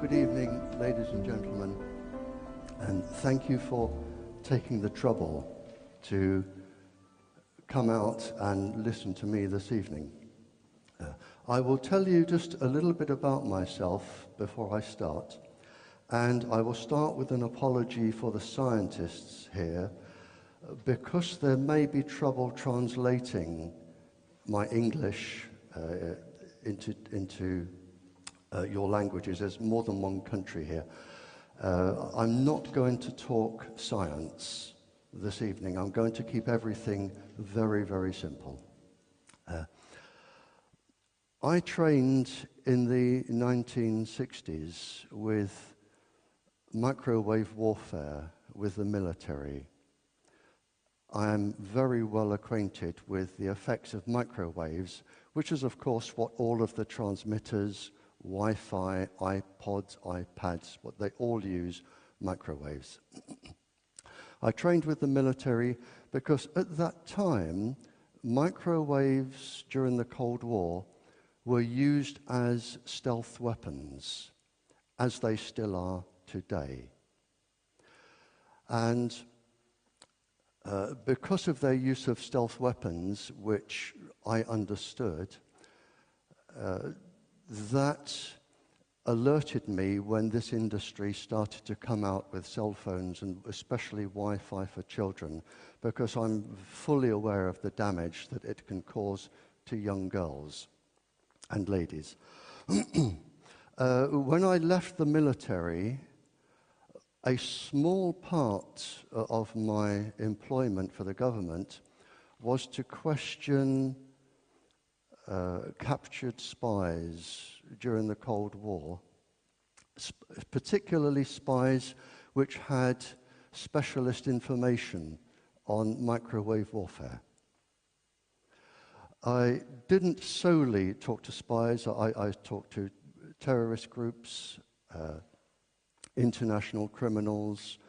Good evening, ladies and gentlemen, and thank you for taking the trouble to come out and listen to me this evening. I will tell you just a little bit about myself before I start, and I will start with an apology for the scientists here, because there may be trouble translating my English into your languages. There's more than one country here. I'm not going to talk science this evening. I'm going to keep everything very, very simple. I trained in the 1960s with microwave warfare with the military. I am very well acquainted with the effects of microwaves, which is, of course, what all of the transmitters, Wi-Fi, iPods, iPads, what they all use, microwaves. I trained with the military because at that time, microwaves during the Cold War were used as stealth weapons, as they still are today. And because of their use of stealth weapons, which I understood, that alerted me when this industry started to come out with cell phones, and especially Wi-Fi for children, because I'm fully aware of the damage that it can cause to young girls and ladies. When I left the military, a small part of my employment for the government was to question captured spies during the Cold War, particularly spies which had specialist information on microwave warfare. I didn't solely talk to spies. I talked to terrorist groups, international criminals,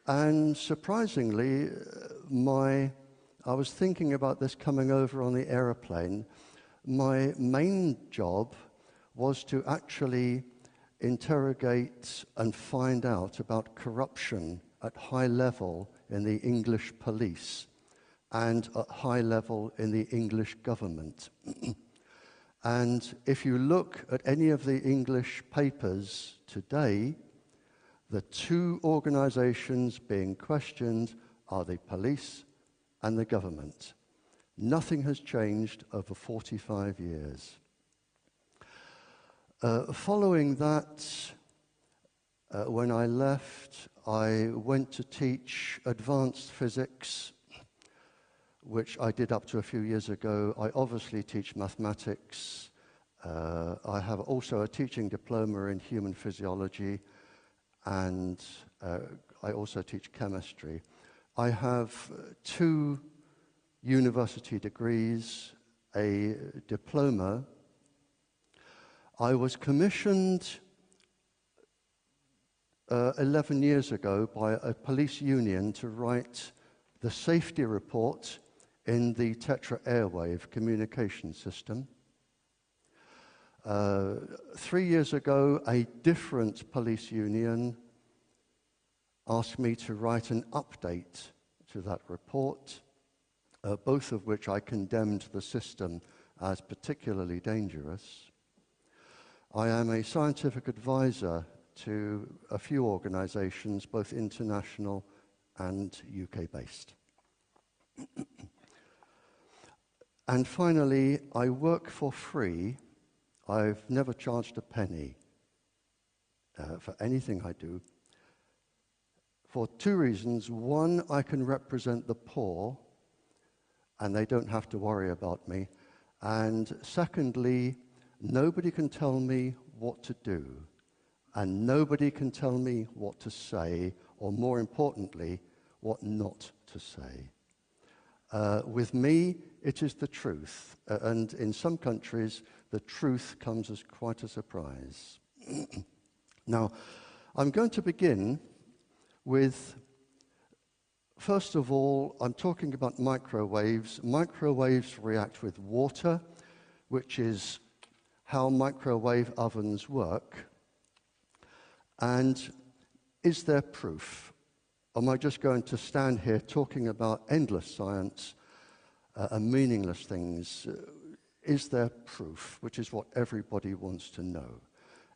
and surprisingly, I was thinking about this coming over on the aeroplane. My main job was to actually interrogate and find out about corruption at high level in the English police and at high level in the English government. And if you look at any of the English papers today, the two organizations being questioned are the police and the government. Nothing has changed over 45 years. Following that, when I left, I went to teach advanced physics, which I did up to a few years ago. I obviously teach mathematics. I have also a teaching diploma in human physiology, and I also teach chemistry. I have 2 university degrees, a diploma. I was commissioned 11 years ago by a police union to write the safety report in the Tetra airwave communication system. 3 years ago, a different police union asked me to write an update to that report, both of which I condemned the system as particularly dangerous. I am a scientific advisor to a few organizations, both international and UK-based. And finally, I work for free. I've never charged a penny for anything I do, for 2 reasons. One, I can represent the poor, and they don't have to worry about me. And secondly, nobody can tell me what to do, and nobody can tell me what to say, or more importantly, what not to say. With me, it is the truth, and in some countries, the truth comes as quite a surprise. Now, I'm going to begin with, first of all, I'm talking about microwaves. Microwaves react with water, which is how microwave ovens work. And is there proof? Am I just going to stand here talking about endless science and meaningless things? Is there proof? Which is what everybody wants to know.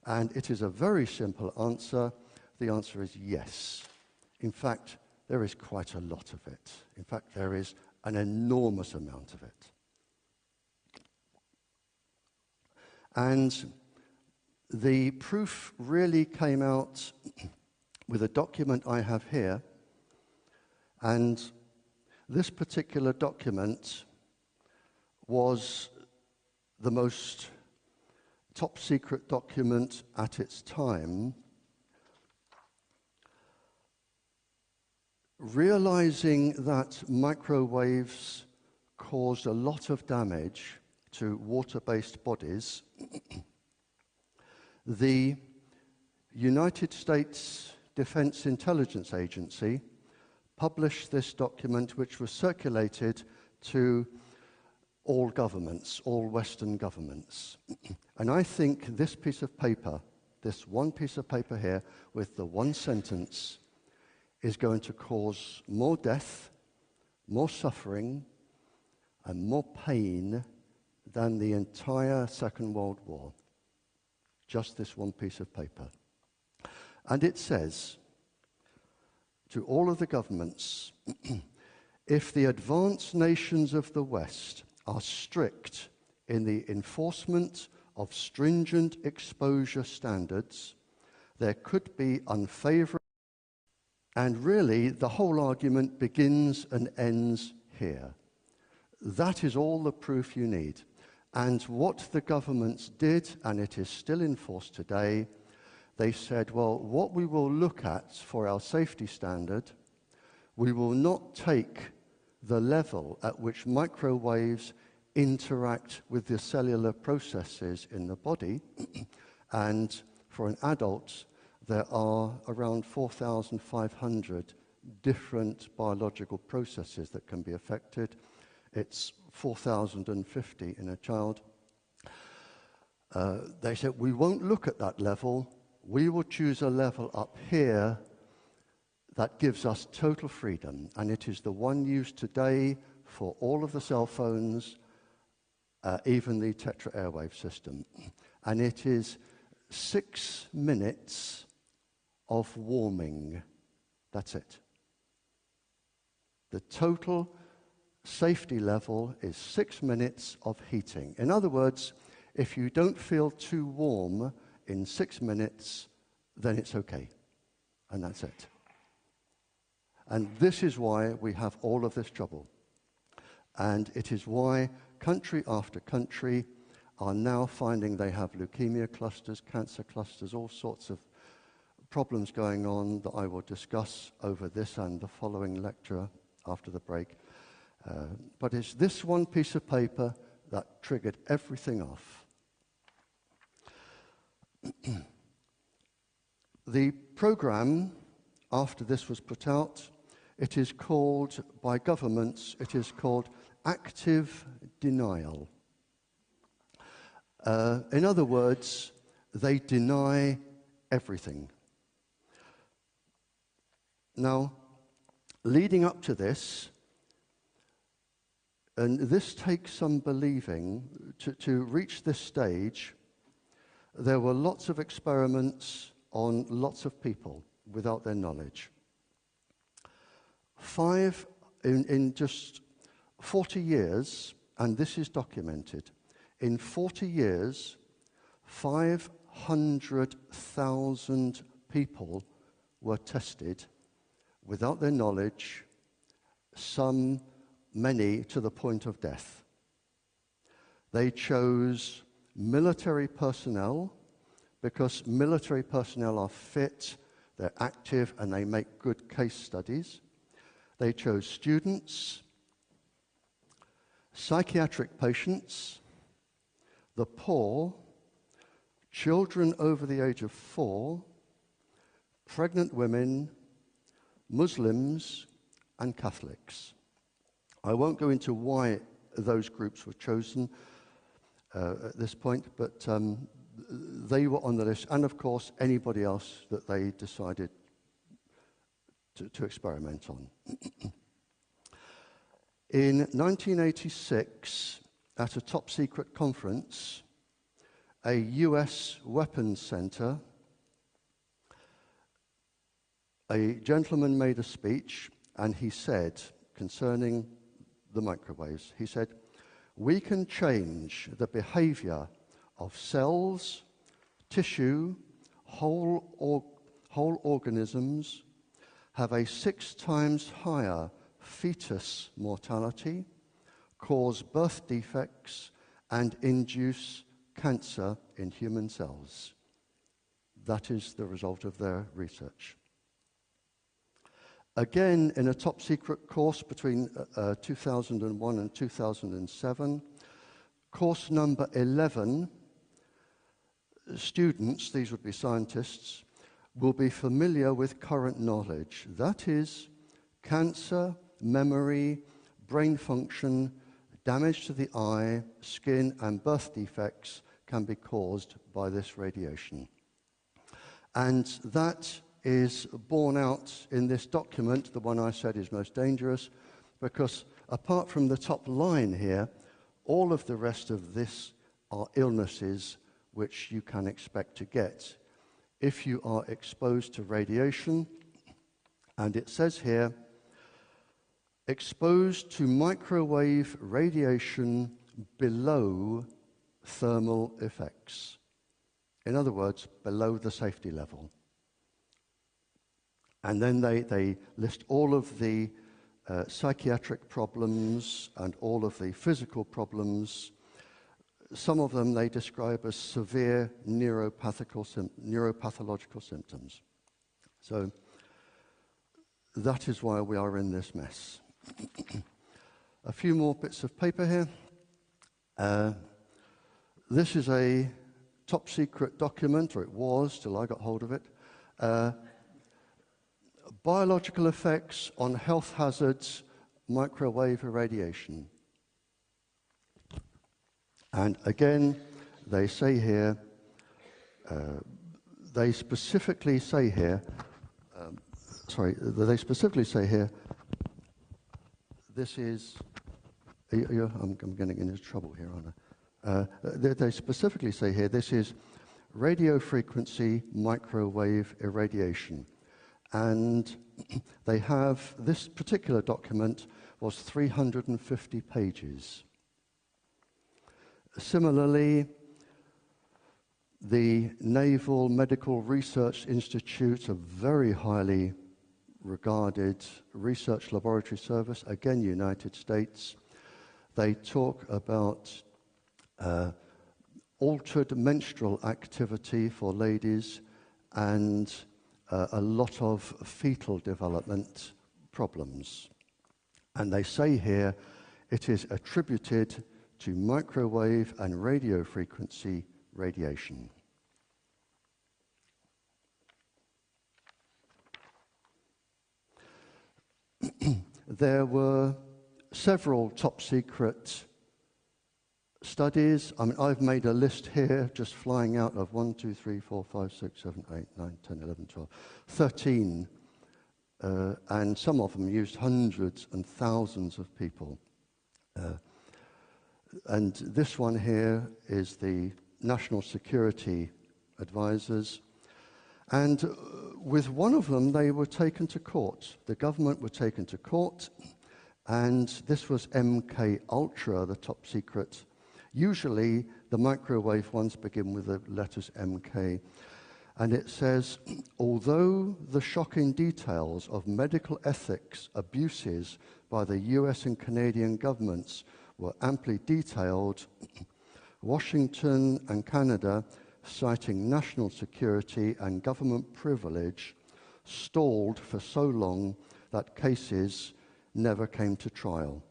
And it is a very simple answer. The answer is yes. In fact, there is quite a lot of it. In fact, there is an enormous amount of it. And the proof really came out with a document I have here. And this particular document was the most top secret document at its time. Realizing that microwaves caused a lot of damage to water-based bodies, the United States Defense Intelligence Agency published this document, which was circulated to all governments, all Western governments. And I think this piece of paper, this one piece of paper here with the one sentence, is going to cause more death, more suffering, and more pain than the entire Second World War. Just this one piece of paper. And it says to all of the governments, if the advanced nations of the West are strict in the enforcement of stringent exposure standards, there could be unfavorable. And really, the whole argument begins and ends here. That is all the proof you need. And what the governments did, and it is still enforced today, they said, well, what we will look at for our safety standard, we will not take the level at which microwaves interact with the cellular processes in the body. And for an adult, there are around 4,500 different biological processes that can be affected. It's 4,050 in a child. They said, we won't look at that level. We will choose a level up here that gives us total freedom. And it is the one used today for all of the cell phones, even the Tetra airwave system. And it is 6 minutes of warming. That's it. The total safety level is 6 minutes of heating. In other words, if you don't feel too warm in 6 minutes, then it's okay. And that's it. And this is why we have all of this trouble. And it is why country after country are now finding they have leukemia clusters, cancer clusters, all sorts of problems going on that I will discuss over this and the following lecture after the break. But it's this one piece of paper that triggered everything off. The program, after this was put out, it is called, by governments, it is called active denial. In other words, they deny everything. Now, leading up to this, and this takes some believing, to reach this stage, there were lots of experiments on lots of people without their knowledge. In just 40 years, and this is documented, in 40 years, 500,000 people were tested without their knowledge, many to the point of death. They chose military personnel because military personnel are fit, they're active, and they make good case studies. They chose students, psychiatric patients, the poor, children over the age of 4, pregnant women, Muslims, and Catholics. I won't go into why those groups were chosen at this point, but they were on the list, and of course anybody else that they decided to experiment on. In 1986, at a top-secret conference, a US weapons center, a gentleman made a speech, and he said, concerning the microwaves, he said, "We can change the behavior of cells, tissue, whole organisms, have a 6 times higher fetus mortality, cause birth defects, and induce cancer in human cells." That is the result of their research. Again, in a top-secret course between 2001 and 2007, course number 11, students, these would be scientists, will be familiar with current knowledge. That is, cancer, memory, brain function, damage to the eye, skin, and birth defects can be caused by this radiation. And that is borne out in this document, the one I said is most dangerous, because apart from the top line here, all of the rest of this are illnesses which you can expect to get if you are exposed to radiation. And it says here, exposed to microwave radiation below thermal effects. In other words, below the safety level. And then they list all of the psychiatric problems and all of the physical problems. Some of them they describe as severe neuropathological symptoms. So that is why we are in this mess. A few more bits of paper here. This is a top secret document, or it was till I got hold of it. Biological effects on health hazards, microwave irradiation. And again, they say here, they specifically say here, this is, I'm getting into trouble here, aren't I? They specifically say here, this is radio frequency microwave irradiation. And they have, this particular document was 350 pages. Similarly, the Naval Medical Research Institute, a very highly regarded research laboratory service, again United States, they talk about altered menstrual activity for ladies and a lot of fetal development problems. And they say here it is attributed to microwave and radio frequency radiation. There were several top secret studies. I mean, I've made a list here, just flying out of 1, 2, 3, 4, 5, 6, 7, 8, 9, 10, 11, 12, 13. And some of them used hundreds and thousands of people. And this one here is the National Security Advisors. And with one of them, they were taken to court. The government were taken to court, and this was MK Ultra, the top secret. Usually, the microwave ones begin with the letters MK. And it says, although the shocking details of medical ethics abuses by the US and Canadian governments were amply detailed, Washington and Canada, citing national security and government privilege, stalled for so long that cases never came to trial.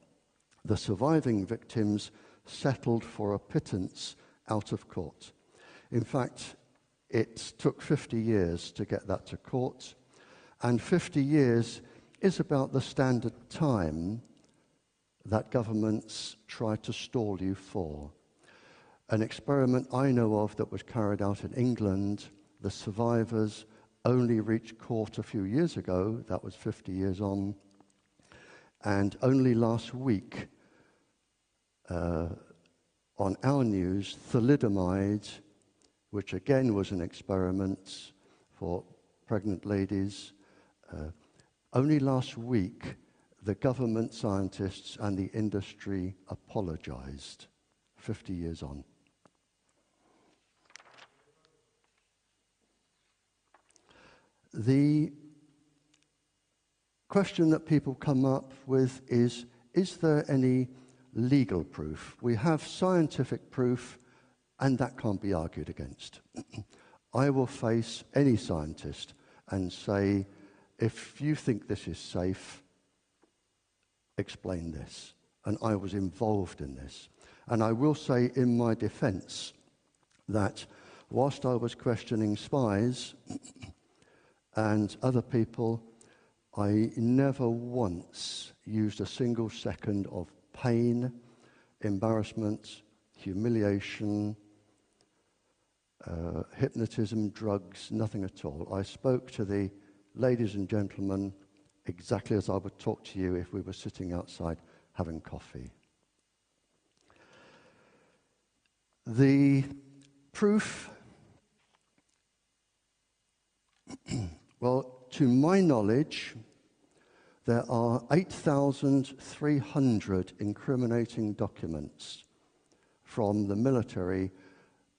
The surviving victims settled for a pittance out of court. In fact, it took 50 years to get that to court, and 50 years is about the standard time that governments try to stall you for. An experiment I know of that was carried out in England, the survivors only reached court a few years ago, that was 50 years on, and only last week on our news, thalidomide, which again was an experiment for pregnant ladies, only last week the government scientists and the industry apologized, 50 years on. The question that people come up with is there any legal proof? We have scientific proof, and that can't be argued against. I will face any scientist and say, if you think this is safe, explain this. And I was involved in this. And I will say in my defense that whilst I was questioning spies and other people, I never once used a single second of pain, embarrassment, humiliation, hypnotism, drugs, nothing at all. I spoke to the ladies and gentlemen exactly as I would talk to you if we were sitting outside having coffee. The proof, well, to my knowledge, there are 8,300 incriminating documents from the military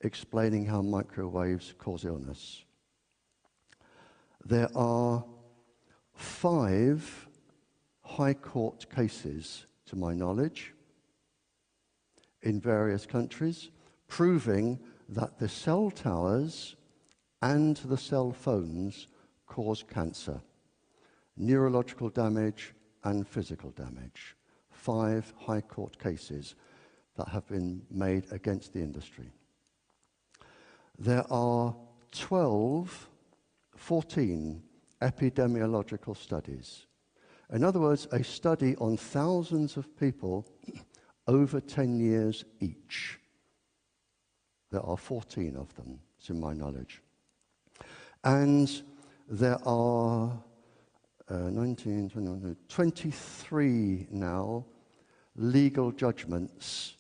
explaining how microwaves cause illness. There are 5 high court cases, to my knowledge, in various countries, proving that the cell towers and the cell phones cause cancer, neurological damage and physical damage. 5 high court cases that have been made against the industry. There are 14 epidemiological studies. In other words, a study on thousands of people over 10 years each. There are 14 of them, to my knowledge. And there are 23 now legal judgments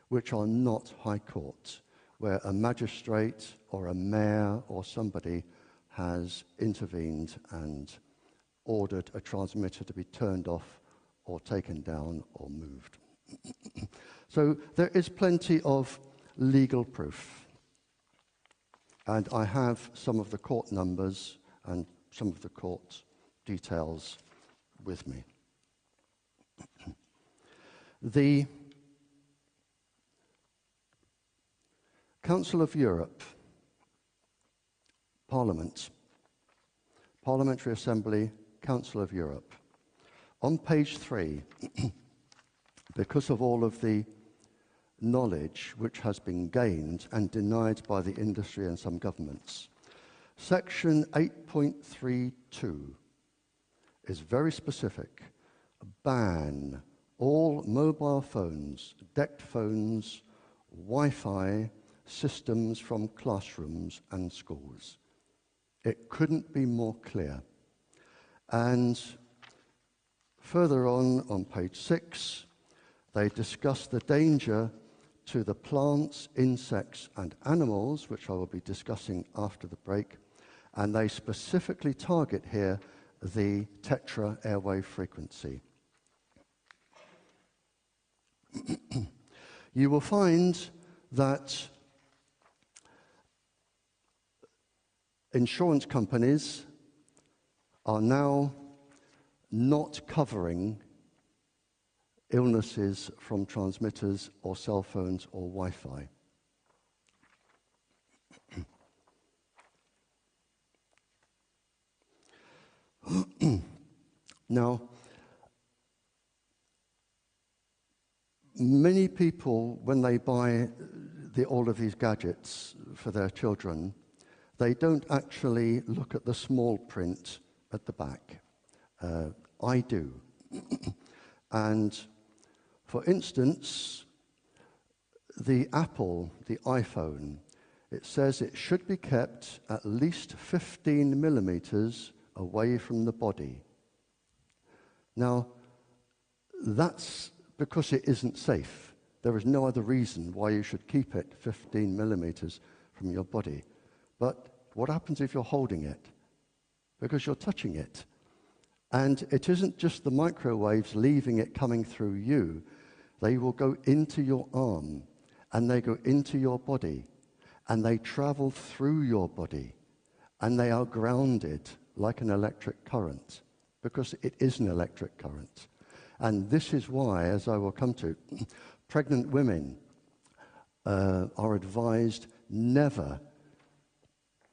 which are not high court, where a magistrate or a mayor or somebody has intervened and ordered a transmitter to be turned off or taken down or moved. So there is plenty of legal proof. And I have some of the court numbers and some of the court details with me. The Council of Europe, Parliament, Parliamentary Assembly, Council of Europe. On page 3, because of all of the knowledge which has been gained and denied by the industry and some governments, section 8.32 is very specific. Ban all mobile phones, decked phones, Wi-Fi systems from classrooms and schools. It couldn't be more clear. And further on page 6, they discuss the danger to the plants, insects, and animals, which I will be discussing after the break, and they specifically target here the Tetra airwave frequency. You will find that insurance companies are now not covering illnesses from transmitters or cell phones or Wi-Fi. Now, many people, when they buy all of these gadgets for their children, they don't actually look at the small print at the back. I do. And for instance, the Apple, the iPhone, it says it should be kept at least 15 millimeters away from the body. Now, that's because it isn't safe. There is no other reason why you should keep it 15 millimeters from your body. But what happens if you're holding it? Because you're touching it. And it isn't just the microwaves leaving it coming through you. They will go into your arm, and they go into your body, and they travel through your body, and they are grounded like an electric current, because it is an electric current. And this is why, as I will come to, pregnant women are advised never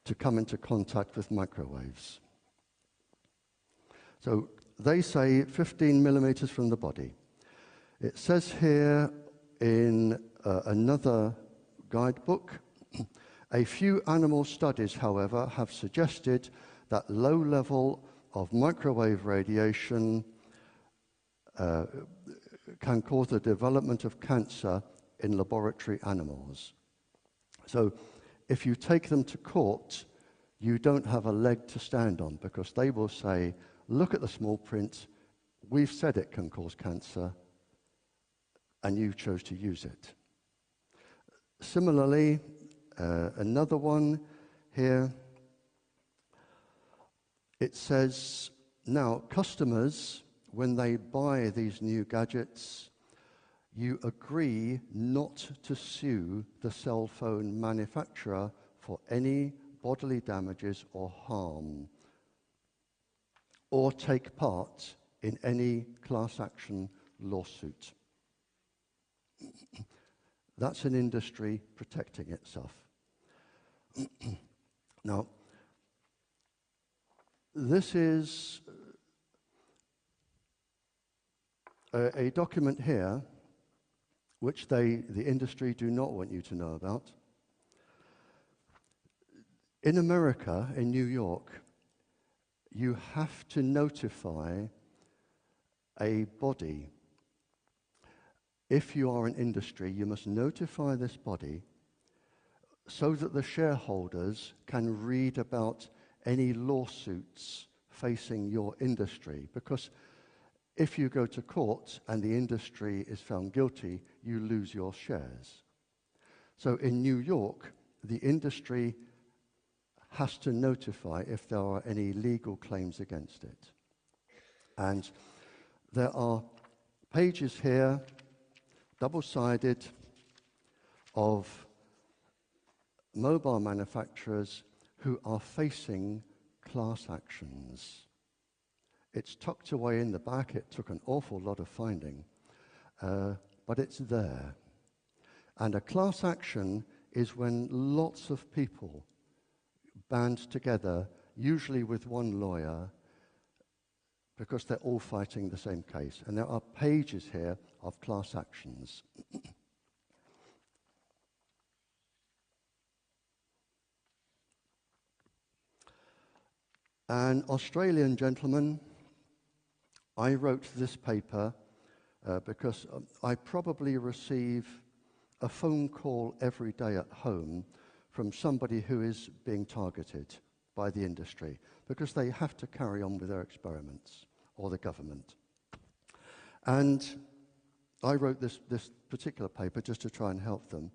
to come into contact with microwaves. So they say 15 millimeters from the body. It says here in another guidebook, a few animal studies, however, have suggested that low level of microwave radiation can cause the development of cancer in laboratory animals. So if you take them to court, you don't have a leg to stand on, because they will say, look at the small print, we've said it can cause cancer, and you chose to use it. Similarly, another one here, it says, now customers, when they buy these new gadgets, you agree not to sue the cell phone manufacturer for any bodily damages or harm, or take part in any class action lawsuit. That's an industry protecting itself. Now, this is a document here which the industry do not want you to know about. In America, in New York, you have to notify a body. If you are an industry, you must notify this body so that the shareholders can read about any lawsuits facing your industry. Because if you go to court and the industry is found guilty, you lose your shares. So in New York, the industry has to notify if there are any legal claims against it. And there are pages here, double-sided, of mobile manufacturers who are facing class actions. It's tucked away in the back. It took an awful lot of finding, but it's there. And a class action is when lots of people band together, usually with one lawyer, because they're all fighting the same case. And there are pages here of class actions. An Australian gentleman, I wrote this paper because I probably receive a phone call every day at home from somebody who is being targeted by the industry because they have to carry on with their experiments, or the government. And I wrote this particular paper just to try and help them.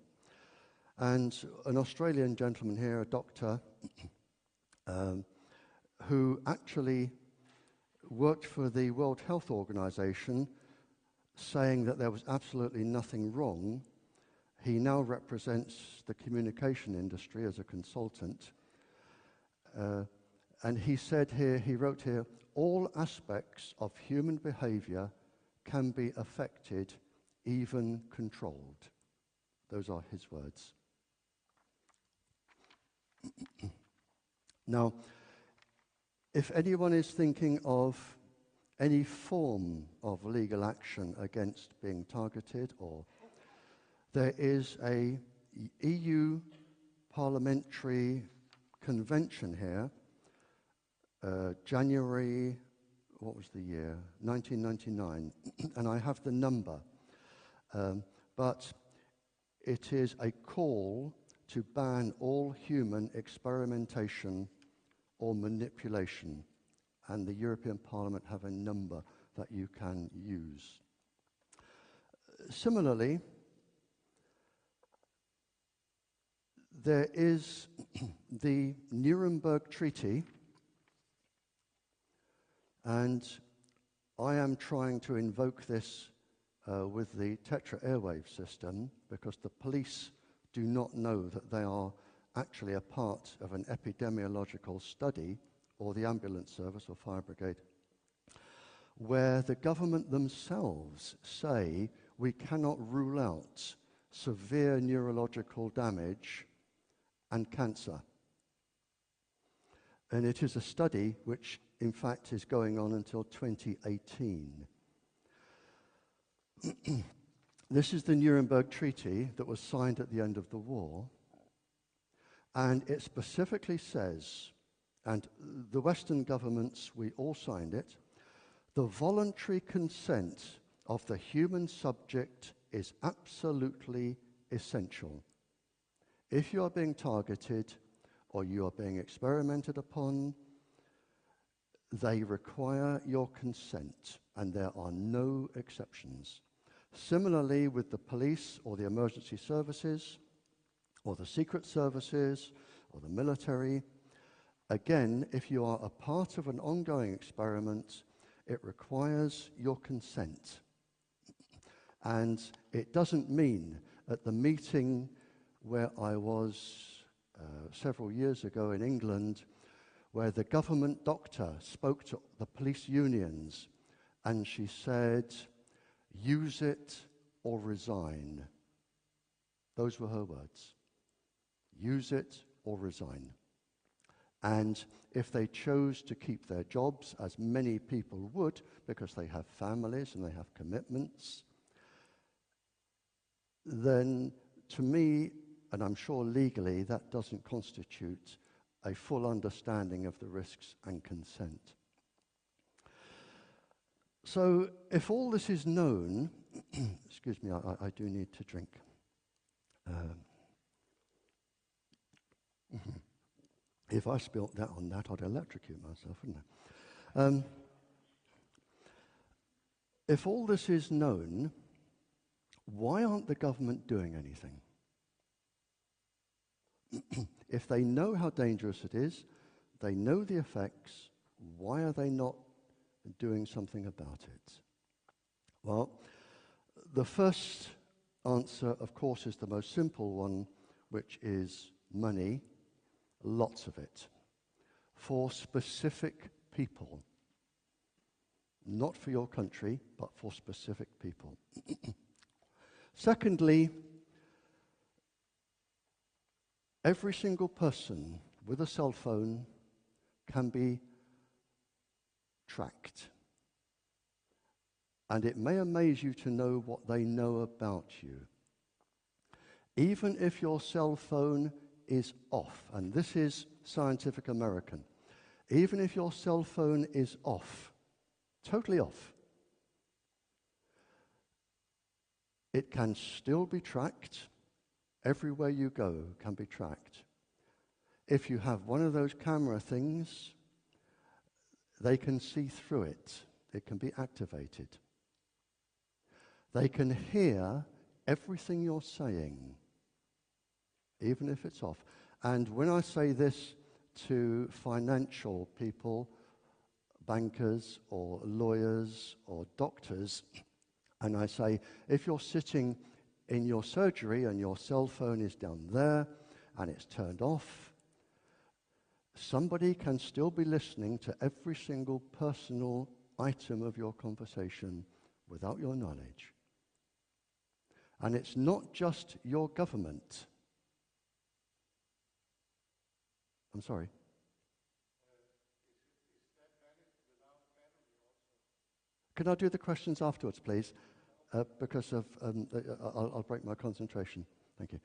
And an Australian gentleman here, a doctor, who actually worked for the World Health Organization, saying that there was absolutely nothing wrong. He now represents the communication industry as a consultant. And he said here, he wrote here, all aspects of human behavior can be affected, even controlled. Those are his words. Now, if anyone is thinking of any form of legal action against being targeted, or there is a EU parliamentary convention here, January, what was the year? 1999, and I have the number. But it is a call to ban all human experimentation or manipulation, and the European Parliament have a number that you can use. Similarly, there is the Nuremberg Treaty, and I am trying to invoke this with the Tetra airwave system because the police do not know that they are actually a part of an epidemiological study, or the ambulance service or fire brigade, where the government themselves say we cannot rule out severe neurological damage and cancer. And it is a study which, in fact, is going on until 2018. This is the Nuremberg Treaty that was signed at the end of the war, and it specifically says, and the Western governments, we all signed it, the voluntary consent of the human subject is absolutely essential. If you are being targeted or you are being experimented upon, they require your consent, and there are no exceptions. Similarly, with the police or the emergency services or the secret services or the military, again, if you are a part of an ongoing experiment, it requires your consent. And it doesn't mean at the meeting where I was several years ago in England, where the government doctor spoke to the police unions, and she said, "Use it or resign." Those were her words. Use it or resign. And if they chose to keep their jobs, as many people would, because they have families and they have commitments, then to me, and I'm sure legally, that doesn't constitute a full understanding of the risks and consent. So if all this is known, excuse me, I do need to drink. If I spilt that on that, I'd electrocute myself, wouldn't I? If all this is known, why aren't the government doing anything? If they know how dangerous it is, they know the effects, why are they not doing something about it? Well, the first answer, of course, is the most simple one, which is money, lots of it, for specific people. Not for your country, but for specific people. Secondly, every single person with a cell phone can be tracked. And it may amaze you to know what they know about you. Even if your cell phone is off, and this is Scientific American, even if your cell phone is off, totally off, it can still be tracked. Everywhere you go can be tracked. If you have one of those camera things, they can see through it. It can be activated. They can hear everything you're saying, even if it's off. And when I say this to financial people, bankers or lawyers or doctors, and I say, if you're sitting in your surgery and your cell phone is down there and it's turned off, somebody can still be listening to every single personal item of your conversation without your knowledge. And it's not just your government. I'm sorry. Can I do the questions afterwards, please? Because of I'll break my concentration. Thank you.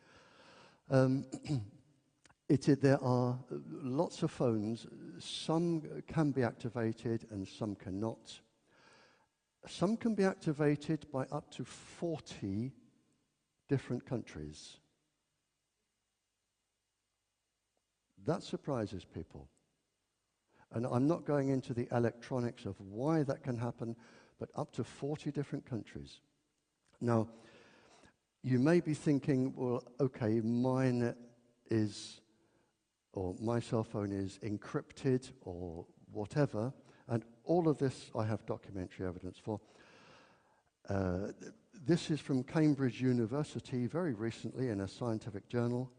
There are lots of phones. Some can be activated and some cannot. Some can be activated by up to 40 different countries. That surprises people. And I'm not going into the electronics of why that can happen, but up to 40 different countries. Now, you may be thinking, well, okay, mine is, or my cell phone is encrypted or whatever, and all of this I have documentary evidence for. This is from Cambridge University very recently in a scientific journal.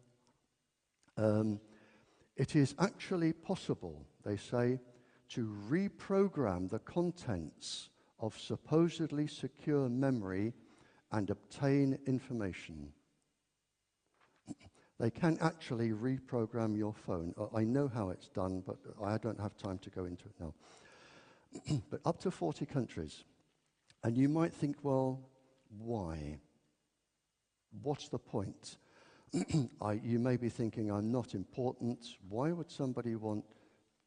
It is actually possible, they say, to reprogram the contents of supposedly secure memory and obtain information. They can actually reprogram your phone. I know how it's done, but I don't have time to go into it now. But up to 40 countries. And you might think, well, why? What's the point? You may be thinking, I'm not important. Why would somebody want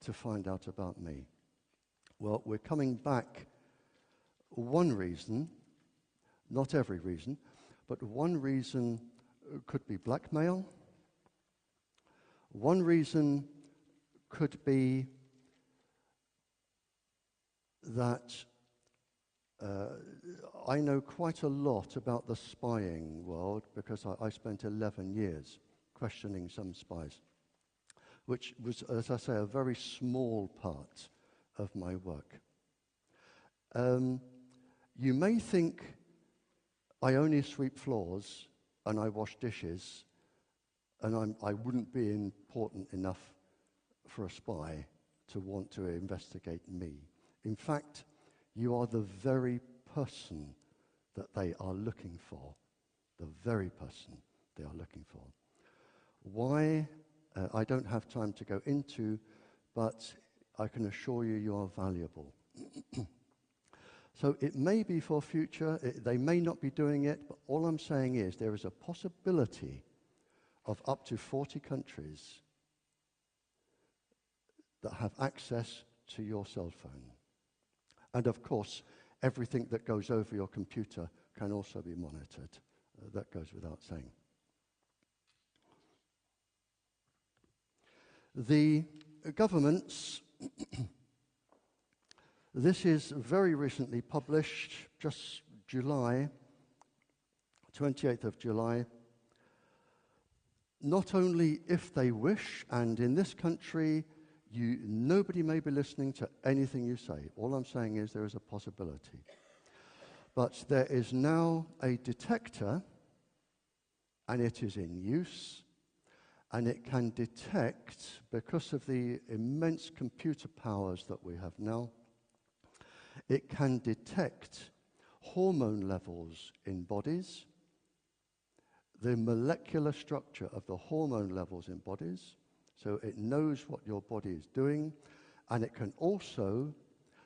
to find out about me? Well, we're coming back. One reason, not every reason, but one reason could be blackmail. One reason could be that I know quite a lot about the spying world because I spent 11 years questioning some spies, which was, as I say, a very small part of my work. You may think I only sweep floors and I wash dishes and I wouldn't be important enough for a spy to want to investigate me. In fact, you are the very person that they are looking for. The very person they are looking for. Why? I don't have time to go into, but I can assure you you are valuable. So it may be for future, they may not be doing it, but all I'm saying is there is a possibility of up to 40 countries that have access to your cell phone. And of course, everything that goes over your computer can also be monitored. That goes without saying. The governments, this is very recently published, just July, 28th of July. Not only if they wish, and in this country, nobody may be listening to anything you say. All I'm saying is there is a possibility. But there is now a detector, and it is in use, and it can detect, because of the immense computer powers that we have now, it can detect hormone levels in bodies, the molecular structure of the hormone levels in bodies, so it knows what your body is doing, and it can also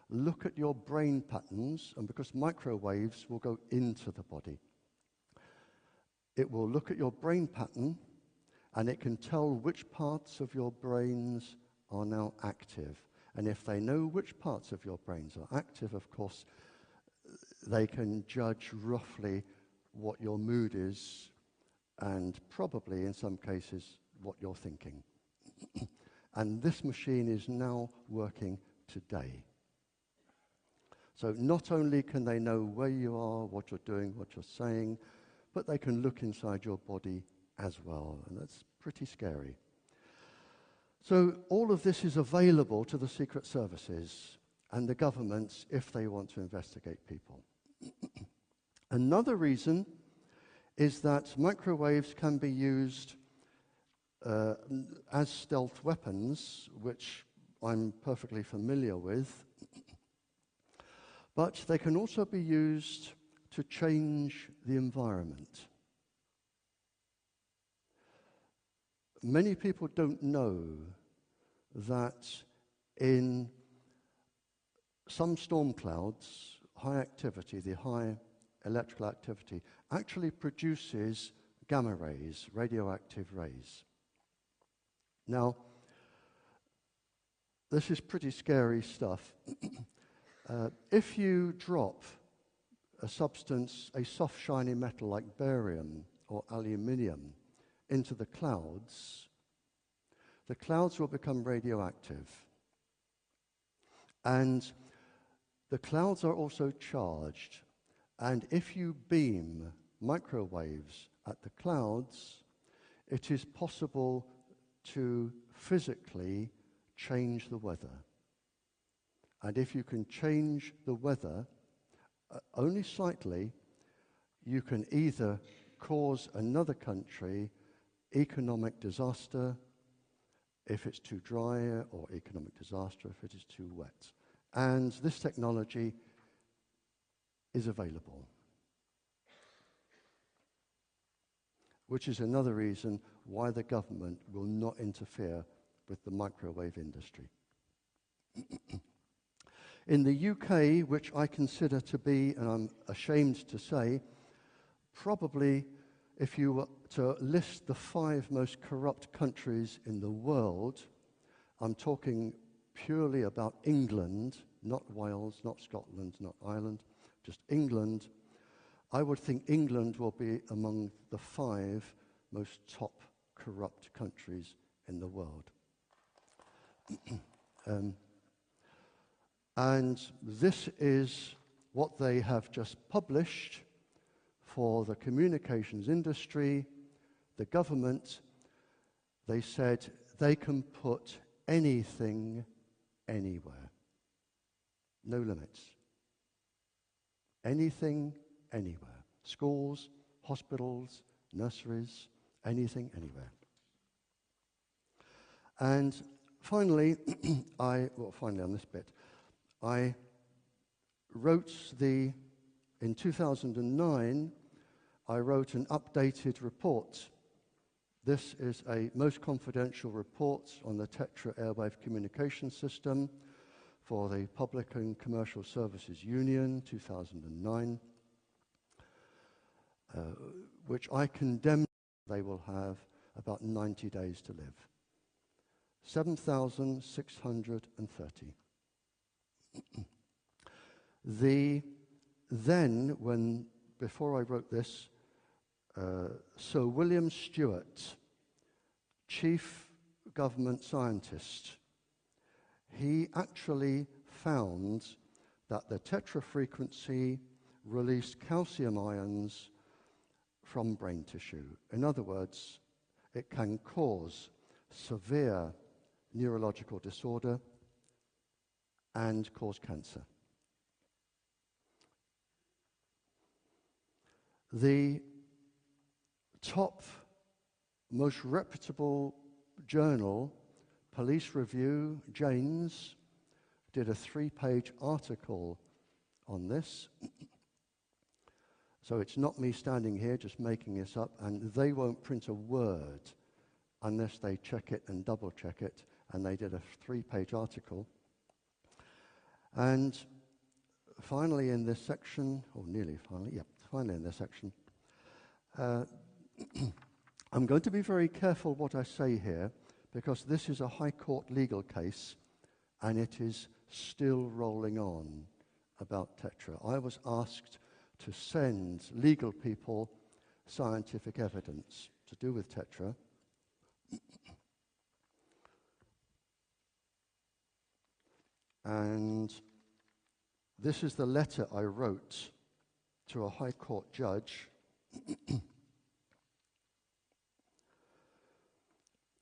look at your brain patterns, and because microwaves will go into the body, it will look at your brain pattern, and it can tell which parts of your brains are now active. And if they know which parts of your brains are active, of course, they can judge roughly what your mood is, and probably, in some cases, what you're thinking. And this machine is now working today. So not only can they know where you are, what you're doing, what you're saying, but they can look inside your body as well, and that's pretty scary. So all of this is available to the secret services and the governments if they want to investigate people. Another reason is that microwaves can be used as stealth weapons, which I'm perfectly familiar with, but they can also be used to change the environment. Many people don't know that in some storm clouds, high activity, the high electrical activity, actually produces gamma rays, radioactive rays. Now, this is pretty scary stuff. If you drop a substance, a soft, shiny metal like barium or aluminium into the clouds will become radioactive. And the clouds are also charged. And if you beam microwaves at the clouds, it is possible to physically change the weather. And if you can change the weather only slightly, you can either cause another country economic disaster if it's too dry, or economic disaster if it is too wet. And this technology is available, which is another reason why the government will not interfere with the microwave industry. In the UK, which I consider to be, and I'm ashamed to say, probably if you were to list the 5 most corrupt countries in the world, I'm talking purely about England, not Wales, not Scotland, not Ireland, just England. I would think England will be among the 5 most top corrupt countries in the world. And this is what they have just published for the communications industry, the government. They said they can put anything anywhere. No limits. Anything, anywhere. Schools, hospitals, nurseries, anything, anywhere. And finally, finally on this bit, I wrote in 2009, I wrote an updated report. This is a most confidential report on the Tetra airwave communication system for the Public and Commercial Services Union, 2009, which I condemn. They will have about 90 days to live. 7,630. Before I wrote this, Sir William Stewart, chief government scientist, he actually found that the Tetra frequency released calcium ions from brain tissue. In other words, it can cause severe neurological disorder and cause cancer. The top, most reputable journal, Police Review, Janes, did a 3-page article on this. So it's not me standing here just making this up, and they won't print a word unless they check it and double check it, and they did a 3-page article. And finally in this section, or nearly finally, finally in this section, I'm going to be very careful what I say here, because this is a High Court legal case, and it is still rolling on about Tetra. I was asked to send legal people scientific evidence to do with Tetra. And this is the letter I wrote to a High Court judge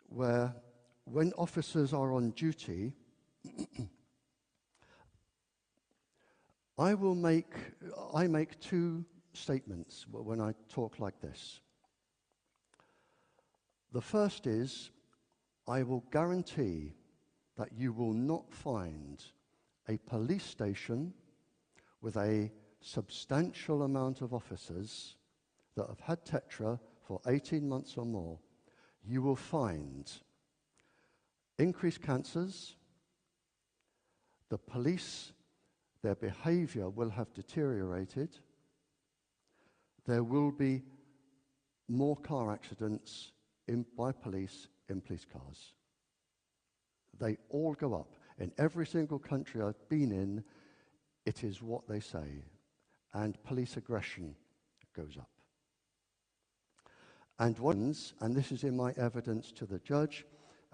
where, when officers are on duty, I make 2 statements when I talk like this. The first is, I will guarantee that you will not find a police station with a substantial amount of officers that have had Tetra for 18 months or more. You will find increased cancers. The police, their behavior will have deteriorated. There will be more car accidents by police in police cars. They all go up. In every single country I've been in, it is what they say. And police aggression goes up. And this is in my evidence to the judge,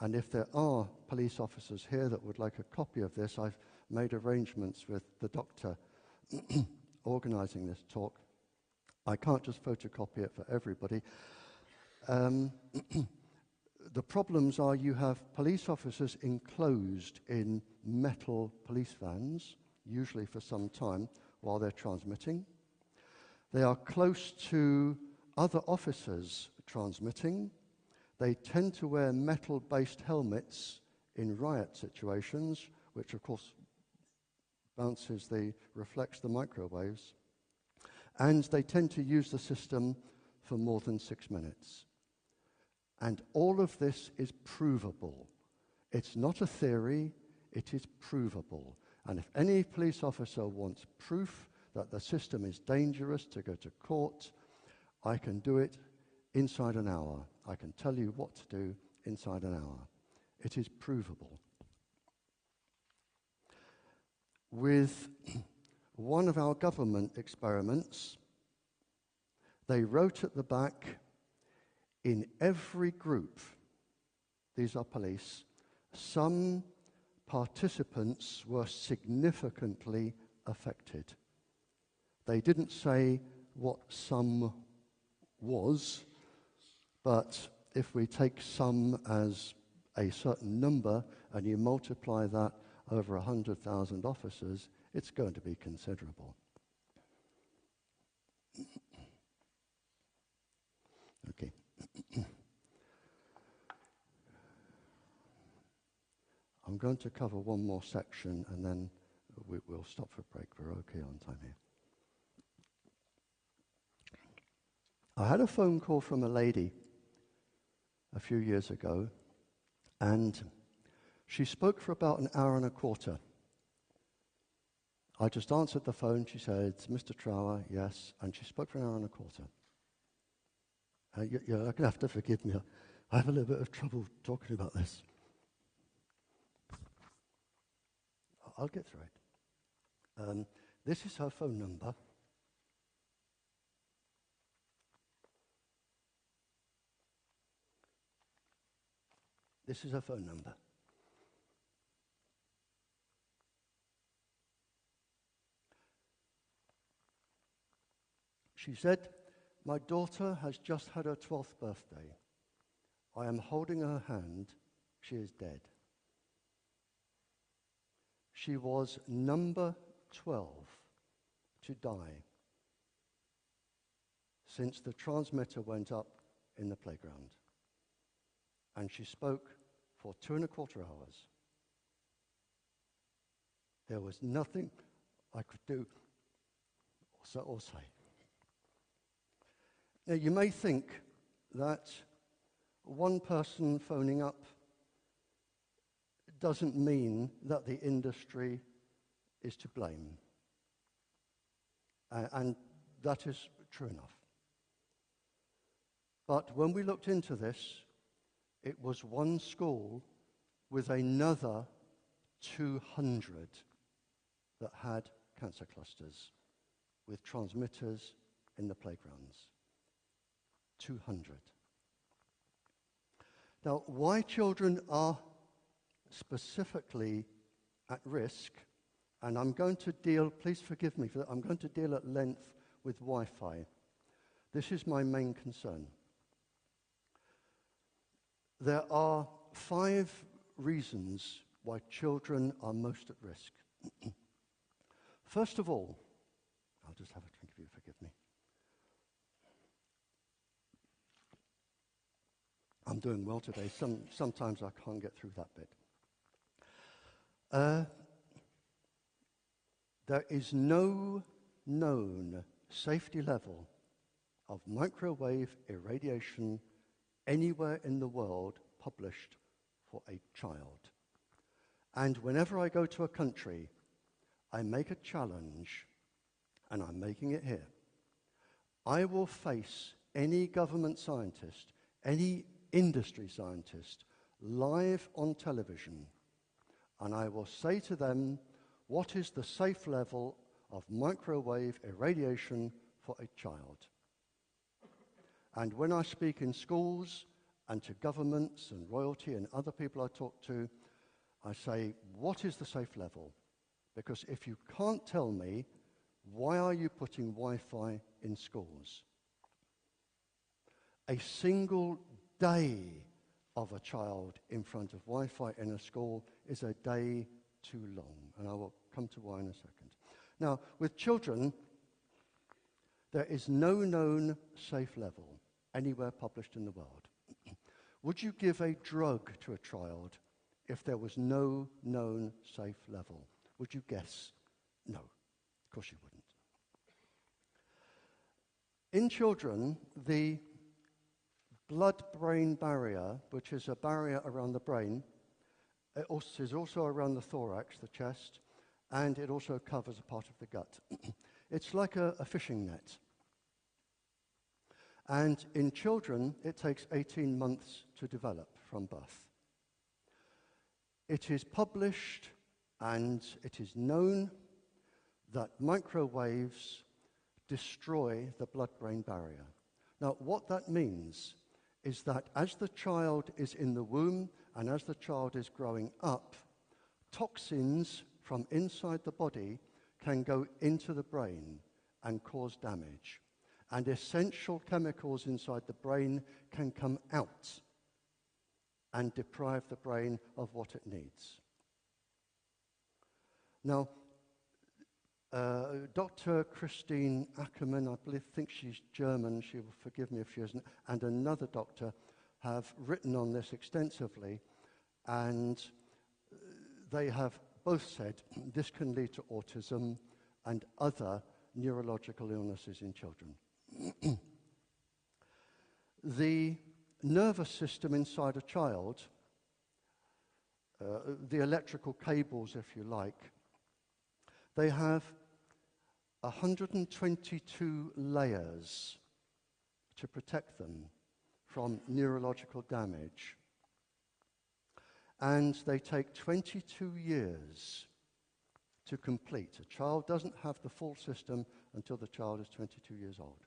and if there are police officers here that would like a copy of this, I've made arrangements with the doctor organizing this talk. I can't just photocopy it for everybody. The problems are you have police officers enclosed in metal police vans, usually for some time, while they're transmitting. They are close to other officers transmitting. They tend to wear metal-based helmets in riot situations, which of course reflects the microwaves. And they tend to use the system for more than 6 minutes. And all of this is provable. It's not a theory, it is provable. And if any police officer wants proof that the system is dangerous to go to court, I can do it inside an hour. I can tell you what to do inside an hour. It is provable. With one of our government experiments, they wrote at the back, in every group, these are police, some participants were significantly affected. They didn't say what some was, but if we take some as a certain number and you multiply that over 100,000 officers, it's going to be considerable. Okay. I'm going to cover one more section and then we'll stop for break. We're okay on time here. I had a phone call from a lady a few years ago, and she spoke for about an hour and a quarter. I just answered the phone. She said, "Mr. Trower, yes," and she spoke for an hour and a quarter. You're going to have to forgive me. I have a little bit of trouble talking about this. I'll get through it. This is her phone number. This is her phone number. She said, "My daughter has just had her 12th birthday. I am holding her hand. She is dead. She was number 12 to die since the transmitter went up in the playground. And she spoke for 2.25 hours. There was nothing I could do or say." Now, you may think that one person phoning up doesn't mean that the industry is to blame. And that is true enough. But when we looked into this, it was one school with another 200 that had cancer clusters with transmitters in the playgrounds. 200. Now, why children are specifically at risk, and I'm going to deal, please forgive me for that, I'm going to deal at length with Wi-Fi. This is my main concern. There are 5 reasons why children are most at risk. First of all, I'll just have a drink if you forgive me. I'm doing well today. Sometimes I can't get through that bit. There is no known safety level of microwave irradiation anywhere in the world published for a child. And whenever I go to a country, I make a challenge, and I'm making it here. I will face any government scientist, any industry scientist, live on television, and I will say to them, what is the safe level of microwave irradiation for a child? And when I speak in schools and to governments and royalty and other people I talk to, I say, what is the safe level? Because if you can't tell me, why are you putting Wi-Fi in schools? A single day of a child in front of Wi-Fi in a school is a day too long. And I will come to why in a second. Now, with children, there is no known safe level anywhere published in the world. Would you give a drug to a child if there was no known safe level? Would you guess? No, of course you wouldn't. In children, the blood-brain barrier, which is a barrier around the brain, is also around the thorax, the chest, and it also covers a part of the gut. It's like a fishing net. And in children, it takes 18 months to develop from birth. It is published and it is known that microwaves destroy the blood-brain barrier. Now, what that means is that as the child is in the womb and as the child is growing up, toxins from inside the body can go into the brain and cause damage. And essential chemicals inside the brain can come out and deprive the brain of what it needs. Now, Dr. Christine Ackermann, I think she's German, she will forgive me if she isn't, and another doctor have written on this extensively, and they have both said this can lead to autism and other neurological illnesses in children. The nervous system inside a child, the electrical cables, if you like, they have 122 layers to protect them from neurological damage. And they take 22 years to complete. A child doesn't have the full system until the child is 22 years old.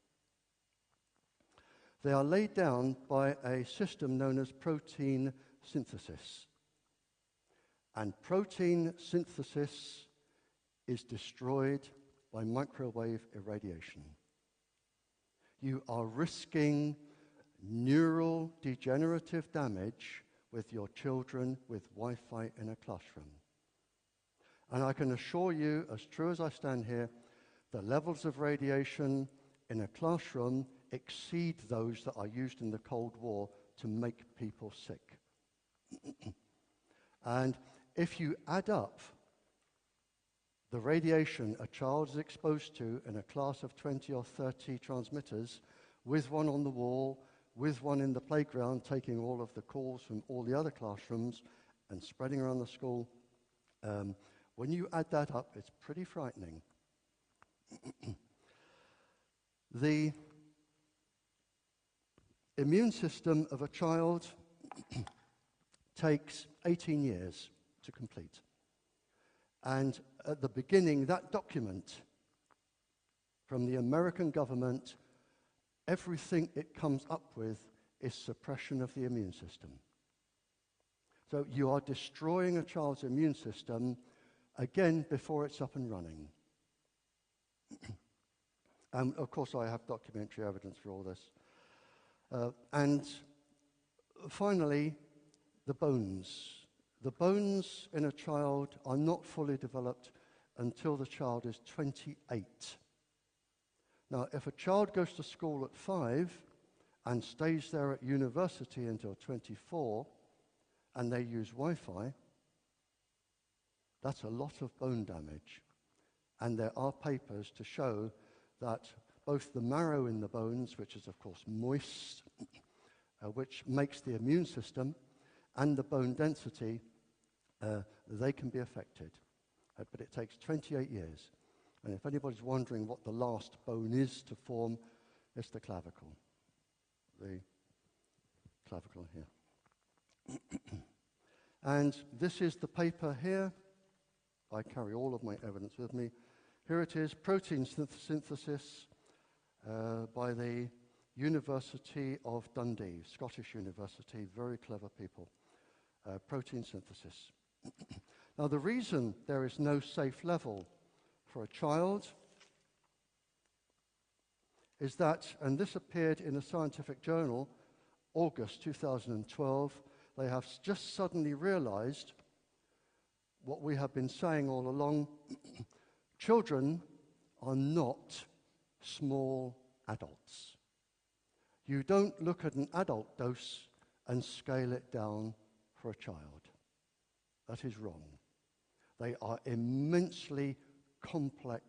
They are laid down by a system known as protein synthesis. And protein synthesis is destroyed by microwave irradiation. You are risking neural degenerative damage with your children with Wi-Fi in a classroom. And I can assure you, as true as I stand here, the levels of radiation in a classroom exceed those that are used in the Cold War to make people sick. And if you add up the radiation a child is exposed to in a class of 20 or 30 transmitters, with one on the wall, with one in the playground, taking all of the calls from all the other classrooms and spreading around the school, when you add that up, it's pretty frightening. The immune system of a child takes 18 years to complete. And at the beginning, that document from the American government, everything it comes up with is suppression of the immune system. So you are destroying a child's immune system, again, before it's up and running. And of course, I have documentary evidence for all this. And finally, the bones. The bones in a child are not fully developed until the child is 28. Now, if a child goes to school at 5 and stays there at university until 24, and they use Wi-Fi, that's a lot of bone damage. And there are papers to show that both the marrow in the bones, which is of course moist, which makes the immune system, and the bone density, they can be affected. But it takes 28 years. And if anybody's wondering what the last bone is to form, it's the clavicle. The clavicle here. And this is the paper here. I carry all of my evidence with me. Here it is, protein synthesis by the University of Dundee, Scottish University, very clever people, protein synthesis. Now, the reason there is no safe level for a child is that, and this appeared in a scientific journal, August 2012, they have just suddenly realized what we have been saying all along. Children are not small adults. You don't look at an adult dose and scale it down for a child. That is wrong. They are immensely complex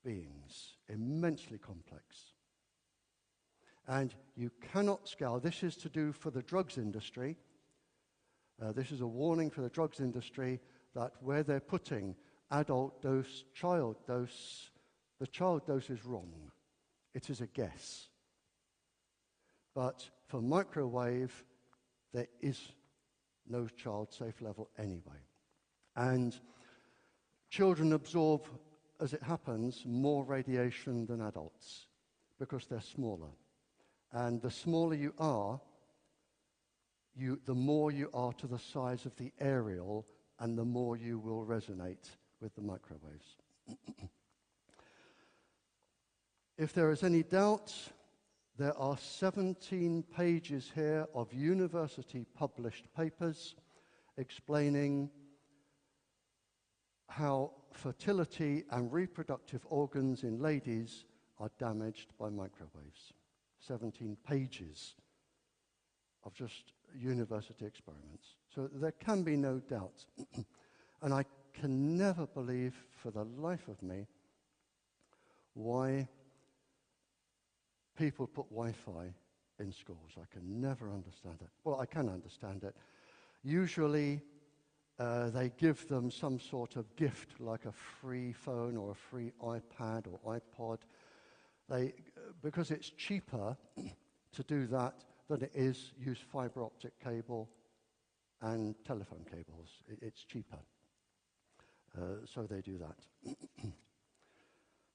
beings, immensely complex. And you cannot scale. This is to do for the drugs industry. This is a warning for the drugs industry that where they're putting adult dose, child dose, the child dose is wrong. It is a guess. But for microwave, there is no child safe level anyway. And children absorb, as it happens, more radiation than adults because they're smaller. And the smaller you are, the more you are to the size of the aerial, and the more you will resonate with the microwaves. If there is any doubt, there are 17 pages here of university-published papers explaining how fertility and reproductive organs in ladies are damaged by microwaves. 17 pages of just university experiments. So there can be no doubt. And I can never believe for the life of me why people put Wi-Fi in schools. I can never understand it. Well, I can understand it. Usually they give them some sort of gift like a free phone or a free iPad or iPod. Because it's cheaper to do that than it is use fiber optic cable and telephone cables. It's cheaper. So they do that.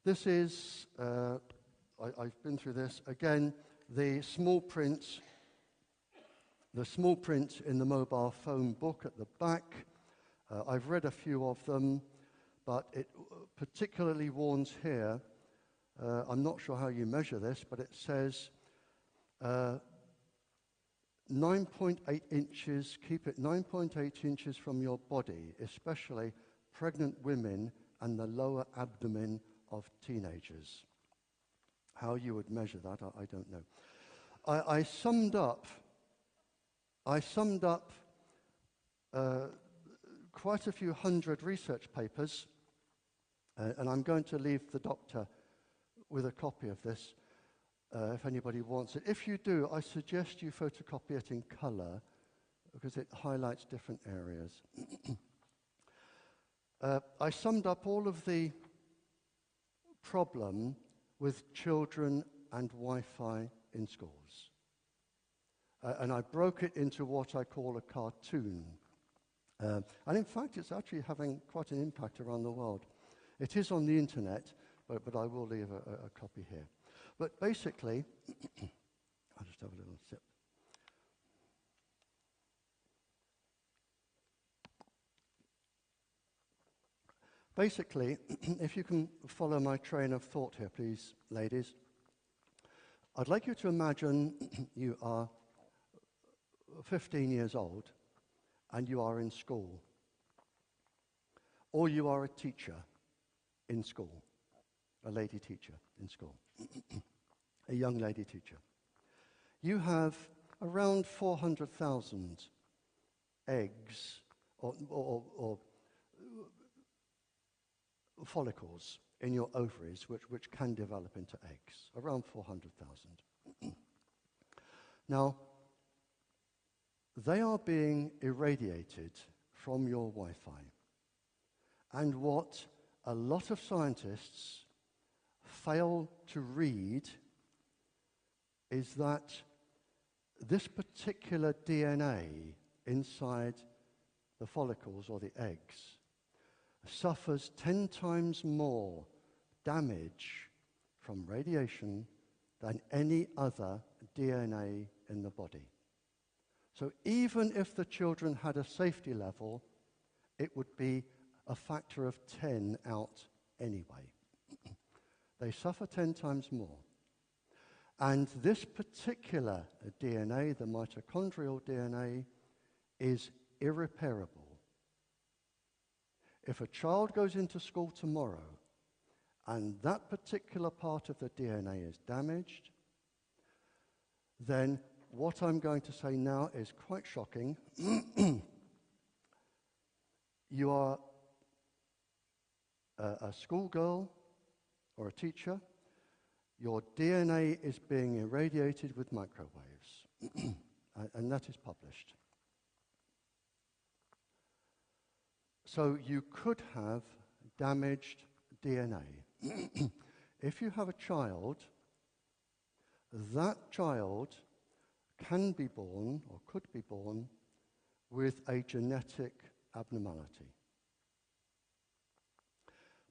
This is, I've been through this. Again, the small print in the mobile phone book at the back. I've read a few of them, but it particularly warns here. I'm not sure how you measure this, but it says 9.8 inches, keep it 9.8 inches from your body, especially pregnant women and the lower abdomen of teenagers. How you would measure that, I don't know. I summed up quite a few hundred research papers, and I'm going to leave the doctor with a copy of this if anybody wants it. If you do, I suggest you photocopy it in color because it highlights different areas. I summed up all of the problem with children and Wi-Fi in schools. And I broke it into what I call a cartoon. And in fact, it's actually having quite an impact around the world. It is on the internet, but I will leave a copy here. But basically, I'll just have a little sip. Basically, if you can follow my train of thought here, please, ladies, I'd like you to imagine you are 15 years old and you are in school, or you are a teacher in school, a lady teacher in school, a young lady teacher. You have around 400,000 eggs or follicles in your ovaries which can develop into eggs, around 400,000. Now, they are being irradiated from your Wi-Fi. And what a lot of scientists fail to read is that this particular DNA inside the follicles or the eggs suffers 10 times more damage from radiation than any other DNA in the body. So even if the children had a safety level, it would be a factor of 10 out anyway. They suffer 10 times more. And this particular DNA, the mitochondrial DNA, is irreparable. If a child goes into school tomorrow and that particular part of the DNA is damaged, then what I'm going to say now is quite shocking. You are a schoolgirl or a teacher. Your DNA is being irradiated with microwaves, and that is published. So you could have damaged DNA. If you have a child, that child can be born or could be born with a genetic abnormality.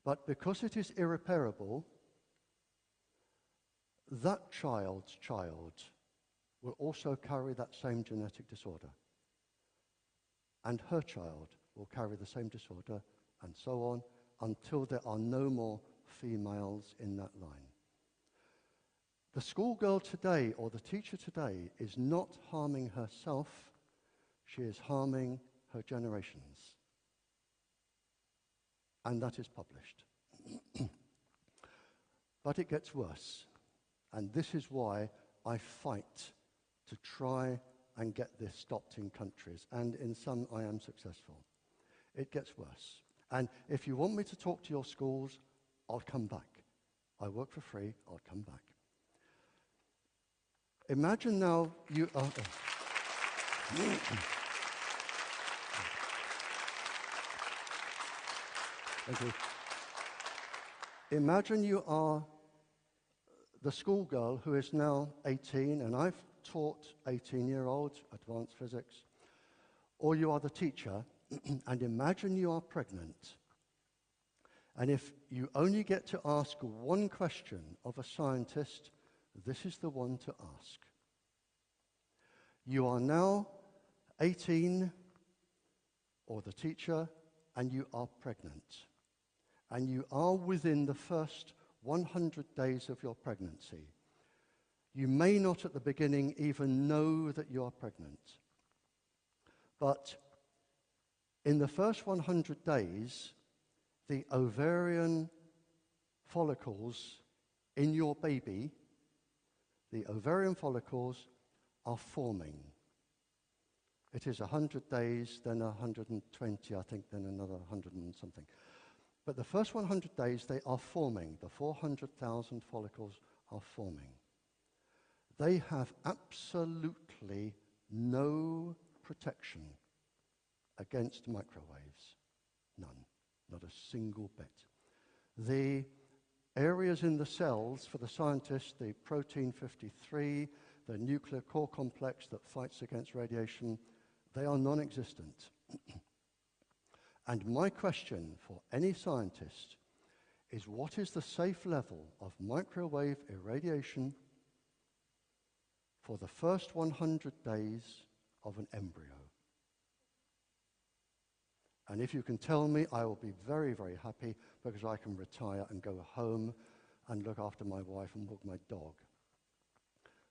But because it is irreparable, that child's child will also carry that same genetic disorder. And her child will carry the same disorder, and so on, until there are no more females in that line. The schoolgirl today, or the teacher today, is not harming herself, she is harming her generations. And that is published. But it gets worse. And this is why I fight to try and get this stopped in countries. And in some I am successful. It gets worse. And if you want me to talk to your schools, I'll come back. I work for free, I'll come back. Imagine now you are... Thank you. Imagine you are the schoolgirl who is now 18, and I've taught 18-year-olds advanced physics, or you are the teacher, and imagine you are pregnant. And if you only get to ask one question of a scientist, this is the one to ask. You are now 18, or the teacher, and you are pregnant. And you are within the first 100 days of your pregnancy. You may not at the beginning even know that you are pregnant. But in the first 100 days, the ovarian follicles in your baby, the ovarian follicles are forming. It is 100 days, then 120, I think, then another 100 and something. But the first 100 days, they are forming. The 400,000 follicles are forming. They have absolutely no protection against microwaves. None. Not a single bit. The areas in the cells, for the scientists, the protein 53, the nuclear core complex that fights against radiation, they are non-existent. And my question for any scientist is, what is the safe level of microwave irradiation for the first 100 days of an embryo? And if you can tell me, I will be very, very happy, because I can retire and go home and look after my wife and walk my dog.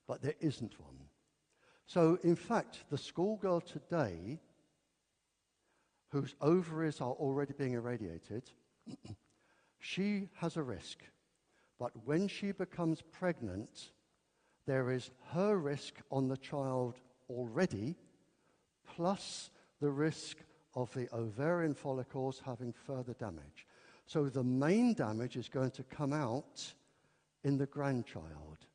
But there isn't one. So, in fact, the schoolgirl today, whose ovaries are already being irradiated, she has a risk. But when she becomes pregnant, there is her risk on the child already, plus the risk of the ovarian follicles having further damage. So the main damage is going to come out in the grandchild.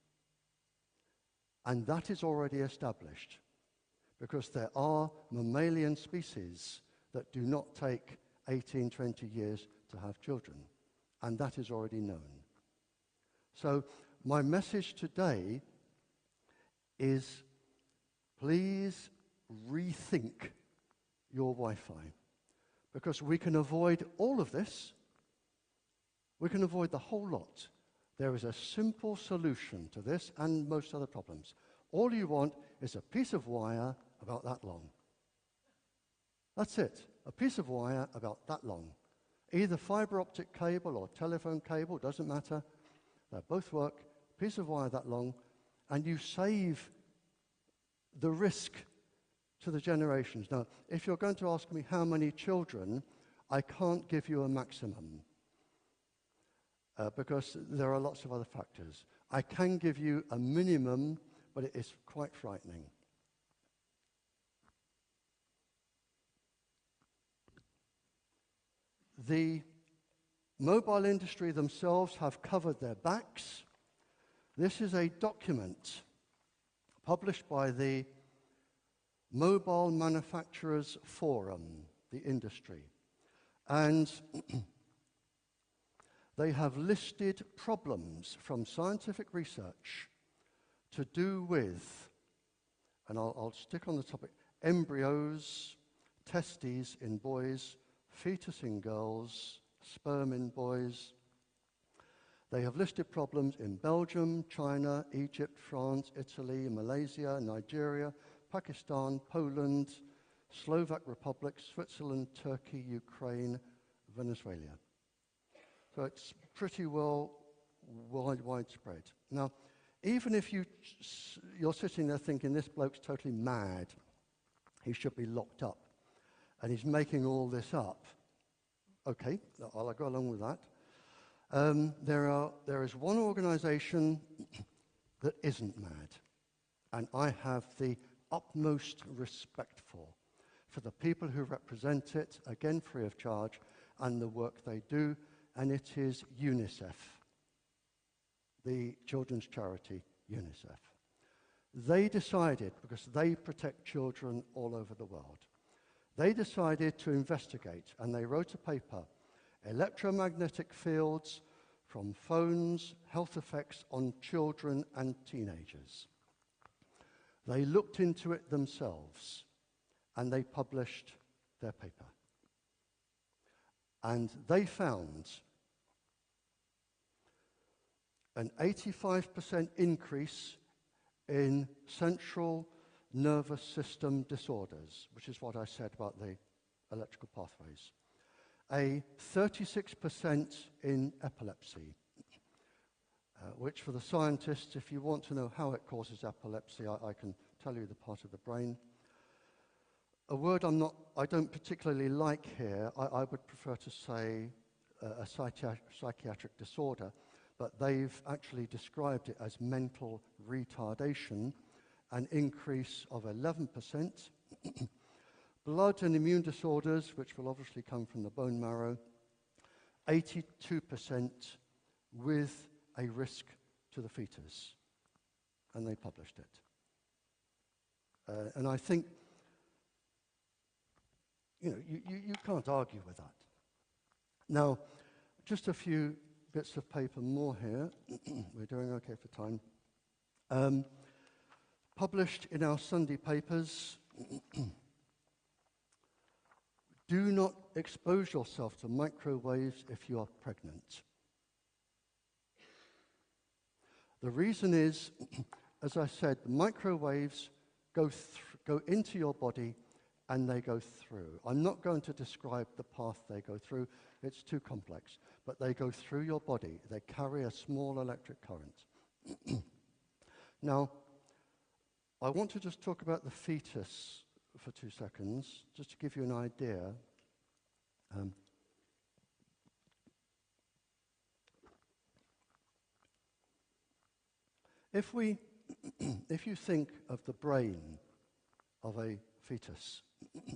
And that is already established, because there are mammalian species that do not take 18, 20 years to have children. And that is already known. So my message today is, please rethink your Wi-Fi, because we can avoid all of this. We can avoid the whole lot There is a simple solution to this and most other problems. All you want is a piece of wire about that long. That's it. A piece of wire about that long. Either fiber optic cable or telephone cable, doesn't matter. They both work. Piece of wire that long, and you save the risk to the generations. Now, if you're going to ask me how many children, I can't give you a maximum because there are lots of other factors. I can give you a minimum, but it is quite frightening. The mobile industry themselves have covered their backs. This is a document published by the Mobile Manufacturers Forum, the industry. And they have listed problems from scientific research to do with, and I'll stick on the topic, embryos, testes in boys, fetus in girls, sperm in boys. They have listed problems in Belgium, China, Egypt, France, Italy, Malaysia, Nigeria, Pakistan, Poland, Slovak Republic, Switzerland, Turkey, Ukraine, Venezuela. So it's pretty widespread. Now, even if you're sitting there thinking this bloke's totally mad, he should be locked up, and he's making all this up. Okay, I'll go along with that. There is one organization that isn't mad, and I have the utmost respect for the people who represent it, again free of charge, and the work they do, and it is UNICEF, the children's charity UNICEF. They decided, because they protect children all over the world, they decided to investigate, and they wrote a paper, Electromagnetic Fields from Phones, Health Effects on Children and Teenagers. They looked into it themselves, and they published their paper. And they found an 85% increase in central nervous system disorders, which is what I said about the electrical pathways. A 36% in epilepsy, which for the scientists, if you want to know how it causes epilepsy, I can tell you the part of the brain. A word I don't particularly like here, I would prefer to say a psychiatric disorder, but they've actually described it as mental retardation, an increase of 11%. Blood and immune disorders, which will obviously come from the bone marrow, 82% with a risk to the fetus. And they published it. And I think, you can't argue with that. Now, just a few bits of paper more here. We're doing okay for time. Published in our Sunday papers. Do not expose yourself to microwaves if you are pregnant. The reason is, as I said, microwaves go into your body and they go through. I'm not going to describe the path they go through. It's too complex. But they go through your body. They carry a small electric current. Now, I want to just talk about the fetus for 2 seconds, just to give you an idea. If you think of the brain of a fetus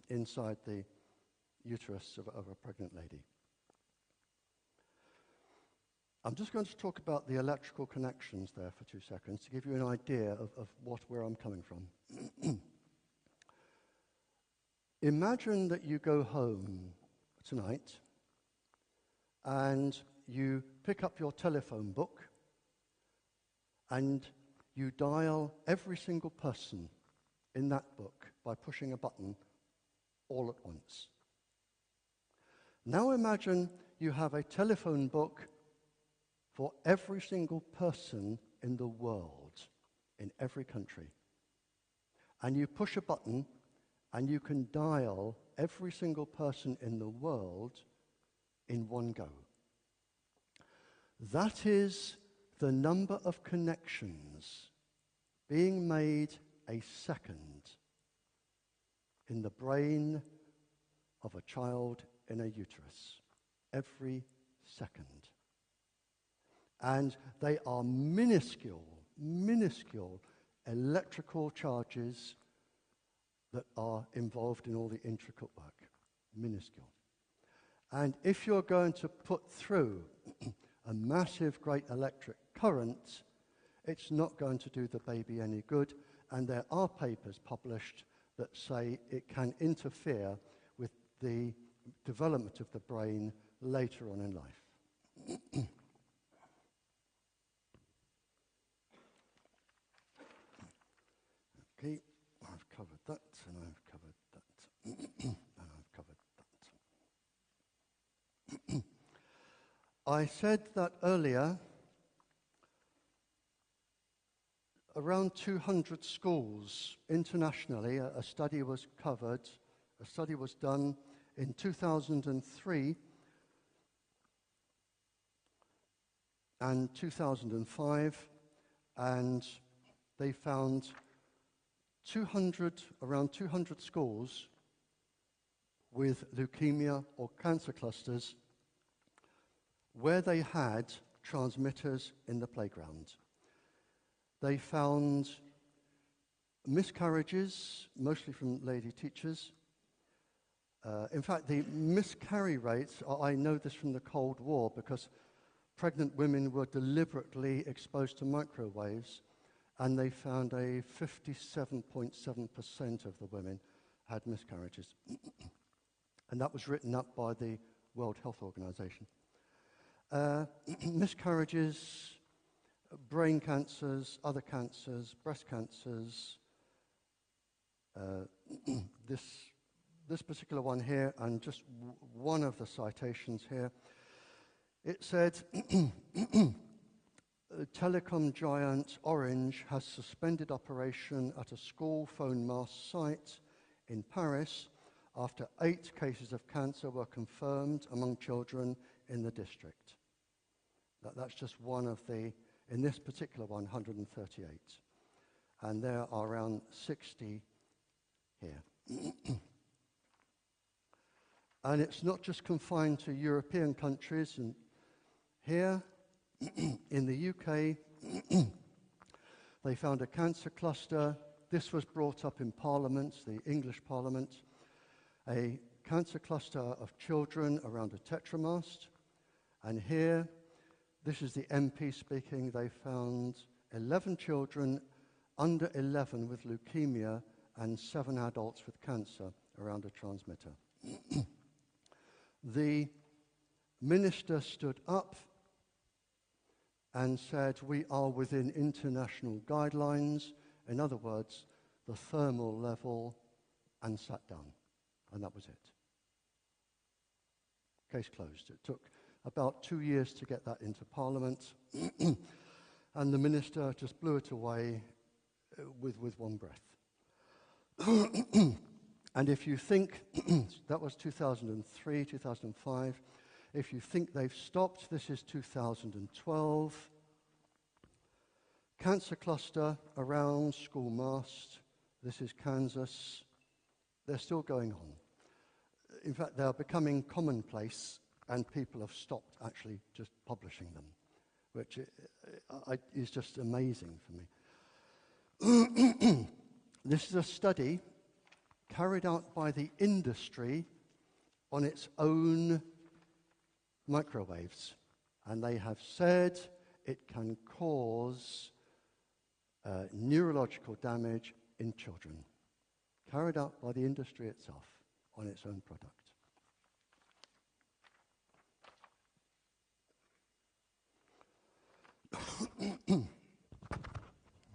inside the uterus of a pregnant lady, I'm just going to talk about the electrical connections there for 2 seconds to give you an idea of where I'm coming from. Imagine that you go home tonight and you pick up your telephone book and you dial every single person in that book by pushing a button all at once. Now imagine you have a telephone book for every single person in the world, in every country. And you push a button and you can dial every single person in the world in one go. That is the number of connections being made a second in the brain of a child in a uterus. Every second. And they are minuscule, minuscule electrical charges that are involved in all the intricate work. Minuscule. And if you're going to put through a massive, great electric current, it's not going to do the baby any good. And there are papers published that say it can interfere with the development of the brain later on in life. Okay, I've covered that, and I've covered that, and I've covered that. I said that earlier, around 200 schools internationally, a study was covered, a study was done in 2003 and 2005, and they found around 200 schools with leukemia or cancer clusters where they had transmitters in the playground. They found miscarriages, mostly from lady teachers. In fact, the miscarry rates, I know this from the Cold War because pregnant women were deliberately exposed to microwaves, and they found a 57.7% of the women had miscarriages. And that was written up by the World Health Organization. Miscarriages, brain cancers, other cancers, breast cancers. This particular one here, and just one of the citations here, it said, telecom giant Orange has suspended operation at a school phone mast site in Paris after 8 cases of cancer were confirmed among children in the district. That's just one of the, in this particular one, 138. And there are around 60 here. And it's not just confined to European countries. And here, in the UK, they found a cancer cluster. This was brought up in Parliament, the English Parliament, a cancer cluster of children around a Tetra mast. And here, this is the MP speaking, they found 11 children under 11 with leukemia and 7 adults with cancer around a transmitter. The minister stood up and said, we are within international guidelines, in other words, the thermal level, and sat down. And that was it. Case closed. It took about 2 years to get that into Parliament, and the minister just blew it away with one breath. And if you think, that was 2003, 2005, if you think they've stopped, this is 2012. Cancer cluster around school mast. This is Kansas. They're still going on. In fact, they're becoming commonplace, and people have stopped actually just publishing them, which is just amazing for me. This is a study carried out by the industry on its own microwaves, and they have said it can cause neurological damage in children, carried out by the industry itself on its own product.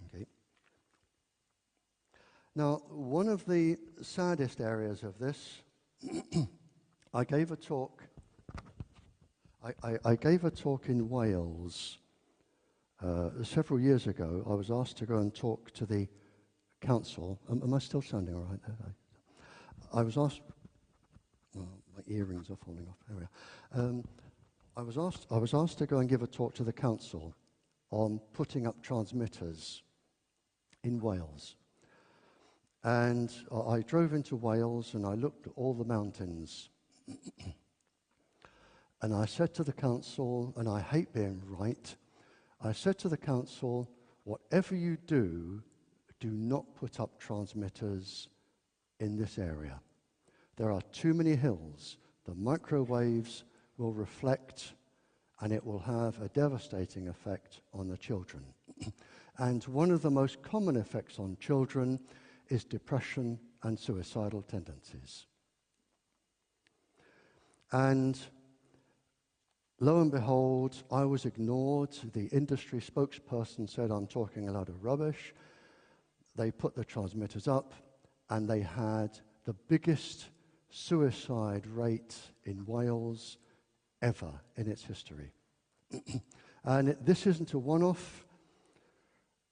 Okay. Now, one of the saddest areas of this, I gave a talk in Wales Several years ago, I was asked to go and talk to the council. Am I still sounding all right there? I was asked. Well, my earrings are falling off. There we are. I was asked to go and give a talk to the council on putting up transmitters in Wales. And I drove into Wales and I looked at all the mountains. And I said to the council, and I hate being right, I said to the council, whatever you do, do not put up transmitters in this area. There are too many hills. The microwaves will reflect and it will have a devastating effect on the children. And one of the most common effects on children is depression and suicidal tendencies. And lo and behold, I was ignored. The industry spokesperson said I'm talking a lot of rubbish. They put the transmitters up and they had the biggest suicide rate in Wales ever in its history. And this isn't a one-off.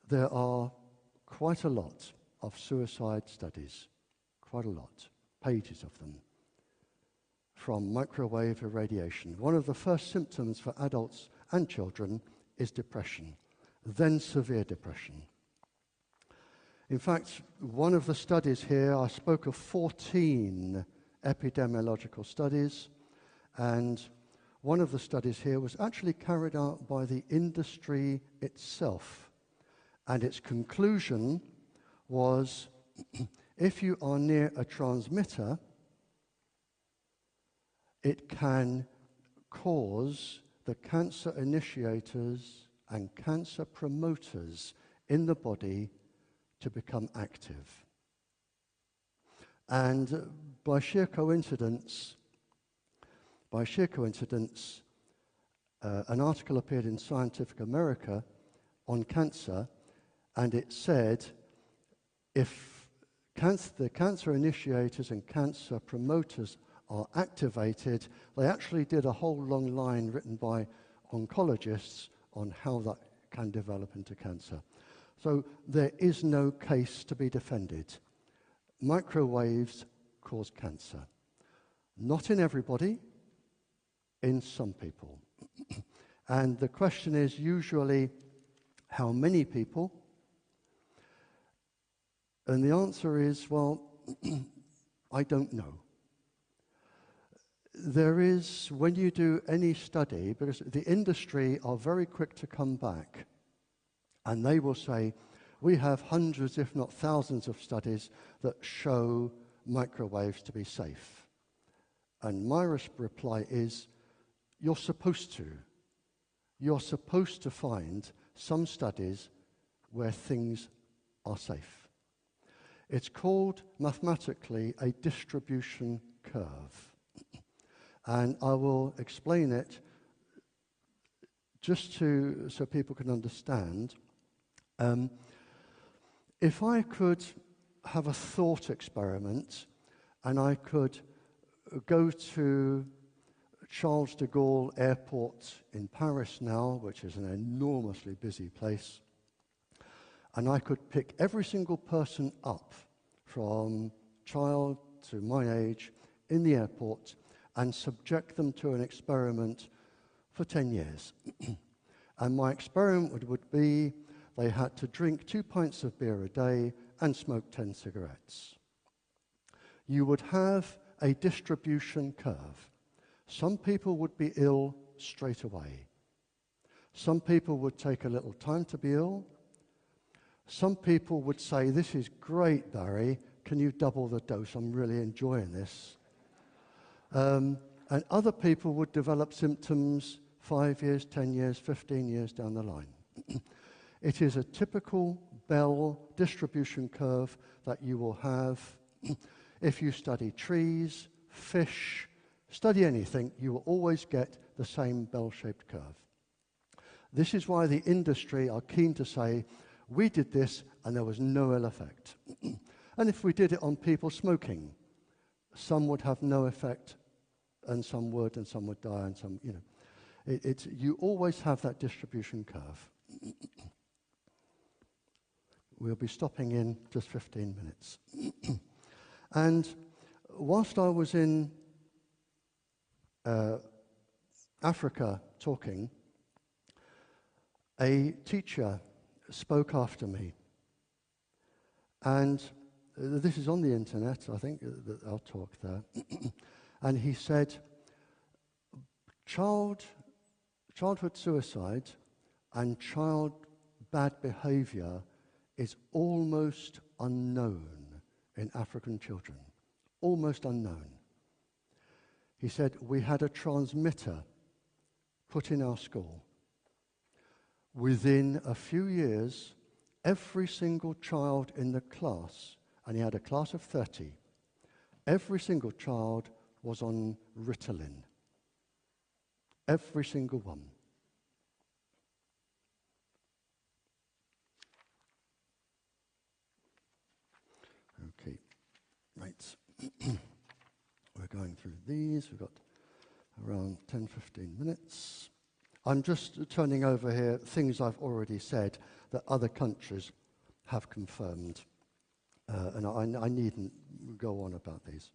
There are quite a lot of suicide studies, quite a lot, pages of them, from microwave irradiation. One of the first symptoms for adults and children is depression, then severe depression. In fact, one of the studies here, I spoke of 14 epidemiological studies, and one of the studies here was actually carried out by the industry itself. And its conclusion was, if you are near a transmitter, it can cause the cancer initiators and cancer promoters in the body to become active. And by sheer coincidence, an article appeared in Scientific America on cancer, and it said if the cancer initiators and cancer promoters are activated, they actually did a whole long line written by oncologists on how that can develop into cancer. So there is no case to be defended. Microwaves cause cancer. Not in everybody, in some people. And the question is usually, how many people? And the answer is, well, I don't know. There is, when you do any study, because the industry are very quick to come back, and they will say, we have hundreds, if not thousands, of studies that show microwaves to be safe. And my reply is, you're supposed to. You're supposed to find some studies where things are safe. It's called, mathematically, a distribution curve. And I will explain it just so people can understand. If I could have a thought experiment and I could go to Charles de Gaulle Airport in Paris now, which is an enormously busy place, and I could pick every single person up from child to my age in the airport and subject them to an experiment for 10 years. And my experiment would be they had to drink 2 pints of beer a day and smoke 10 cigarettes. You would have a distribution curve. Some people would be ill straight away. Some people would take a little time to be ill. Some people would say, this is great, Barrie, can you double the dose? I'm really enjoying this. And other people would develop symptoms 5 years, 10 years, 15 years down the line. It is a typical Bell distribution curve that you will have if you study trees, fish, study anything, you will always get the same bell-shaped curve. This is why the industry are keen to say, we did this and there was no ill effect. And if we did it on people smoking, some would have no effect and some would die and some, you always have that distribution curve. We'll be stopping in just 15 minutes. And whilst I was in Africa talking, a teacher spoke after me. And this is on the internet, I think, that I'll talk there. And he said, childhood suicide and child bad behavior is almost unknown in African children. Almost unknown. He said, we had a transmitter put in our school. Within a few years, every single child in the class, and he had a class of 30, every single child was on Ritalin. Every single one. Okay, right. We're going through these. We've got around 10, 15 minutes. I'm just turning over here things I've already said that other countries have confirmed. And I needn't go on about these.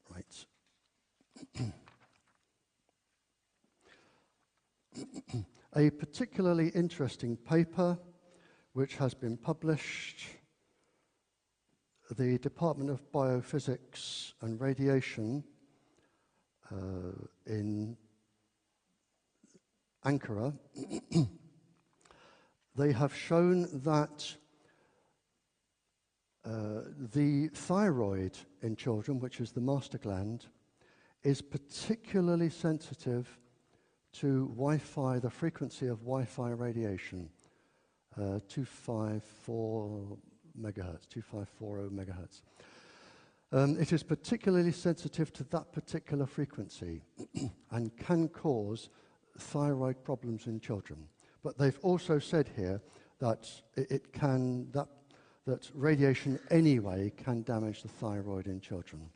Right. A particularly interesting paper which has been published, the Department of Biophysics and Radiation in Ankara, they have shown that the thyroid in children, which is the master gland, is particularly sensitive to Wi-Fi, the frequency of Wi-Fi radiation, 254 megahertz, 2540 megahertz. It is particularly sensitive to that particular frequency and can cause thyroid problems in children. But they've also said here that that radiation anyway can damage the thyroid in children.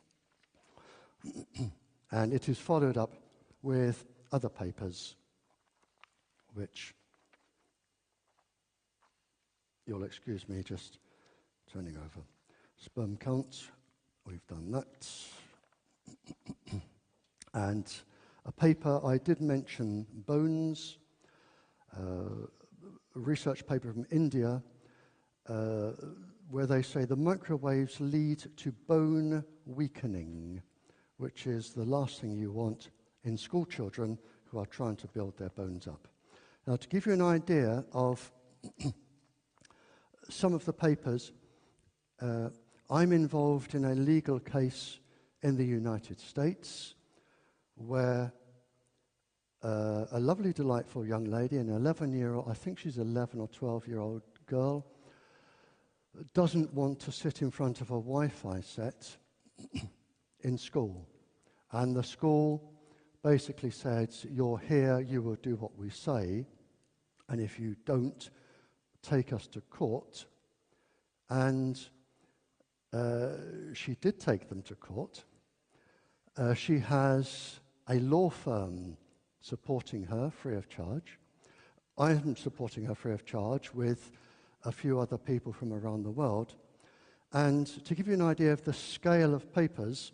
And it is followed up with other papers, which you'll excuse me just turning over. Sperm count, we've done that. And a paper I did mention, bones, a research paper from India, where they say the microwaves lead to bone weakening, which is the last thing you want in school children who are trying to build their bones up. Now, to give you an idea of some of the papers, I'm involved in a legal case in the United States where a lovely, delightful young lady, an 11-year-old, I think she's 11 or 12-year-old girl, doesn't want to sit in front of a Wi-Fi set in school. And the school basically said, you're here, you will do what we say, and if you don't, take us to court. And she did take them to court. She has a law firm supporting her free of charge. I am supporting her free of charge with a few other people from around the world. And to give you an idea of the scale of papers,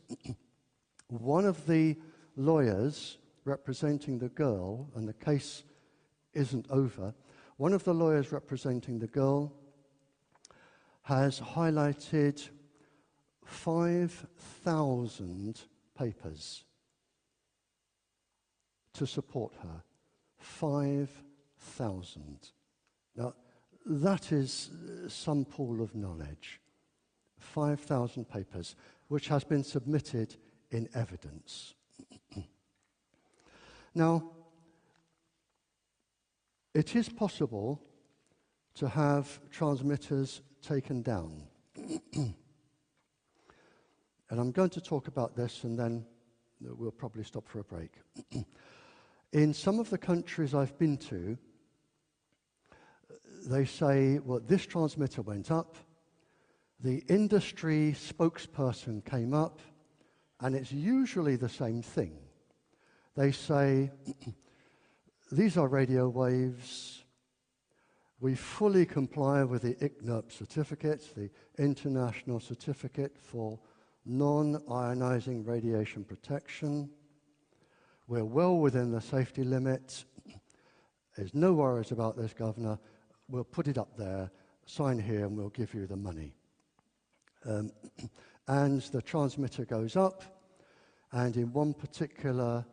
one of the lawyers representing the girl, and the case isn't over, one of the lawyers representing the girl has highlighted 5,000 papers to support her. 5,000. Now, that is some pool of knowledge. 5,000 papers, which has been submitted in evidence. Now, it is possible to have transmitters taken down. And I'm going to talk about this and then we'll probably stop for a break. In some of the countries I've been to, they say, well, this transmitter went up, the industry spokesperson came up, and it's usually the same thing. They say, these are radio waves. We fully comply with the ICNIRP certificate, the International Certificate for Non-Ionizing Radiation Protection. We're well within the safety limit. There's no worries about this, Governor. We'll put it up there, sign here, and we'll give you the money. And the transmitter goes up, and in one particular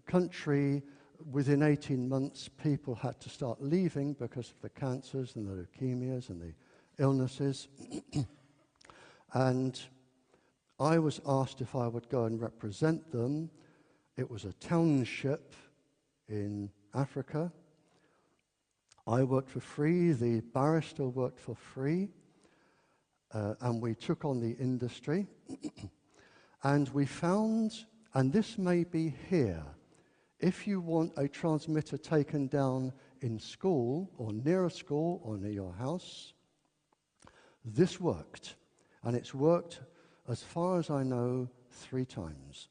country, within 18 months, people had to start leaving because of the cancers and the leukemias and the illnesses. And I was asked if I would go and represent them. It was a township in Africa. I worked for free, the barrister worked for free, and we took on the industry. And we found, and this may be here, if you want a transmitter taken down in school, or near a school, or near your house, this worked. And it's worked, as far as I know, 3 times.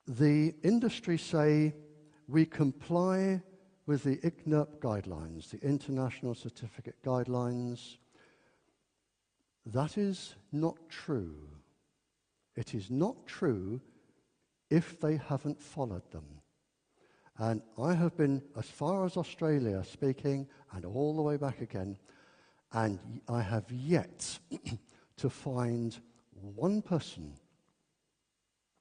The industry say we comply with the ICNIRP guidelines, the International Certificate Guidelines. That is not true. It is not true if they haven't followed them. And I have been as far as Australia speaking, and all the way back again, and I have yet to find one person,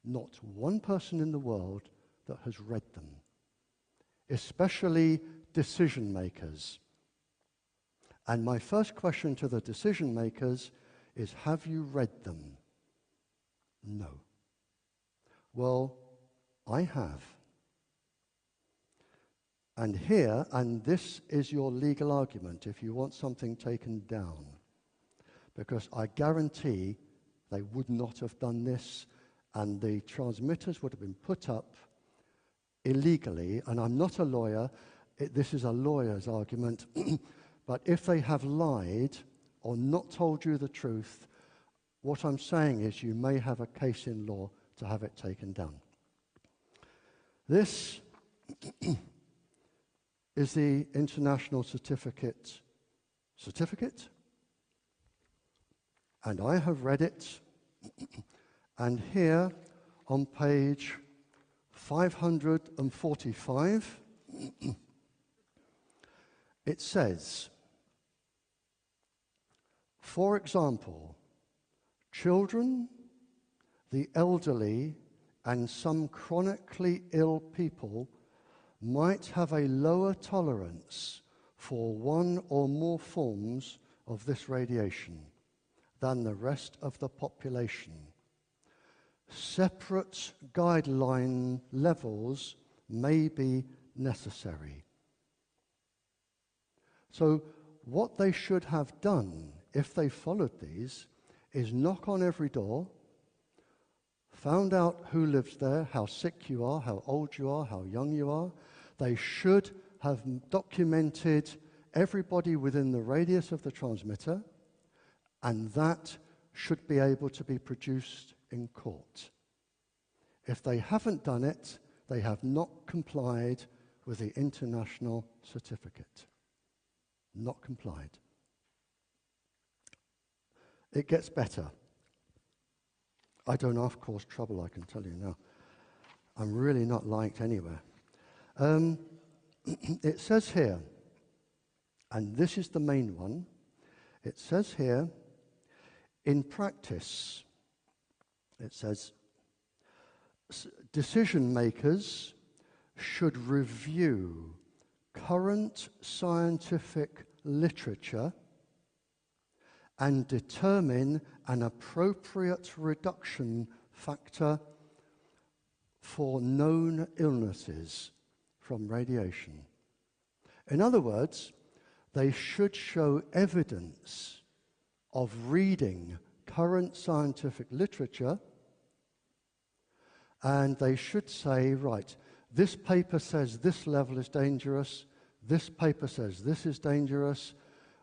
not one person in the world that has read them, especially decision makers. And my first question to the decision makers is, have you read them? No. Well, I have. And here, and this is your legal argument if you want something taken down, because I guarantee they would not have done this, and the transmitters would have been put up illegally. And I'm not a lawyer, this is a lawyer's argument, but if they have lied or not told you the truth, what I'm saying is you may have a case in law to have it taken down. This is the International Certificate, and I have read it, and here on page 545, it says, for example, children, the elderly, and some chronically ill people might have a lower tolerance for one or more forms of this radiation than the rest of the population. Separate guideline levels may be necessary. So what they should have done, if they followed these, is knock on every door, found out who lives there, how sick you are, how old you are, how young you are. They should have documented everybody within the radius of the transmitter, and that should be able to be produced in court. If they haven't done it, they have not complied with the international certificate. Not complied. It gets better. I don't half cause trouble, I can tell you now. I'm really not liked anywhere. It says here, and this is the main one, it says here, in practice, it says, decision makers should review current scientific literature and determine an appropriate reduction factor for known illnesses from radiation. In other words, they should show evidence of reading current scientific literature, and they should say, right, this paper says this level is dangerous, this paper says this is dangerous.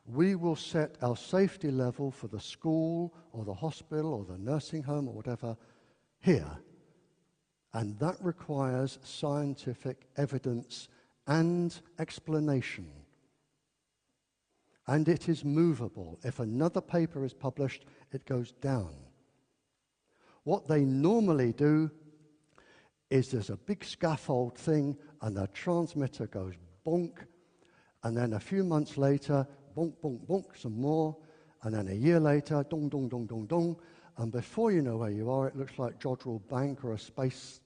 We will set our safety level for the school or the hospital or the nursing home or whatever here. And that requires scientific evidence and explanation. And it is movable. If another paper is published, it goes down. What they normally do is there's a big scaffold thing, and the transmitter goes bonk, and then a few months later, bonk, bonk, bonk, some more, and then a year later, dong, dong, dong, dong, dong, and before you know where you are, it looks like Jodrell Bank or a space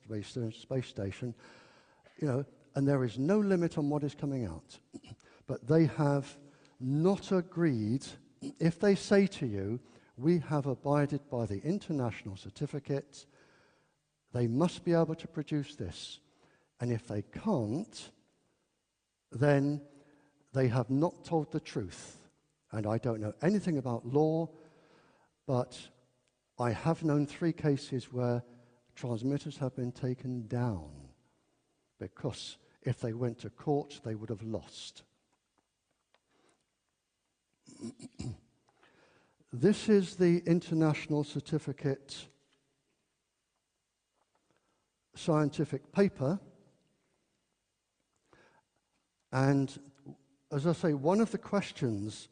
station, and there is no limit on what is coming out. But they have not agreed. If they say to you, we have abided by the international certificate, they must be able to produce this. And if they can't, then they have not told the truth. And I don't know anything about law, but I have known 3 cases where transmitters have been taken down because if they went to court, they would have lost. This is the international certificate scientific paper. And as I say, one of the questions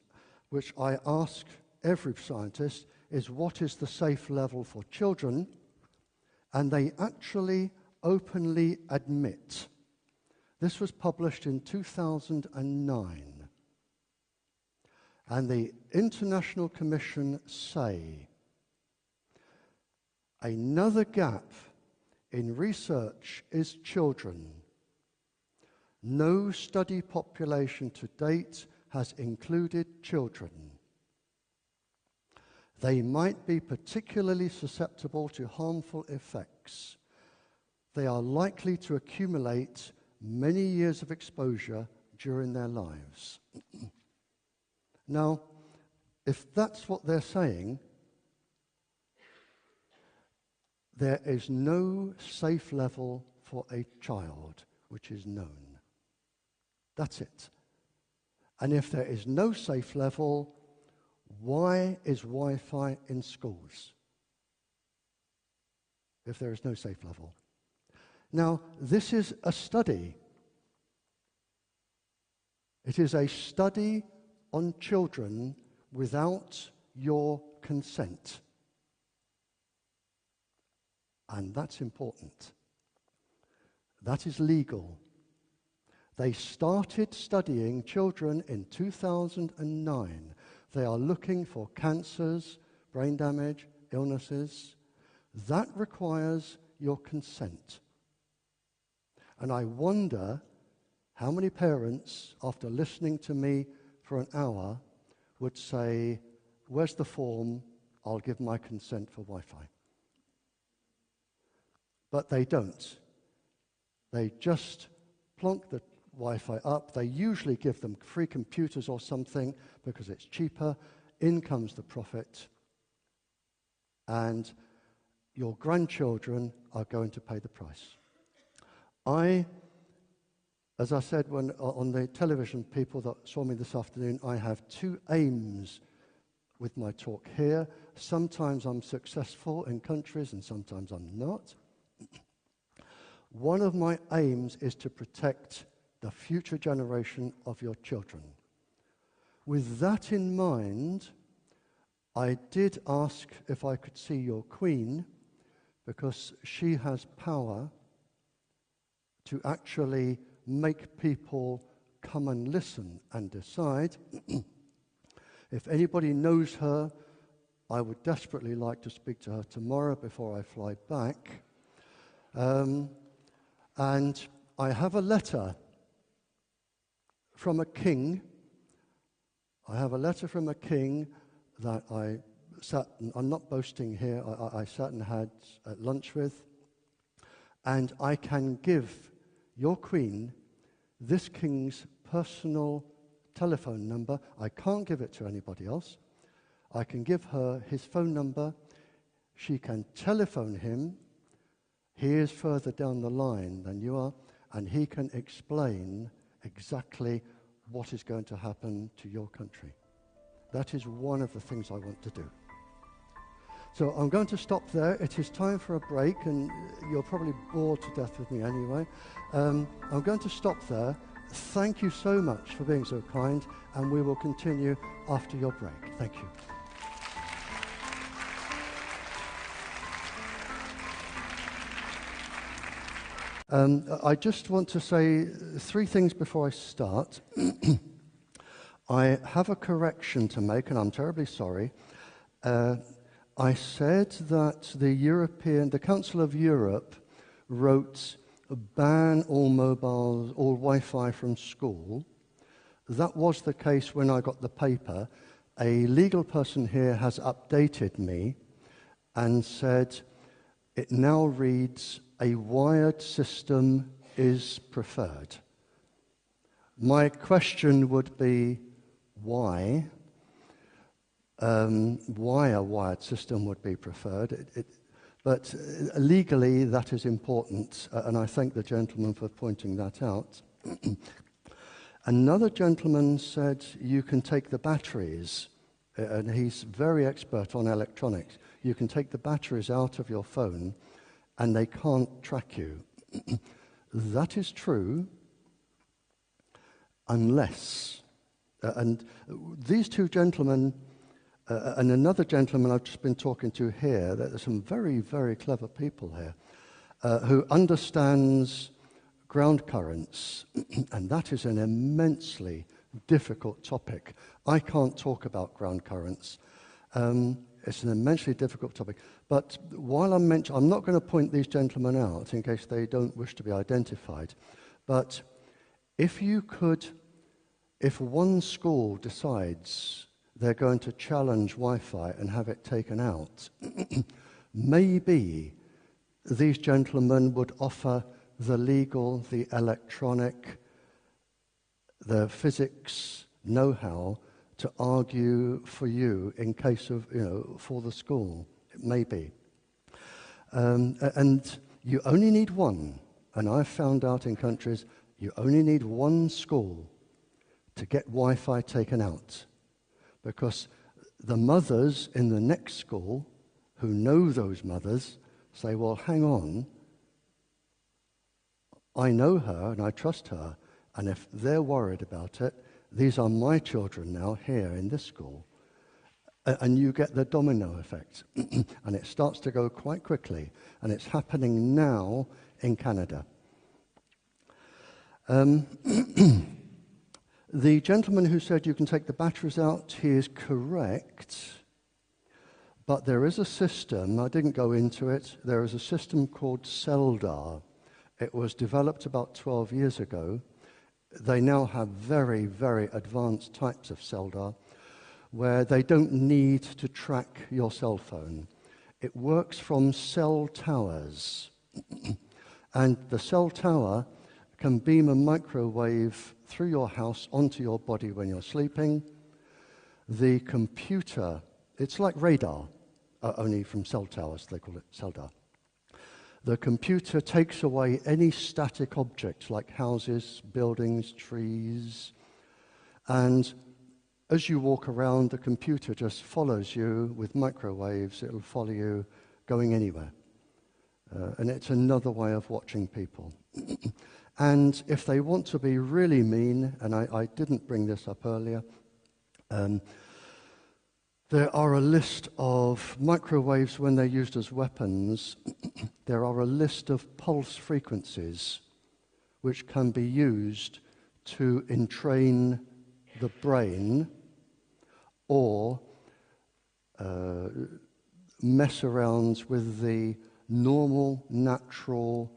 which I ask every scientist is, what is the safe level for children? And they actually openly admit. This was published in 2009. And the International Commission say, another gap in research is children. No study population to date has included children. They might be particularly susceptible to harmful effects. They are likely to accumulate many years of exposure during their lives. Now, if that's what they're saying, there is no safe level for a child which is known. That's it. And if there is no safe level, why is Wi-Fi in schools? If there is no safe level. Now, this is a study. It is a study on children without your consent. And that's important. That is legal. They started studying children in 2009. They are looking for cancers, brain damage, illnesses. That requires your consent. And I wonder how many parents, after listening to me for an hour, would say, where's the form? I'll give my consent for Wi-Fi. But they don't. They just plonk the Wi-Fi up. They usually give them free computers or something because it's cheaper. In comes the profit. And your grandchildren are going to pay the price. As I said when on the television, people that saw me this afternoon, I have 2 aims with my talk here. Sometimes I'm successful in countries and sometimes I'm not. One of my aims is to protect the future generation of your children. With that in mind, I did ask if I could see your Queen, because she has power to actually make people come and listen and decide. If anybody knows her, I would desperately like to speak to her tomorrow before I fly back. And I have a letter from a king. I have a letter from a king that I sat, I'm not boasting here, I sat and had lunch with. And I can give your Queen this king's personal telephone number. I can't give it to anybody else. I can give her his phone number. She can telephone him. He is further down the line than you are, and he can explain exactly what is going to happen to your country. That is one of the things I want to do. So I'm going to stop there. It is time for a break, and you're probably bored to death with me anyway. I'm going to stop there. Thank you so much for being so kind, and we will continue after your break. Thank you. I just want to say 3 things before I start. I have a correction to make, and I'm terribly sorry. I said that the Council of Europe wrote ban all mobiles, all Wi-Fi from school. That was the case when I got the paper. A legal person here has updated me and said it now reads a wired system is preferred. My question would be why? Why a wired system would be preferred. But legally, that is important, and I thank the gentleman for pointing that out. Another gentleman said you can take the batteries, and he's very expert on electronics. You can take the batteries out of your phone, and they can't track you. That is true, unless, and these 2 gentlemen, and another gentleman I've just been talking to here, there's some very, very clever people here, who understands ground currents, and that is an immensely difficult topic. I can't talk about ground currents. It's an immensely difficult topic. But while I'm not going to point these gentlemen out in case they don't wish to be identified, but if one school decides they're going to challenge Wi-Fi and have it taken out, maybe these gentlemen would offer the legal, the electronic, the physics know-how to argue for you in case of, for the school. It may be. And you only need one. And I've found out in countries, you only need one school to get Wi-Fi taken out. Because the mothers in the next school who know those mothers say, well, hang on, I know her and I trust her, and if they're worried about it, these are my children now here in this school. And you get the domino effect. And it starts to go quite quickly, and it's happening now in Canada. The gentleman who said you can take the batteries out, he is correct, but there is a system, I didn't go into it, there is a system called CELDAR. It was developed about 12 years ago. They now have very, very advanced types of CELDAR where they don't need to track your cell phone. It works from cell towers. And the cell tower can beam a microwave through your house onto your body when you're sleeping. The computer, it's like radar, only from cell towers, they call it CELDAR. The computer takes away any static objects like houses, buildings, trees, and as you walk around, the computer just follows you with microwaves. It'll follow you going anywhere. And it's another way of watching people. And if they want to be really mean, and I didn't bring this up earlier, there are a list of microwaves when they're used as weapons. There are a list of pulse frequencies which can be used to entrain the brain or mess around with the normal, natural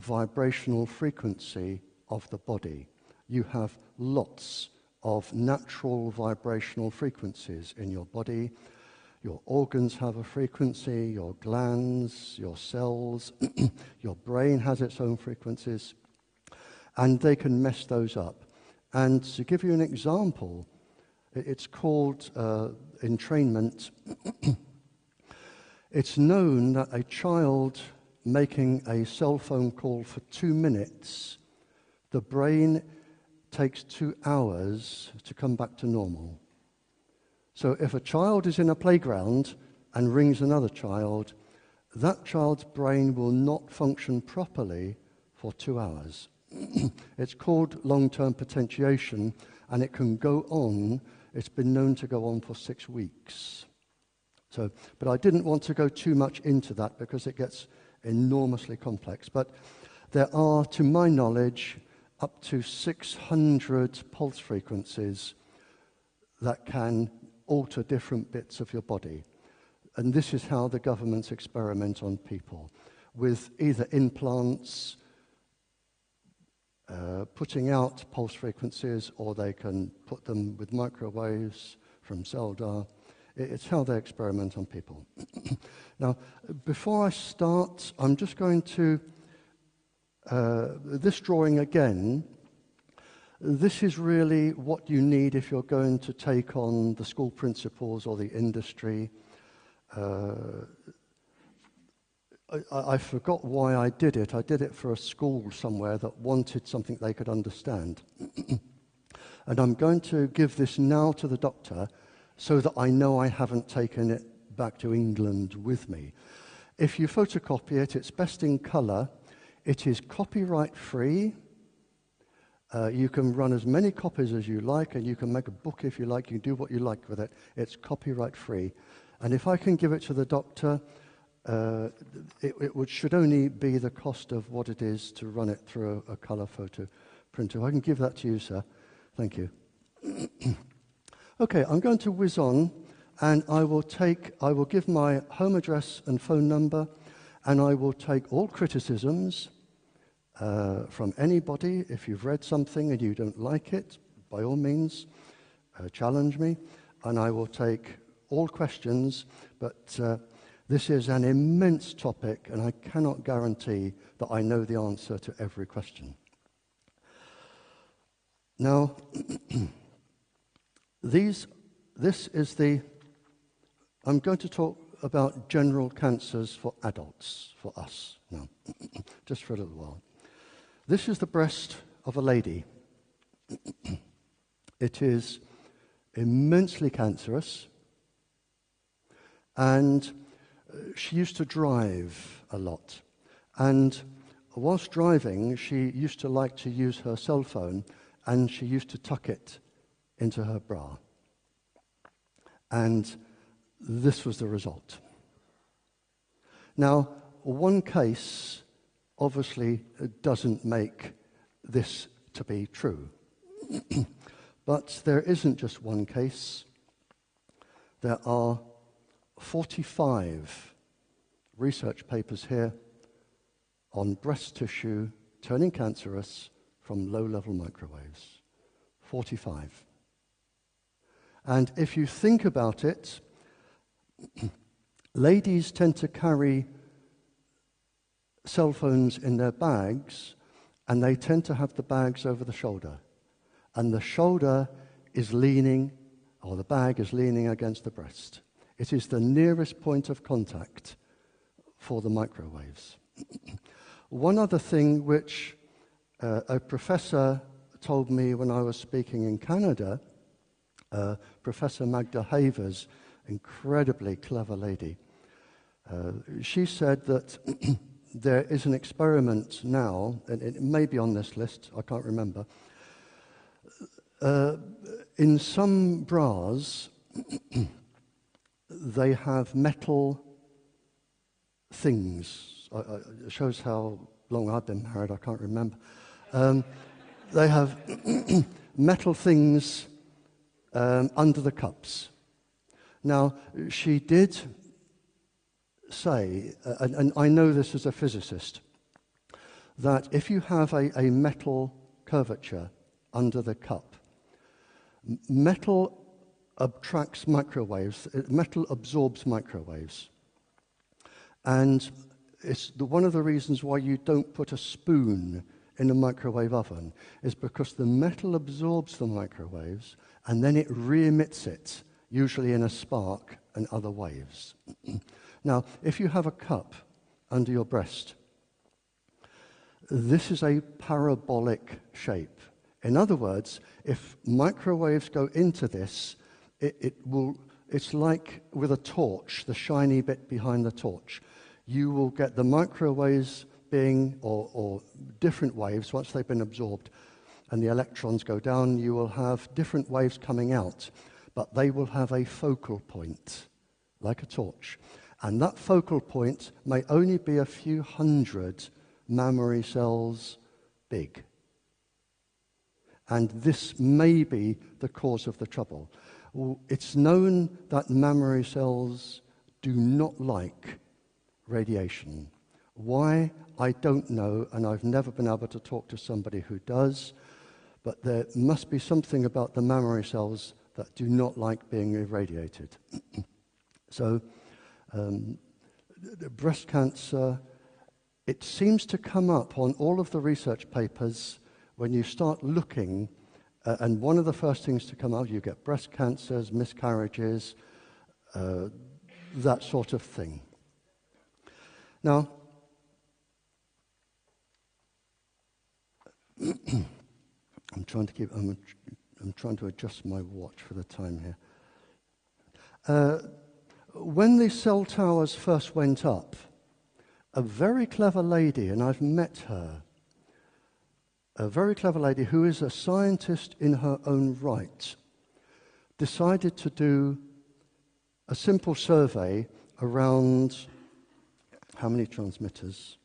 vibrational frequency of the body. You have lots of natural vibrational frequencies in your body. Your organs have a frequency, your glands, your cells, your brain has its own frequencies, and they can mess those up. And to give you an example, it's called entrainment. It's known that a child making a cell phone call for 2 minutes, the brain takes 2 hours to come back to normal. So if a child is in a playground and rings another child, that child's brain will not function properly for 2 hours. It's called long-term potentiation, and it can go on. It's been known to go on for 6 weeks. But I didn't want to go too much into that because it gets enormously complex. But there are, to my knowledge, up to 600 pulse frequencies that can alter different bits of your body. And this is how the governments experiment on people, with either implants, putting out pulse frequencies, or they can put them with microwaves from Zelda. It's how they experiment on people. Now, before I start, I'm just going to, this drawing again, this is really what you need if you're going to take on the school principals or the industry. I forgot why I did it. I did it for a school somewhere that wanted something they could understand. And I'm going to give this now to the doctor so that I know I haven't taken it back to England with me. If you photocopy it, it's best in colour. It is copyright free. You can run as many copies as you like, and you can make a book if you like. You can do what you like with it. It's copyright free. And if I can give it to the doctor, should only be the cost of what it is to run it through a colour photo printer. I can give that to you, sir. Thank you. Okay, I'm going to whiz on, and I will give my home address and phone number, and I will take all criticisms from anybody. If you've read something and you don't like it, by all means, challenge me, and I will take all questions, but this is an immense topic, and I cannot guarantee that I know the answer to every question. Now, I'm going to talk about general cancers for adults, for us now, just for a little while. This is the breast of a lady. It is immensely cancerous, and she used to drive a lot. And whilst driving, she used to like to use her cell phone, and she used to tuck it into her bra. And this was the result. Now, one case obviously doesn't make this to be true. But there isn't just one case. There are 45 research papers here on breast tissue turning cancerous from low-level microwaves. 45. And if you think about it, ladies tend to carry cell phones in their bags, and they tend to have the bags over the shoulder. And the shoulder is leaning, or the bag is leaning against the breast. It is the nearest point of contact for the microwaves. One other thing which a professor told me when I was speaking in Canada, Professor Magda Havers, incredibly clever lady, she said that there is an experiment now, and it may be on this list, I can't remember. In some bras, they have metal things. It shows how long I've been married, I can't remember. They have metal things under the cups. Now, she did say, and I know this as a physicist, that if you have a metal curvature under the cup, metal attracts microwaves, metal absorbs microwaves. And it's one of the reasons why you don't put a spoon in a microwave oven is because the metal absorbs the microwaves and then it re-emits it, usually in a spark and other waves. Now, if you have a cup under your breast, this is a parabolic shape. In other words, if microwaves go into this, it will it's like with a torch, the shiny bit behind the torch. You will get the microwaves being, or different waves, once they've been absorbed and the electrons go down, you will have different waves coming out, but they will have a focal point, like a torch. And that focal point may only be a few hundred mammary cells big. And this may be the cause of the trouble. It's known that mammary cells do not like radiation. Why? I don't know, and I've never been able to talk to somebody who does, but there must be something about the mammary cells that do not like being irradiated. So, breast cancer, it seems to come up on all of the research papers when you start looking, and one of the first things to come out, you get breast cancers, miscarriages, that sort of thing. Now, I'm trying to adjust my watch for the time here. When the cell towers first went up, a very clever lady, and I've met her, a very clever lady who is a scientist in her own right, decided to do a simple survey around how many transmitters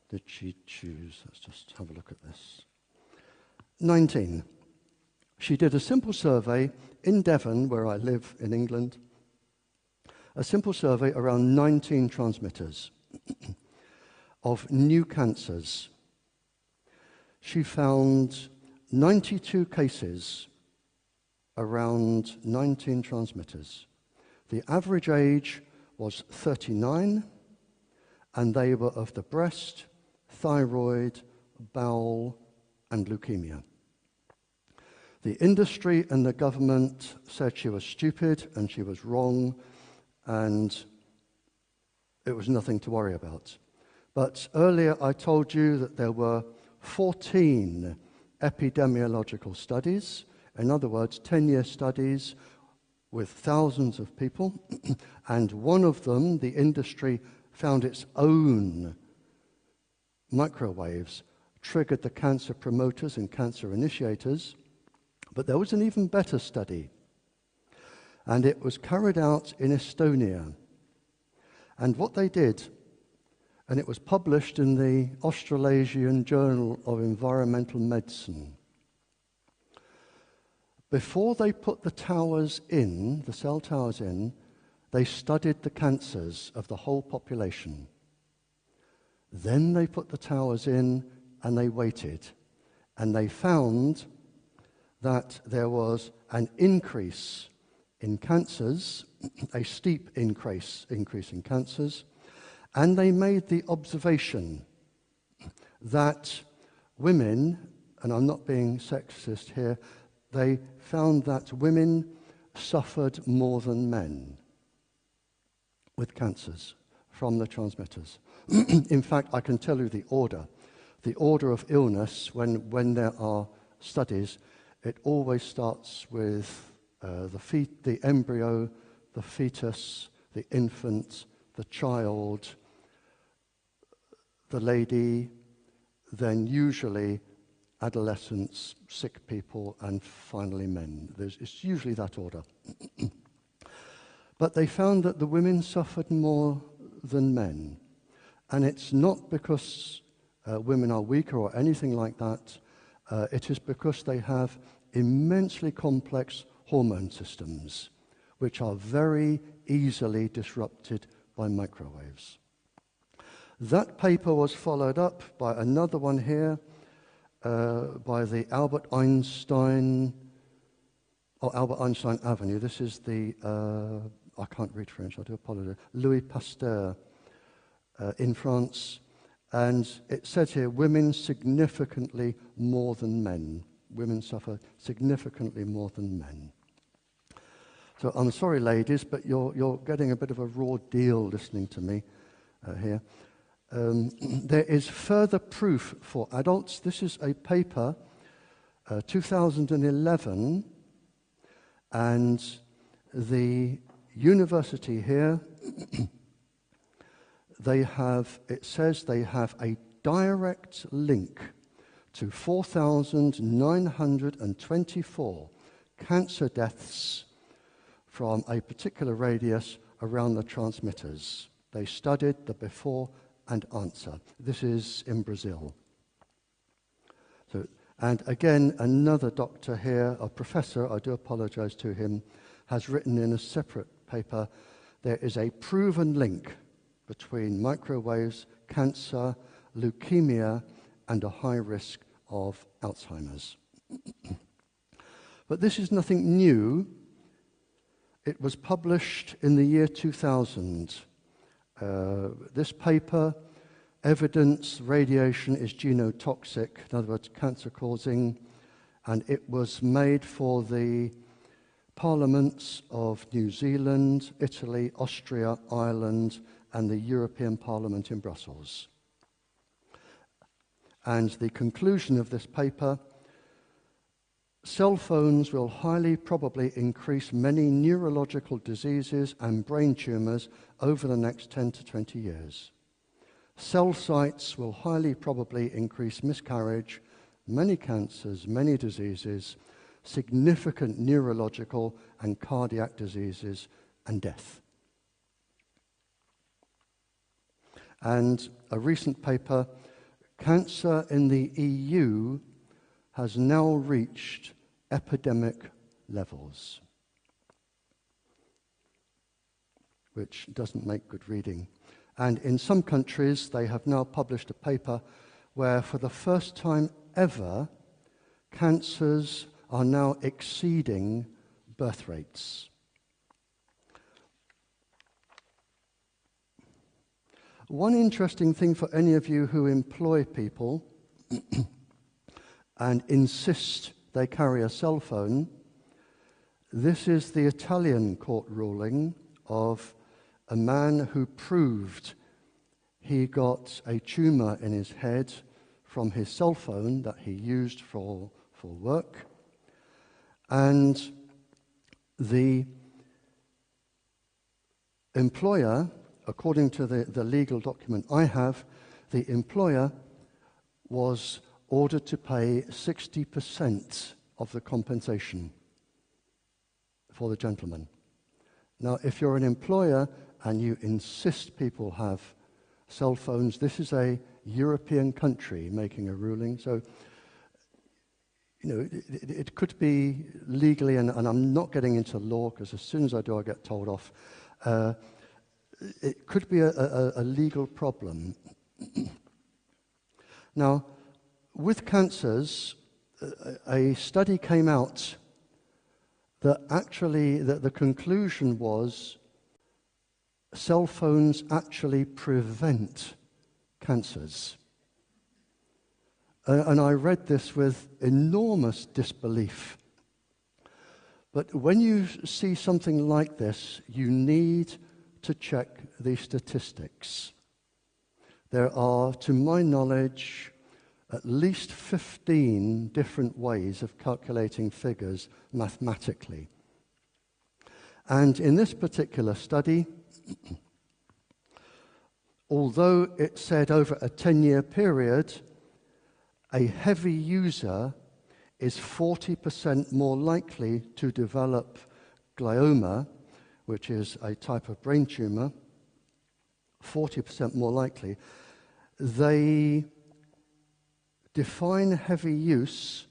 did she choose? Let's just have a look at this. 19. She did a simple survey in Devon, where I live in England, a simple survey around 19 transmitters of new cancers. She found 92 cases around 19 transmitters. The average age was 39, and they were of the breast, thyroid, bowel, and leukemia. The industry and the government said she was stupid and she was wrong, and it was nothing to worry about. But earlier I told you that there were 14 epidemiological studies, in other words, 10-year studies with thousands of people, and one of them, the industry found its own microwaves triggered the cancer promoters and cancer initiators. But there was an even better study, and it was carried out in Estonia. And what they did, and it was published in the Australasian Journal of Environmental Medicine. Before they put the towers in, the cell towers in, they studied the cancers of the whole population. Then they put the towers in and they waited. And they found that there was an increase in cancers, a steep increase in cancers, and they made the observation that women, and I'm not being sexist here, they found that women suffered more than men with cancers from the transmitters. In fact, I can tell you the order of illness when there are studies. It always starts with the embryo, the fetus, the infant, the child, the lady, then usually adolescents, sick people, and finally men. It's usually that order. But they found that the women suffered more than men. And it's not because women are weaker or anything like that. It is because they have immensely complex hormone systems, which are very easily disrupted by microwaves. That paper was followed up by another one here, by the Albert Einstein Avenue. This is the, I can't read French, I do apologize, Louis Pasteur in France. And it says here, women significantly more than men. Women suffer significantly more than men. So I'm sorry, ladies, but you're getting a bit of a raw deal listening to me here. There is further proof for adults. This is a paper, 2011, and the university here, it says they have a direct link to 4,924 cancer deaths from a particular radius around the transmitters. They studied the before and answer. This is in Brazil. And again, another doctor here, a professor, I do apologize to him, has written in a separate paper, there is a proven link between microwaves, cancer, leukemia, and a high risk of Alzheimer's. But this is nothing new. It was published in the year 2000. This paper, Evidence Radiation is Genotoxic, in other words, cancer-causing, and it was made for the parliaments of New Zealand, Italy, Austria, Ireland, and the European Parliament in Brussels. And the conclusion of this paper, cell phones will highly probably increase many neurological diseases and brain tumors over the next 10 to 20 years. Cell sites will highly probably increase miscarriage, many cancers, many diseases, significant neurological and cardiac diseases, and death. And a recent paper, cancer in the EU has now reached epidemic levels, which doesn't make good reading. And in some countries, they have now published a paper where, for the first time ever, cancers are now exceeding birth rates. One interesting thing for any of you who employ people and insist they carry a cell phone, this is the Italian court ruling of a man who proved he got a tumor in his head from his cell phone that he used for work. And the employer, according to the legal document I have, the employer was ordered to pay 60% of the compensation for the gentleman. Now, if you're an employer and you insist people have cell phones, this is a European country making a ruling, so you know, it could be legally, and I'm not getting into law because as soon as I do, I get told off. It could be a legal problem. Now, with cancers, a study came out that actually the conclusion was cell phones actually prevent cancers. And I read this with enormous disbelief. But when you see something like this, you need to check the statistics. There are, to my knowledge, at least 15 different ways of calculating figures mathematically. And in this particular study, although it said over a 10-year period, a heavy user is 40% more likely to develop glioma, which is a type of brain tumor, 40% more likely. They define heavy use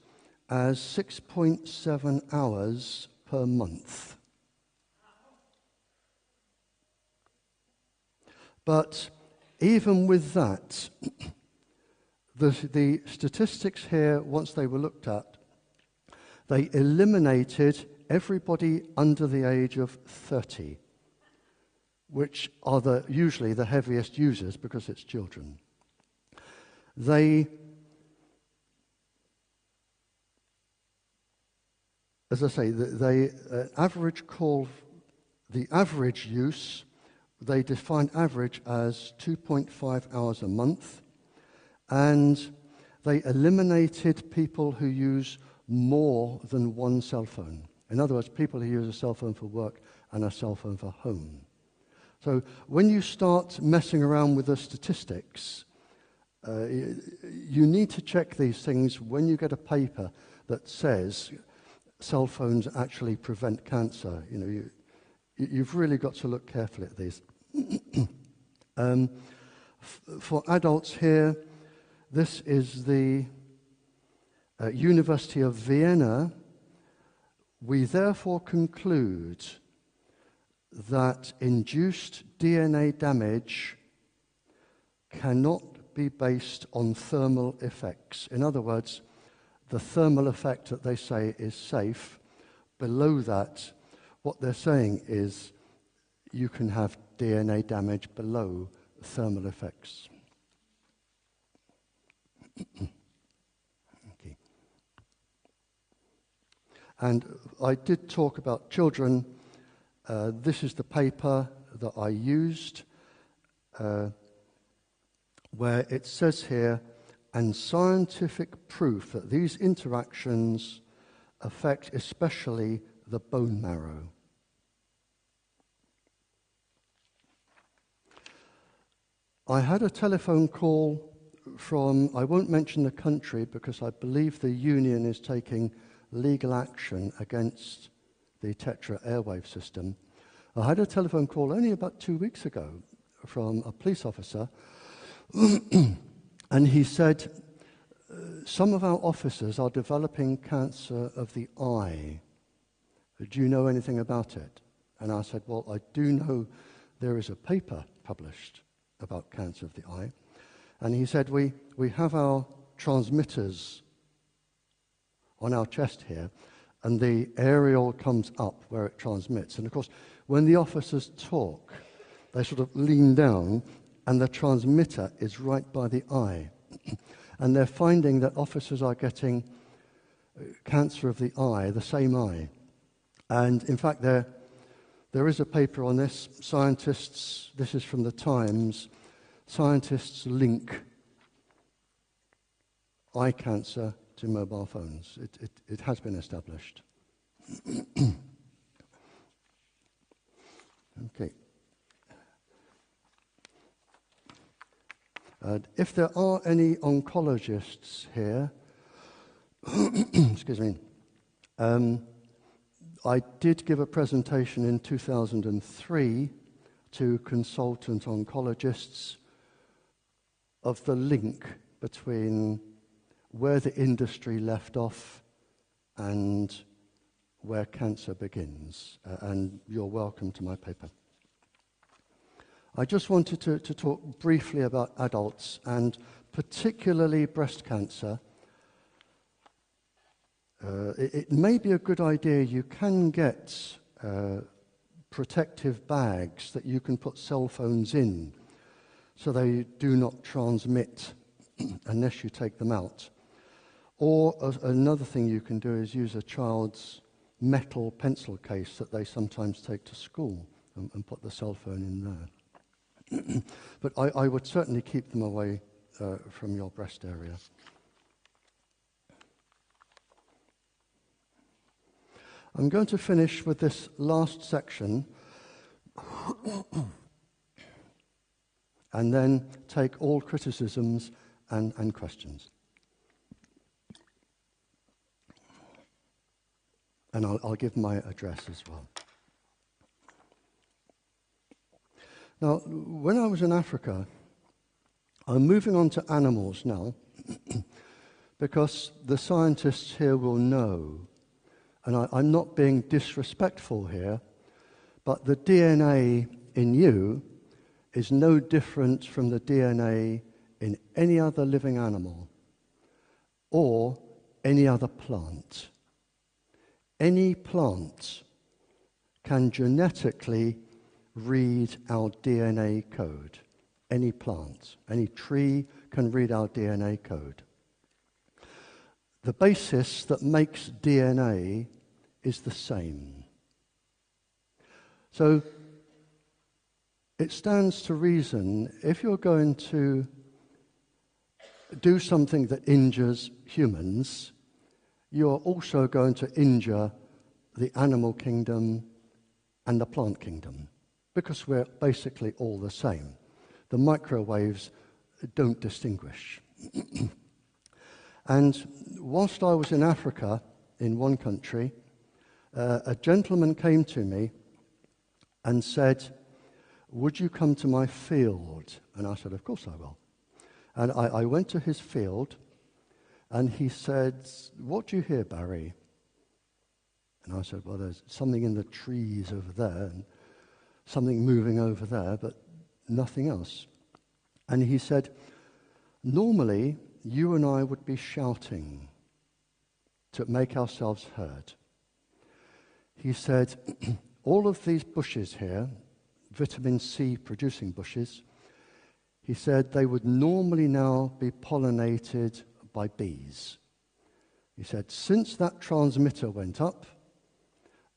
as 6.7 hours per month. But even with that, the statistics here, once they were looked at, they eliminated everybody under the age of 30, which are usually the heaviest users because it's children. They, as I say, the average use, they define average as 2.5 hours a month, and they eliminated people who use more than one cell phone. In other words, people who use a cell phone for work and a cell phone for home. So when you start messing around with the statistics, you need to check these things when you get a paper that says cell phones actually prevent cancer. You've really got to look carefully at these. For adults here, this is the University of Vienna. We therefore conclude that induced DNA damage cannot be based on thermal effects. In other words, the thermal effect that they say is safe. Below that, what they're saying is you can have DNA damage below thermal effects. Okay. And I did talk about children. This is the paper that I used, where it says here, and scientific proof that these interactions affect especially the bone marrow. I had a telephone call from, I won't mention the country because I believe the union is taking legal action against the Tetra airwave system. I had a telephone call only about 2 weeks ago from a police officer, and he said, some of our officers are developing cancer of the eye. Do you know anything about it? And I said, well, I do know there is a paper published about cancer of the eye. And he said, we have our transmitters on our chest here, and the aerial comes up where it transmits. And of course, when the officers talk, they sort of lean down, and the transmitter is right by the eye. And they're finding that officers are getting cancer of the eye, the same eye. And in fact, there is a paper on this. Scientists, this is from the Times, scientists link eye cancer to mobile phones. It has been established. Okay. If there are any oncologists here, excuse me, I did give a presentation in 2003 to consultant oncologists of the link between where the industry left off and where cancer begins, and you're welcome to my paper. I just wanted to talk briefly about adults, and particularly breast cancer. It may be a good idea. You can get protective bags that you can put cell phones in so they do not transmit unless you take them out. Or another thing you can do is use a child's metal pencil case that they sometimes take to school and put the cell phone in there. But I would certainly keep them away from your breast area. I'm going to finish with this last section and then take all criticisms and questions. And I'll give my address as well. Now, when I was in Africa, I'm moving on to animals now, because the scientists here will know, and I'm not being disrespectful here, but the DNA in you is no different from the DNA in any other living animal or any other plant. Any plant can genetically read our DNA code. Any plant, any tree can read our DNA code. The basis that makes DNA is the same. So it stands to reason, if you're going to do something that injures humans, you're also going to injure the animal kingdom and the plant kingdom, because we're basically all the same. The microwaves don't distinguish. And whilst I was in Africa, in one country, a gentleman came to me and said, "Would you come to my field?" And I said, "Of course I will." And I went to his field, and he said, "What do you hear, Barrie?" And I said, "Well, there's something in the trees over there, and something moving over there, but nothing else." And he said, "Normally, you and I would be shouting to make ourselves heard." He said, "All of these bushes here, vitamin C producing bushes," he said, "they would normally now be pollinated by bees." He said, "Since that transmitter went up,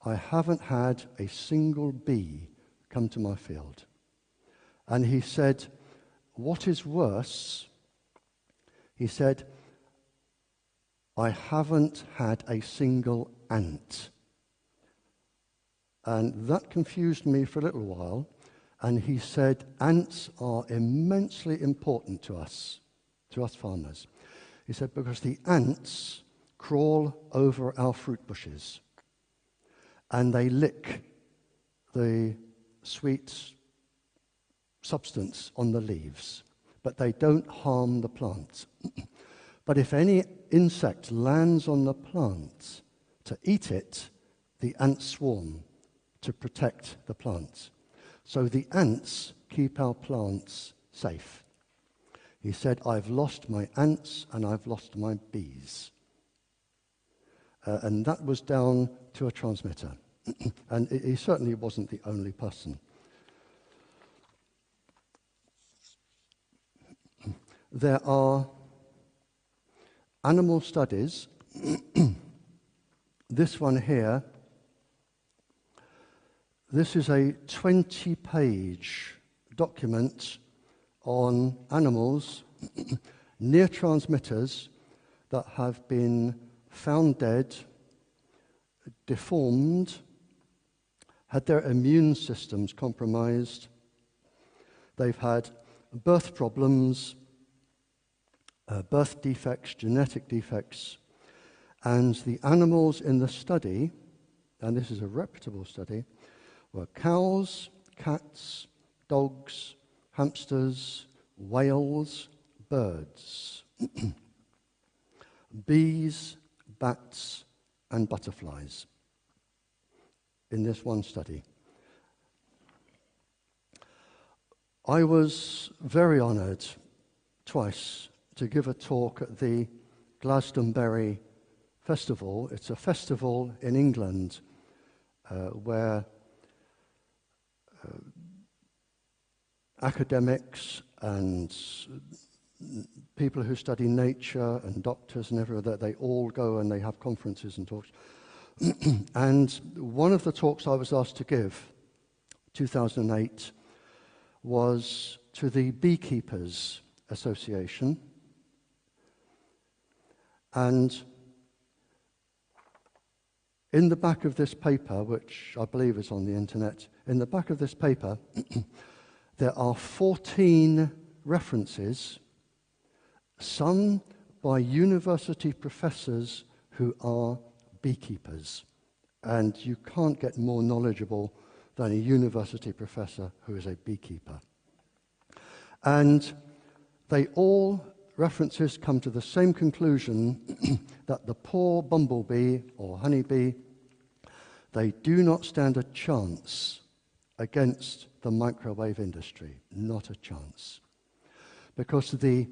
I haven't had a single bee come to my field." And he said, "What is worse," he said, "I haven't had a single ant." And that confused me for a little while. And he said, ants are immensely important to us farmers. He said, because the ants crawl over our fruit bushes and they lick the sweet substance on the leaves, but they don't harm the plant. But if any insect lands on the plant to eat it, the ants swarm to protect the plants. So the ants keep our plants safe. He said, "I've lost my ants and I've lost my bees." And that was down to a transmitter. And he certainly wasn't the only person. There are animal studies. This one here, this is a 20-page document on animals near transmitters that have been found dead, deformed, had their immune systems compromised. They've had birth problems, birth defects, genetic defects, and the animals in the study, and this is a reputable study, were cows, cats, dogs, hamsters, whales, birds, bees, bats, and butterflies in this one study. I was very honoured twice to give a talk at the Glastonbury Festival. It's a festival in England where academics and people who study nature and doctors and everything, they all go and they have conferences and talks. And one of the talks I was asked to give, 2008, was to the Beekeepers Association. And in the back of this paper, which I believe is on the internet, in the back of this paper, there are 14 references, some by university professors who are beekeepers. And you can't get more knowledgeable than a university professor who is a beekeeper. And they all, references come to the same conclusion that the poor bumblebee or honeybee, they do not stand a chance against the microwave industry, not a chance. Because the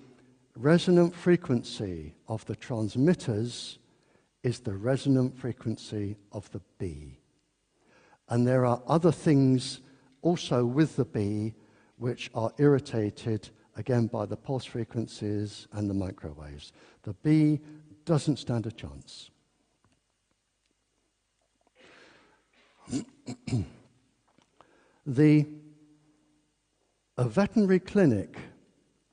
resonant frequency of the transmitters is the resonant frequency of the bee. And there are other things also with the bee which are irritated, again, by the pulse frequencies and the microwaves. The bee doesn't stand a chance. A veterinary clinic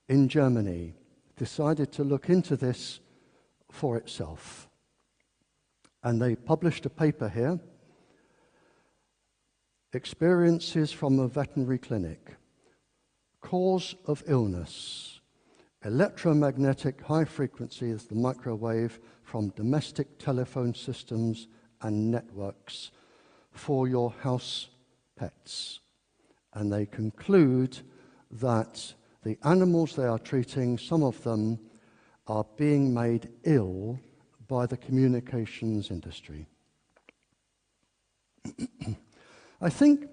in Germany decided to look into this for itself. And they published a paper here. experiences from a veterinary clinic, cause of illness, electromagnetic high frequency is the microwave from domestic telephone systems and networks for your house pets. And they conclude that the animals they are treating, some of them are being made ill by the communications industry. I think,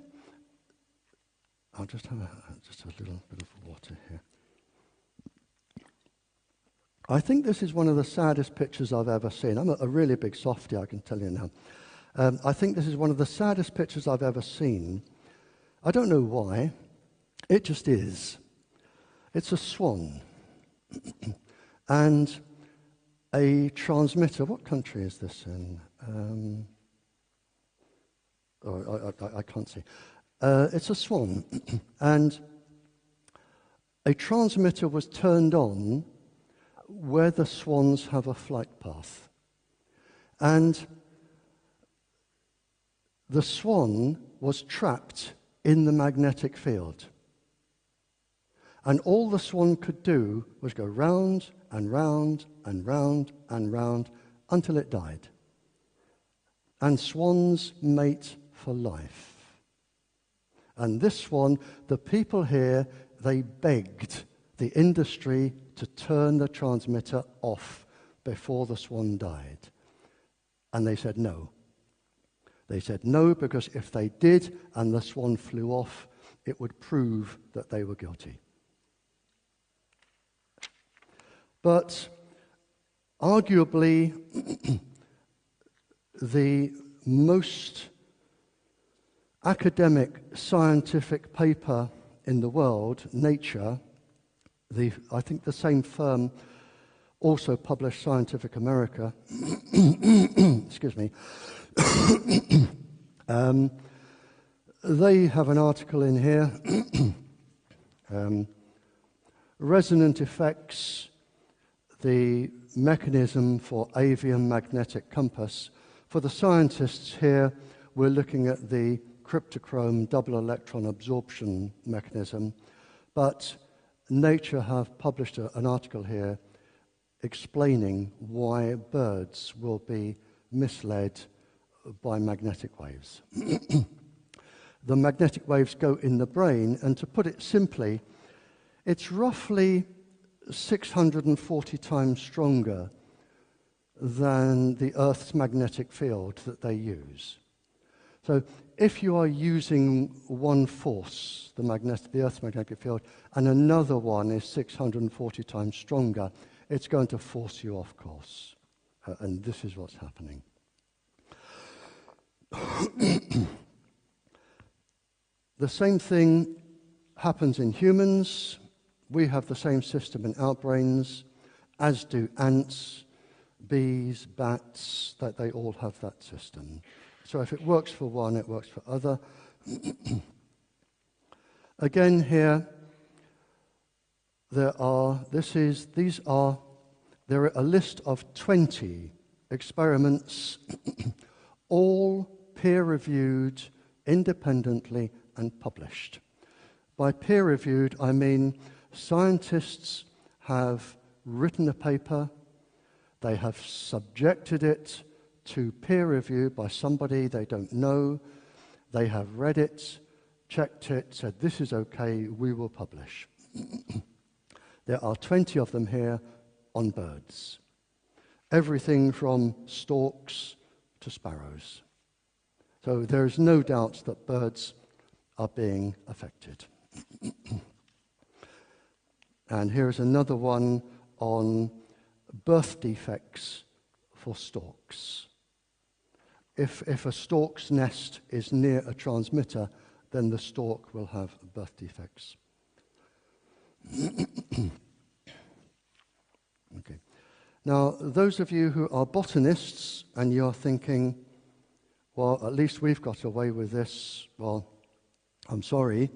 I'll just have just a little bit of water here. I think this is one of the saddest pictures I've ever seen. I'm a really big softie, I can tell you now. I think this is one of the saddest pictures I've ever seen. I don't know why. It just is. It's a swan. And a transmitter. What country is this in? I can't see. It's a swan. And a transmitter was turned on where the swans have a flight path. And the swan was trapped in the magnetic field. And all the swan could do was go round and round and round and round until it died. And swans mate for life. And this swan, the people here, they begged the industry to turn the transmitter off before the swan died. And they said no. They said no because if they did and the swan flew off, it would prove that they were guilty. But arguably, the most academic scientific paper in the world, Nature, I think the same firm also published Scientific America, excuse me, they have an article in here, resonant effects, the mechanism for avian magnetic compass. For the scientists here, we're looking at the cryptochrome double electron absorption mechanism, but Nature have published an article here explaining why birds will be misled by magnetic waves. The magnetic waves go in the brain, and to put it simply, it's roughly 640 times stronger than the Earth's magnetic field that they use. So if you are using one force, the Earth's magnetic field, and another one is 640 times stronger, it's going to force you off course. And this is what's happening. The same thing happens in humans. We have the same system in our brains, as do ants, bees, bats, that they all have that system. So if it works for one, it works for other. Again here, there are a list of 20 experiments, all peer-reviewed independently and published. By peer-reviewed, I mean scientists have written a paper, they have subjected it to peer review by somebody they don't know, they have read it, checked it, said this is okay, we will publish. There are 20 of them here on birds. Everything from storks to sparrows. So there is no doubt that birds are being affected. And here's another one on birth defects for storks. If a stork's nest is near a transmitter, then the stork will have birth defects. Okay. Now, those of you who are botanists and you're thinking, well, at least we've got away with this, well, I'm sorry.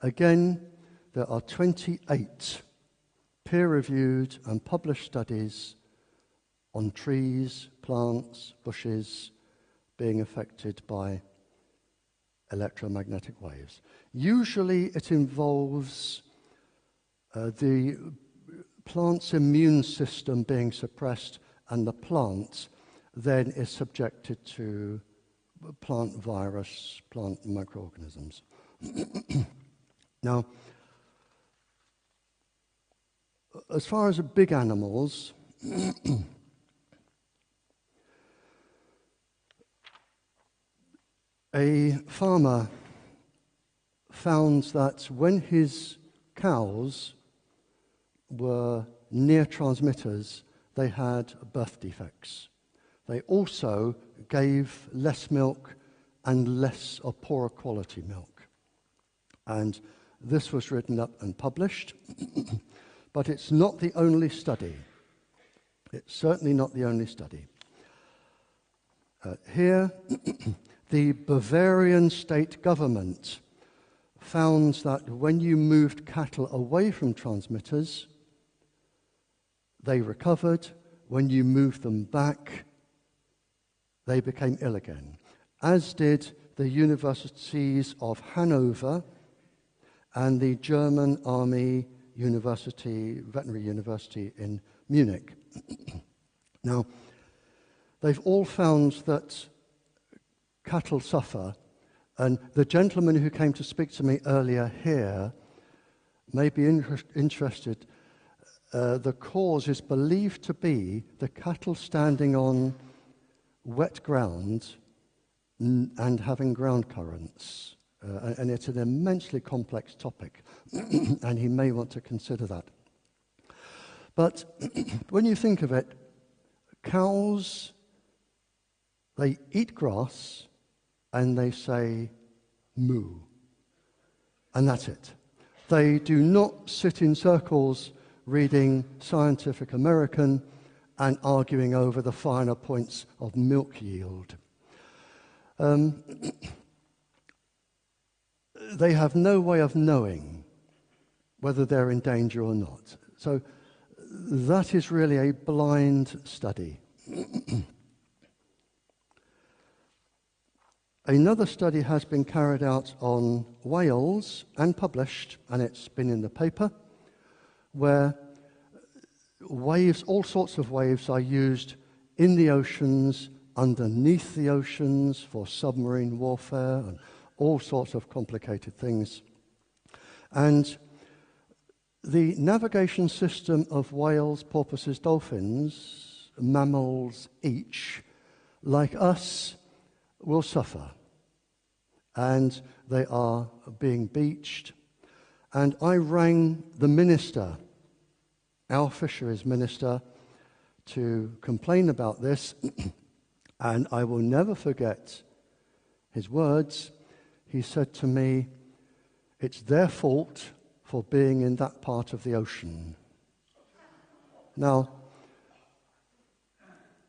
Again, there are 28 peer-reviewed and published studies on trees, plants, bushes being affected by electromagnetic waves. Usually it involves the plant's immune system being suppressed, and the plant then is subjected to plant virus, plant microorganisms. Now, as far as big animals, a farmer found that when his cows were near transmitters, they had birth defects. They also gave less milk and less or poorer quality milk. And this was written up and published, but it's not the only study. It's certainly not the only study. Here, the Bavarian state government found that when you moved cattle away from transmitters, they recovered. When you moved them back, they became ill again, as did the universities of Hanover and the German Army University, Veterinary University in Munich. Now, they've all found that cattle suffer, and the gentleman who came to speak to me earlier here may be interested. The cause is believed to be the cattle standing on wet ground and having ground currents. And it's an immensely complex topic, and he may want to consider that. But when you think of it, cows, they eat grass and they say moo, and that's it. They do not sit in circles reading Scientific American and arguing over the finer points of milk yield. They have no way of knowing whether they're in danger or not. So that is really a blind study. Another study has been carried out on whales and published, and it's been in the paper, where waves, all sorts of waves, are used in the oceans, underneath the oceans, for submarine warfare and all sorts of complicated things. And the navigation system of whales, porpoises, dolphins, mammals each, like us, will suffer. And they are being beached. And I rang the minister, our fisheries minister, to complain about this. And I will never forget his words. He said to me, "It's their fault for being in that part of the ocean." Now,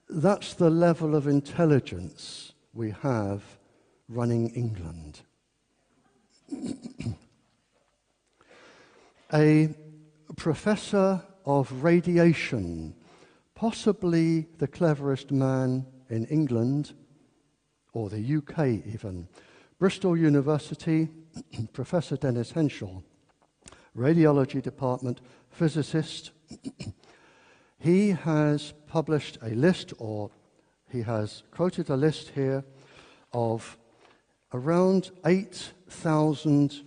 that's the level of intelligence we have running England. A professor of radiation, possibly the cleverest man in England, or the UK even, Bristol University, Professor Dennis Henschel, radiology department, physicist. He has published a list, or he has quoted a list here of around 8,000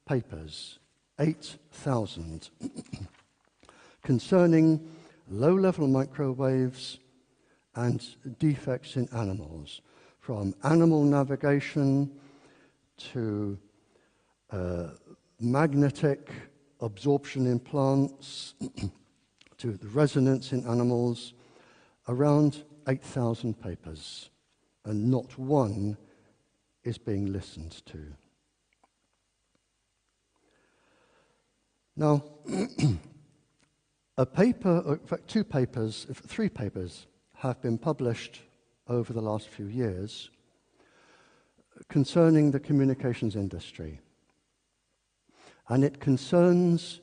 papers, 8,000, concerning low-level microwaves and defects in animals, from animal navigation to magnetic absorption in plants to the resonance in animals, around 8,000 papers, and not one is being listened to. Now, a paper, in fact, three papers have been published over the last few years concerning the communications industry. And it concerns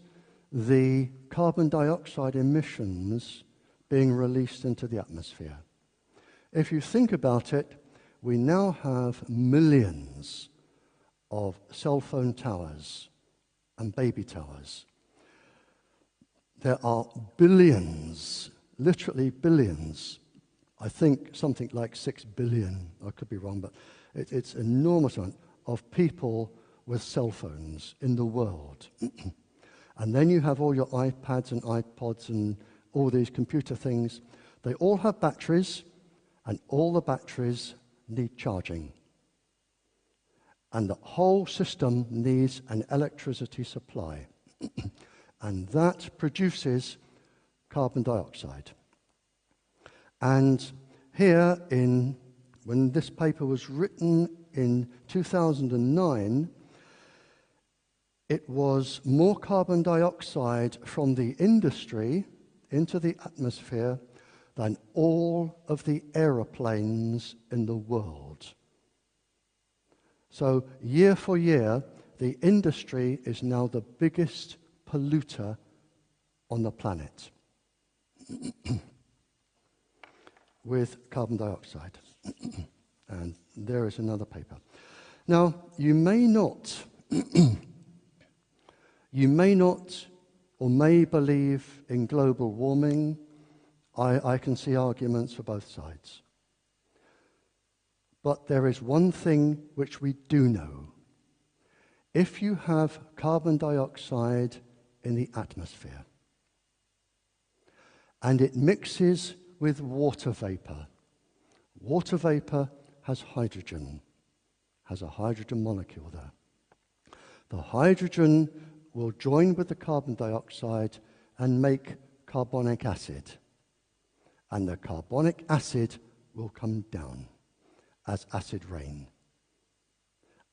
the carbon dioxide emissions being released into the atmosphere. If you think about it, we now have millions of cell phone towers and baby towers. There are billions, literally billions, I think something like 6 billion, I could be wrong, but it's an enormous amount of people with cell phones in the world. And then you have all your iPads and iPods and all these computer things. They all have batteries, and all the batteries need charging. And the whole system needs an electricity supply. And that produces carbon dioxide. And here, when this paper was written in 2009, it was more carbon dioxide from the industry into the atmosphere than all of the aeroplanes in the world. So year for year, the industry is now the biggest polluter on the planet with carbon dioxide. And there is another paper. Now, you may not or may believe in global warming. I can see arguments for both sides. But there is one thing which we do know. If you have carbon dioxide in the atmosphere and it mixes with water vapor has hydrogen, has a hydrogen molecule there. The hydrogen will join with the carbon dioxide and make carbonic acid. And the carbonic acid will come down as acid rain.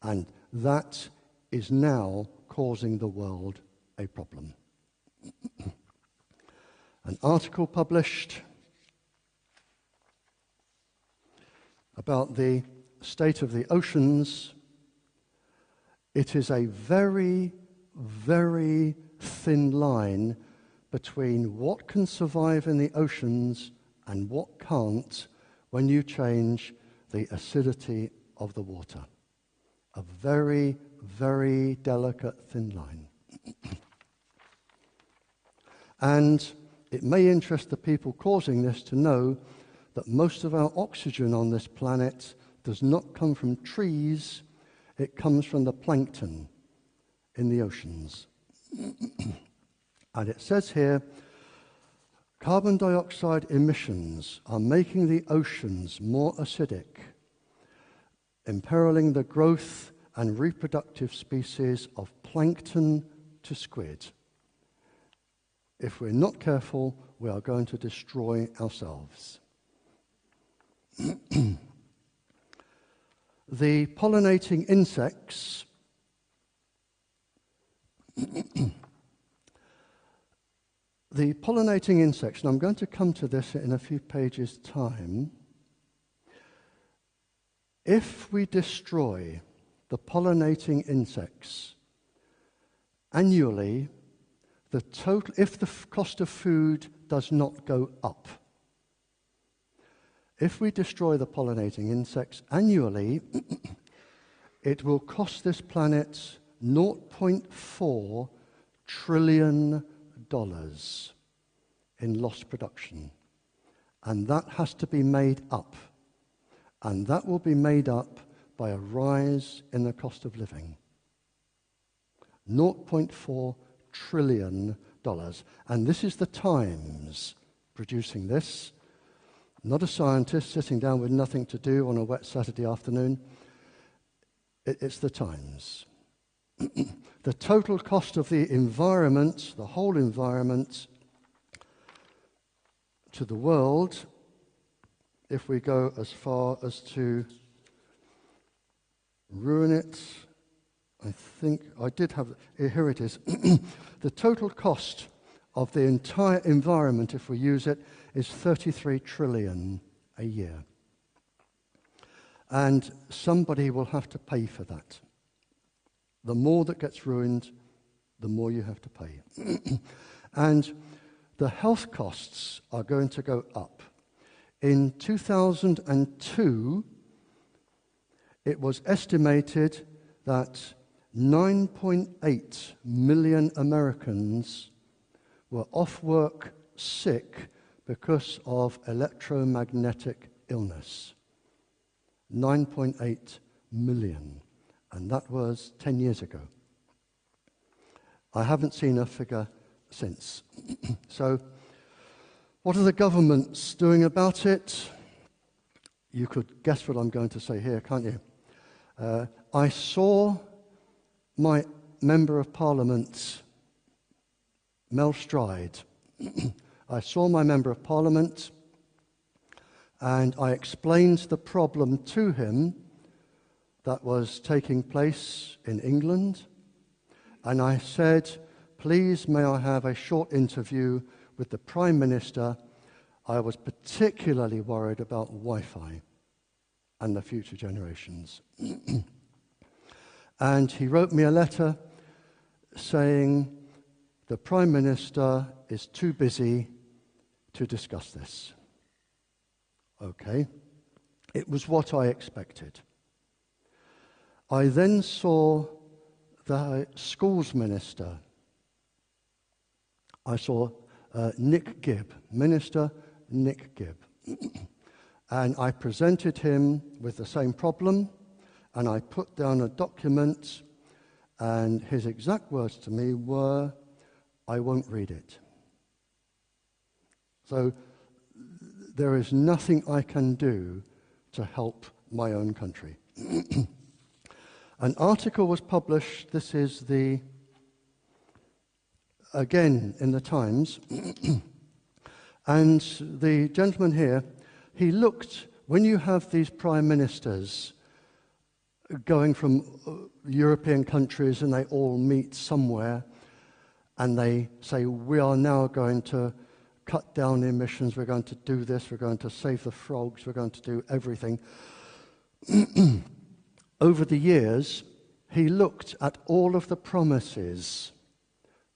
And that is now causing the world a problem. An article published about the state of the oceans. It is a very, very thin line between what can survive in the oceans and what can't when you change the acidity of the water. A very, very delicate thin line. And it may interest the people causing this to know that most of our oxygen on this planet does not come from trees, it comes from the plankton in the oceans. And it says here, carbon dioxide emissions are making the oceans more acidic, imperiling the growth and reproductive species of plankton to squid. If we're not careful, we are going to destroy ourselves. The pollinating insects The pollinating insects, and I'm going to come to this in a few pages' time. If we destroy the pollinating insects annually, if the cost of food does not go up, if we destroy the pollinating insects annually, it will cost this planet $0.4 trillion in lost production. And that has to be made up. And that will be made up by a rise in the cost of living. $0.4 trillion. And this is the Times producing this. Not a scientist sitting down with nothing to do on a wet Saturday afternoon. It's the Times. The total cost of the environment, the whole environment, to the world, if we go as far as to ruin it, I think I did have, here it is. The total cost of the entire environment, if we use it, is 33 trillion a year. And somebody will have to pay for that. The more that gets ruined, the more you have to pay. And the health costs are going to go up. In 2002, it was estimated that 9.8 million Americans were off work sick because of electromagnetic illness. 9.8 million. And that was 10 years ago. I haven't seen a figure since. So, what are the governments doing about it? You could guess what I'm going to say here, can't you? I saw my Member of Parliament, Mel Stride. I saw my Member of Parliament and I explained the problem to him that was taking place in England. And I said, please may I have a short interview with the Prime Minister. I was particularly worried about Wi-Fi and the future generations. And he wrote me a letter saying the Prime Minister is too busy to discuss this. Okay, it was what I expected. I then saw the schools minister. I saw Nick Gibb, Minister Nick Gibb. And I presented him with the same problem, and I put down a document, and his exact words to me were, I won't read it. So there is nothing I can do to help my own country. An article was published, this is again in the Times, and the gentleman here, he looked, when you have these prime ministers going from European countries and they all meet somewhere and they say, we are now going to cut down emissions, we're going to do this, we're going to save the frogs, we're going to do everything. Over the years, he looked at all of the promises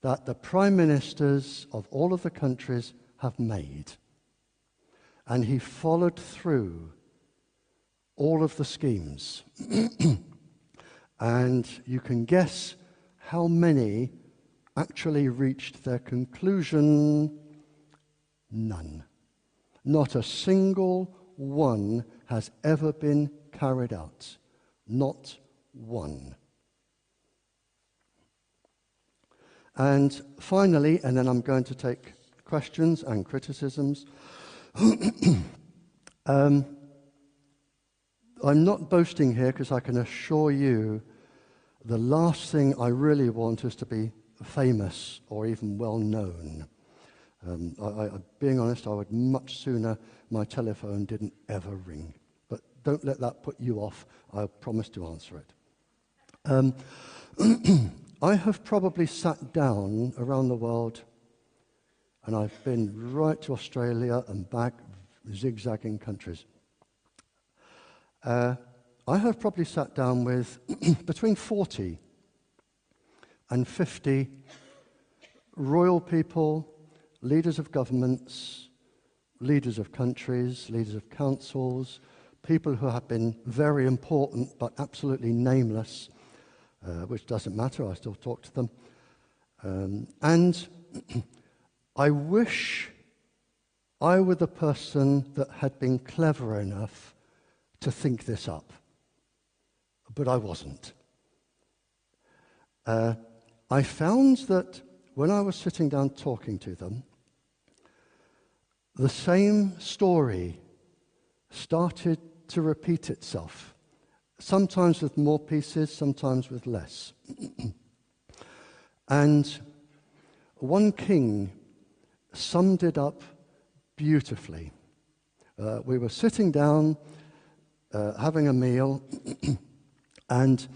that the prime ministers of all of the countries have made. And he followed through all of the schemes. And you can guess how many actually reached their conclusion. None. Not a single one has ever been carried out. Not one. And finally, and then I'm going to take questions and criticisms. I'm not boasting here because I can assure you the last thing I really want is to be famous or even well known. Being honest, I would much sooner my telephone didn't ever ring. But don't let that put you off. I promise to answer it. I have probably sat down around the world, and I've been right to Australia and back, zigzagging countries. I have probably sat down with between 40 and 50 royal people, leaders of governments, leaders of countries, leaders of councils, people who have been very important but absolutely nameless, which doesn't matter, I still talk to them. And I wish I were the person that had been clever enough to think this up, but I wasn't. I found that when I was sitting down talking to them, the same story started to repeat itself, sometimes with more pieces, sometimes with less. And one king summed it up beautifully. We were sitting down, having a meal, and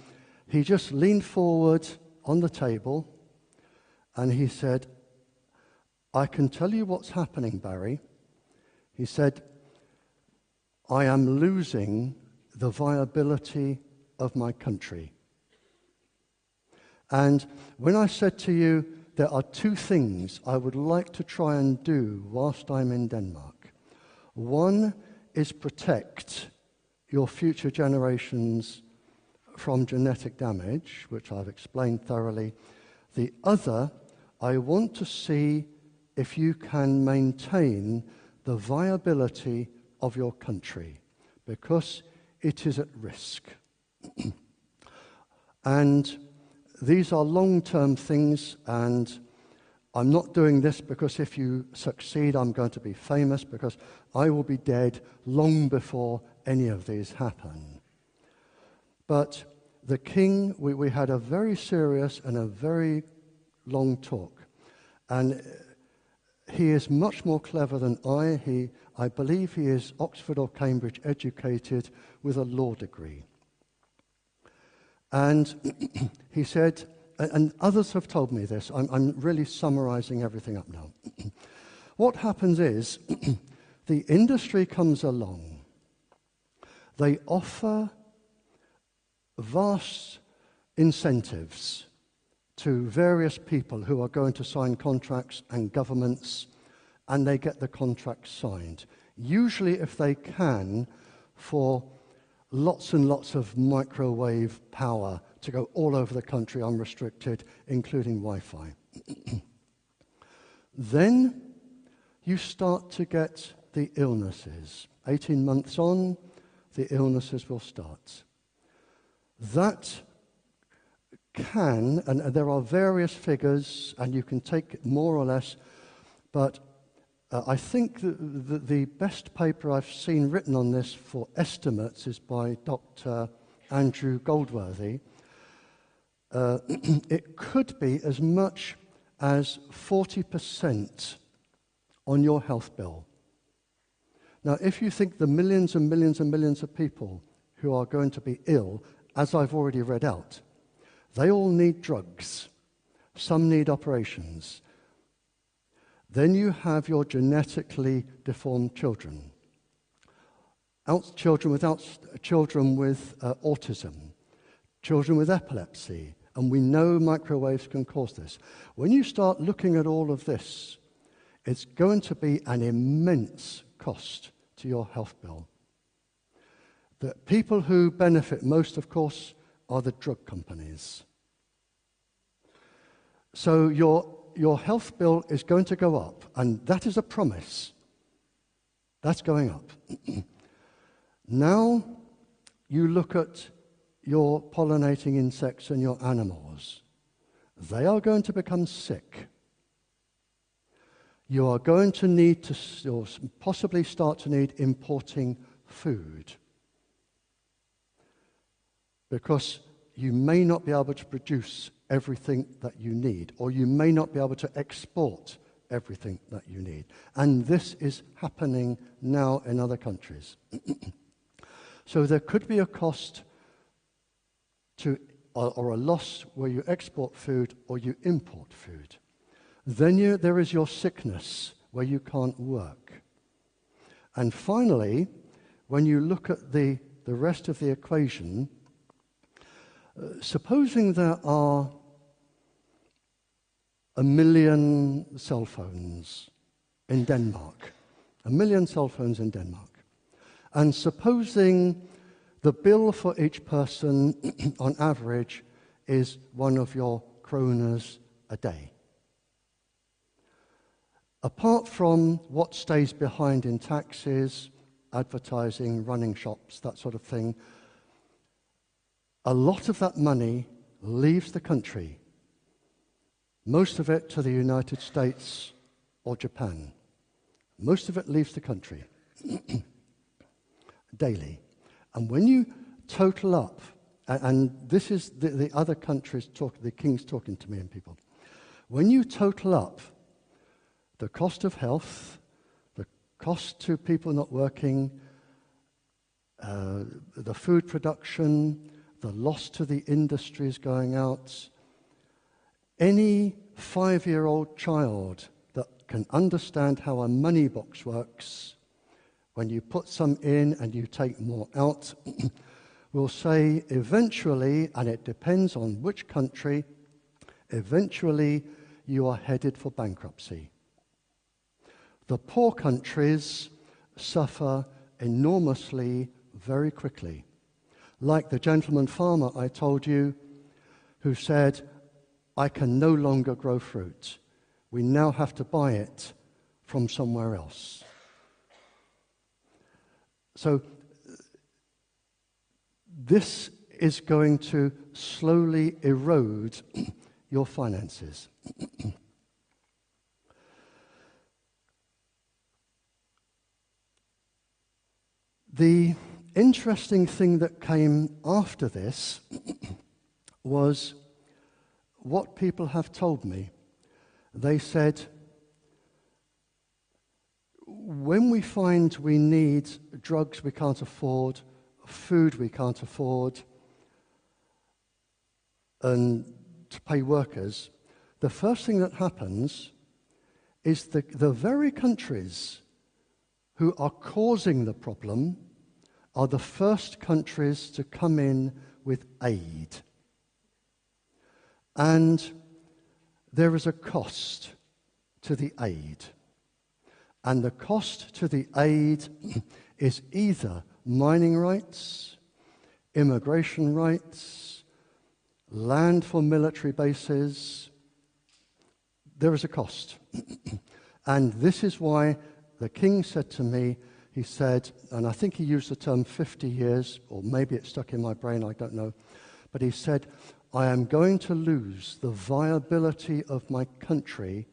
he just leaned forward on the table and he said, I can tell you what's happening, Barrie. He said, I am losing the viability of my country. And when I said to you, there are two things I would like to try and do whilst I'm in Denmark. One is protect your future generations from genetic damage, which I've explained thoroughly. The other, I want to see if you can maintain the viability of your country, because it is at risk. And these are long-term things, and I'm not doing this because if you succeed, I'm going to be famous, because I will be dead long before any of these happen. But the king, we had a very serious and a very long talk. And he is much more clever than I believe he is Oxford or Cambridge educated with a law degree. And he said, and others have told me this, I'm really summarizing everything up now. What happens is, the industry comes along. They offer vast incentives to various people who are going to sign contracts and governments, and they get the contract signed. Usually, if they can, for lots and lots of microwave power to go all over the country unrestricted, including Wi-Fi. Then you start to get the illnesses. 18 months on, the illnesses will start. That can, and there are various figures, and you can take more or less, but I think the best paper I've seen written on this for estimates is by Dr. Andrew Goldworthy. It could be as much as 40% on your health bill. Now, if you think the millions and millions and millions of people who are going to be ill, as I've already read out, they all need drugs. Some need operations. Then you have your genetically deformed children. Children with autism, children with epilepsy, and we know microwaves can cause this. When you start looking at all of this, it's going to be an immense cost to your health bill. The people who benefit most, of course, are the drug companies. So your health bill is going to go up, and that is a promise. That's going up. Now you look at your pollinating insects and your animals. They are going to become sick. You are going to need to, or possibly start to need, importing food, because you may not be able to produce everything that you need, or you may not be able to export everything that you need. And this is happening now in other countries. So there could be a cost to, or a loss where you export food or you import food. Then there is your sickness where you can't work. And finally, when you look at the rest of the equation, supposing there are 1 million cell phones in Denmark, 1 million cell phones in Denmark, and supposing the bill for each person on average is one of your kroners a day. Apart from what stays behind in taxes, advertising, running shops, that sort of thing, a lot of that money leaves the country, most of it to the United States or Japan. Most of it leaves the country daily. And when you total up, and this is the other countries talking, the king's talking to me and people, when you total up the cost of health, the cost to people not working, the food production, the loss to the industries going out, any 5-year-old child that can understand how a money box works, when you put some in and you take more out, will say eventually, and it depends on which country, eventually you are headed for bankruptcy. The poor countries suffer enormously very quickly. Like the gentleman farmer I told you, who said, I can no longer grow fruit. We now have to buy it from somewhere else. So this is going to slowly erode your finances. The interesting thing that came after this was what people have told me. They said, when we find we need drugs we can't afford, food we can't afford, and to pay workers, the first thing that happens is the very countries who are causing the problem are the first countries to come in with aid. And there is a cost to the aid. And the cost to the aid is either mining rights, immigration rights, land for military bases. There is a cost. And this is why the king said to me, he said, and I think he used the term 50 years, or maybe it stuck in my brain, I don't know, but he said, I am going to lose the viability of my country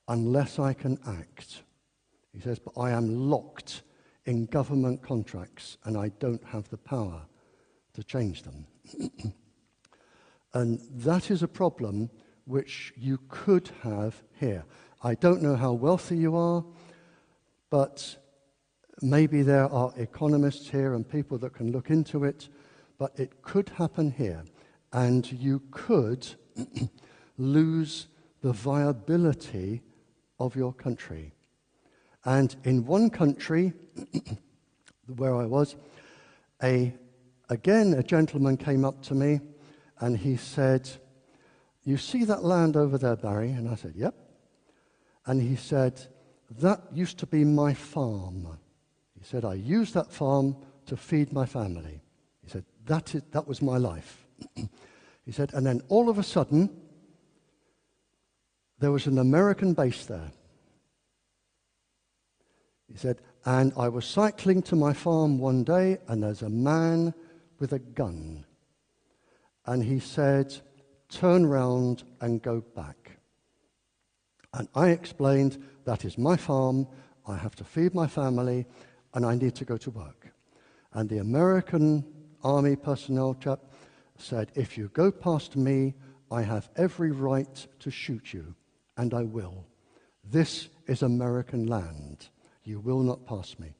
unless I can act. He says, but I am locked in government contracts and I don't have the power to change them. And that is a problem which you could have here. I don't know how wealthy you are, but maybe there are economists here and people that can look into it, but it could happen here. And you could lose the viability of your country. And in one country, where I was, again, a gentleman came up to me and he said, you see that land over there, Barrie? And I said, yep. And he said, that used to be my farm. He said, I used that farm to feed my family. He said, that was my life. He said, and then all of a sudden, there was an American base there. He said, and I was cycling to my farm one day, and there's a man with a gun. And he said, turn round and go back. And I explained, that is my farm, I have to feed my family, and I need to go to work. And the American Army personnel chap said, if you go past me, I have every right to shoot you, and I will. This is American land. You will not pass me.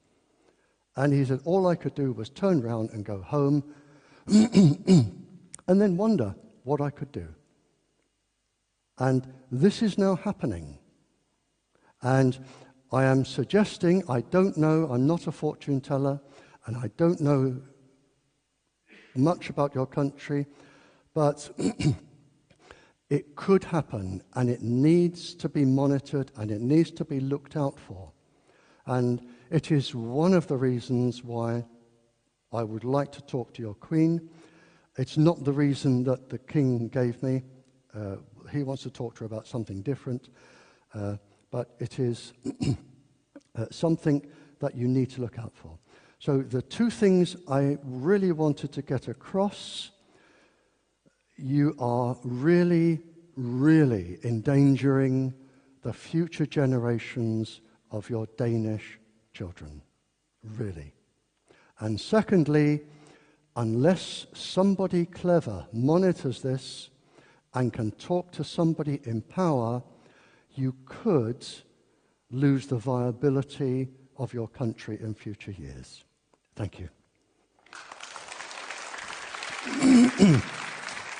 And he said, all I could do was turn round and go home and then wonder what I could do. And this is now happening. And I am suggesting, I don't know, I'm not a fortune teller, and I don't know much about your country, but it could happen, and it needs to be monitored, and it needs to be looked out for. And it is one of the reasons why I would like to talk to your Queen. It's not the reason that the King gave me. He wants to talk to her about something different. But it is something that you need to look out for. So the two things I really wanted to get across, you are really, really endangering the future generations of your Danish children. Really. And secondly, unless somebody clever monitors this and can talk to somebody in power, you could lose the viability of your country in future years. Thank you.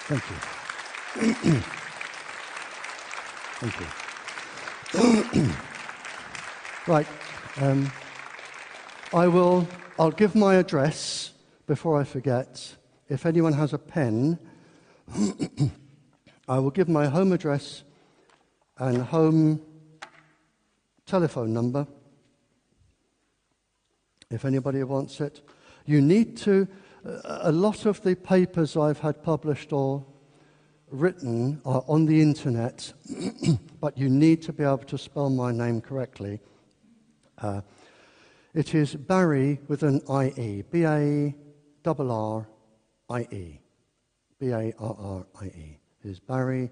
Thank you. Thank you. Right. I'll give my address before I forget. If anyone has a pen, I will give my home address and home telephone number, if anybody wants it. You need to, A lot of the papers I've had published or written are on the internet, but you need to be able to spell my name correctly. It is Barrie with an I-E, B-A-R-R-I-E, B-A-R-R-I-E. It is Barrie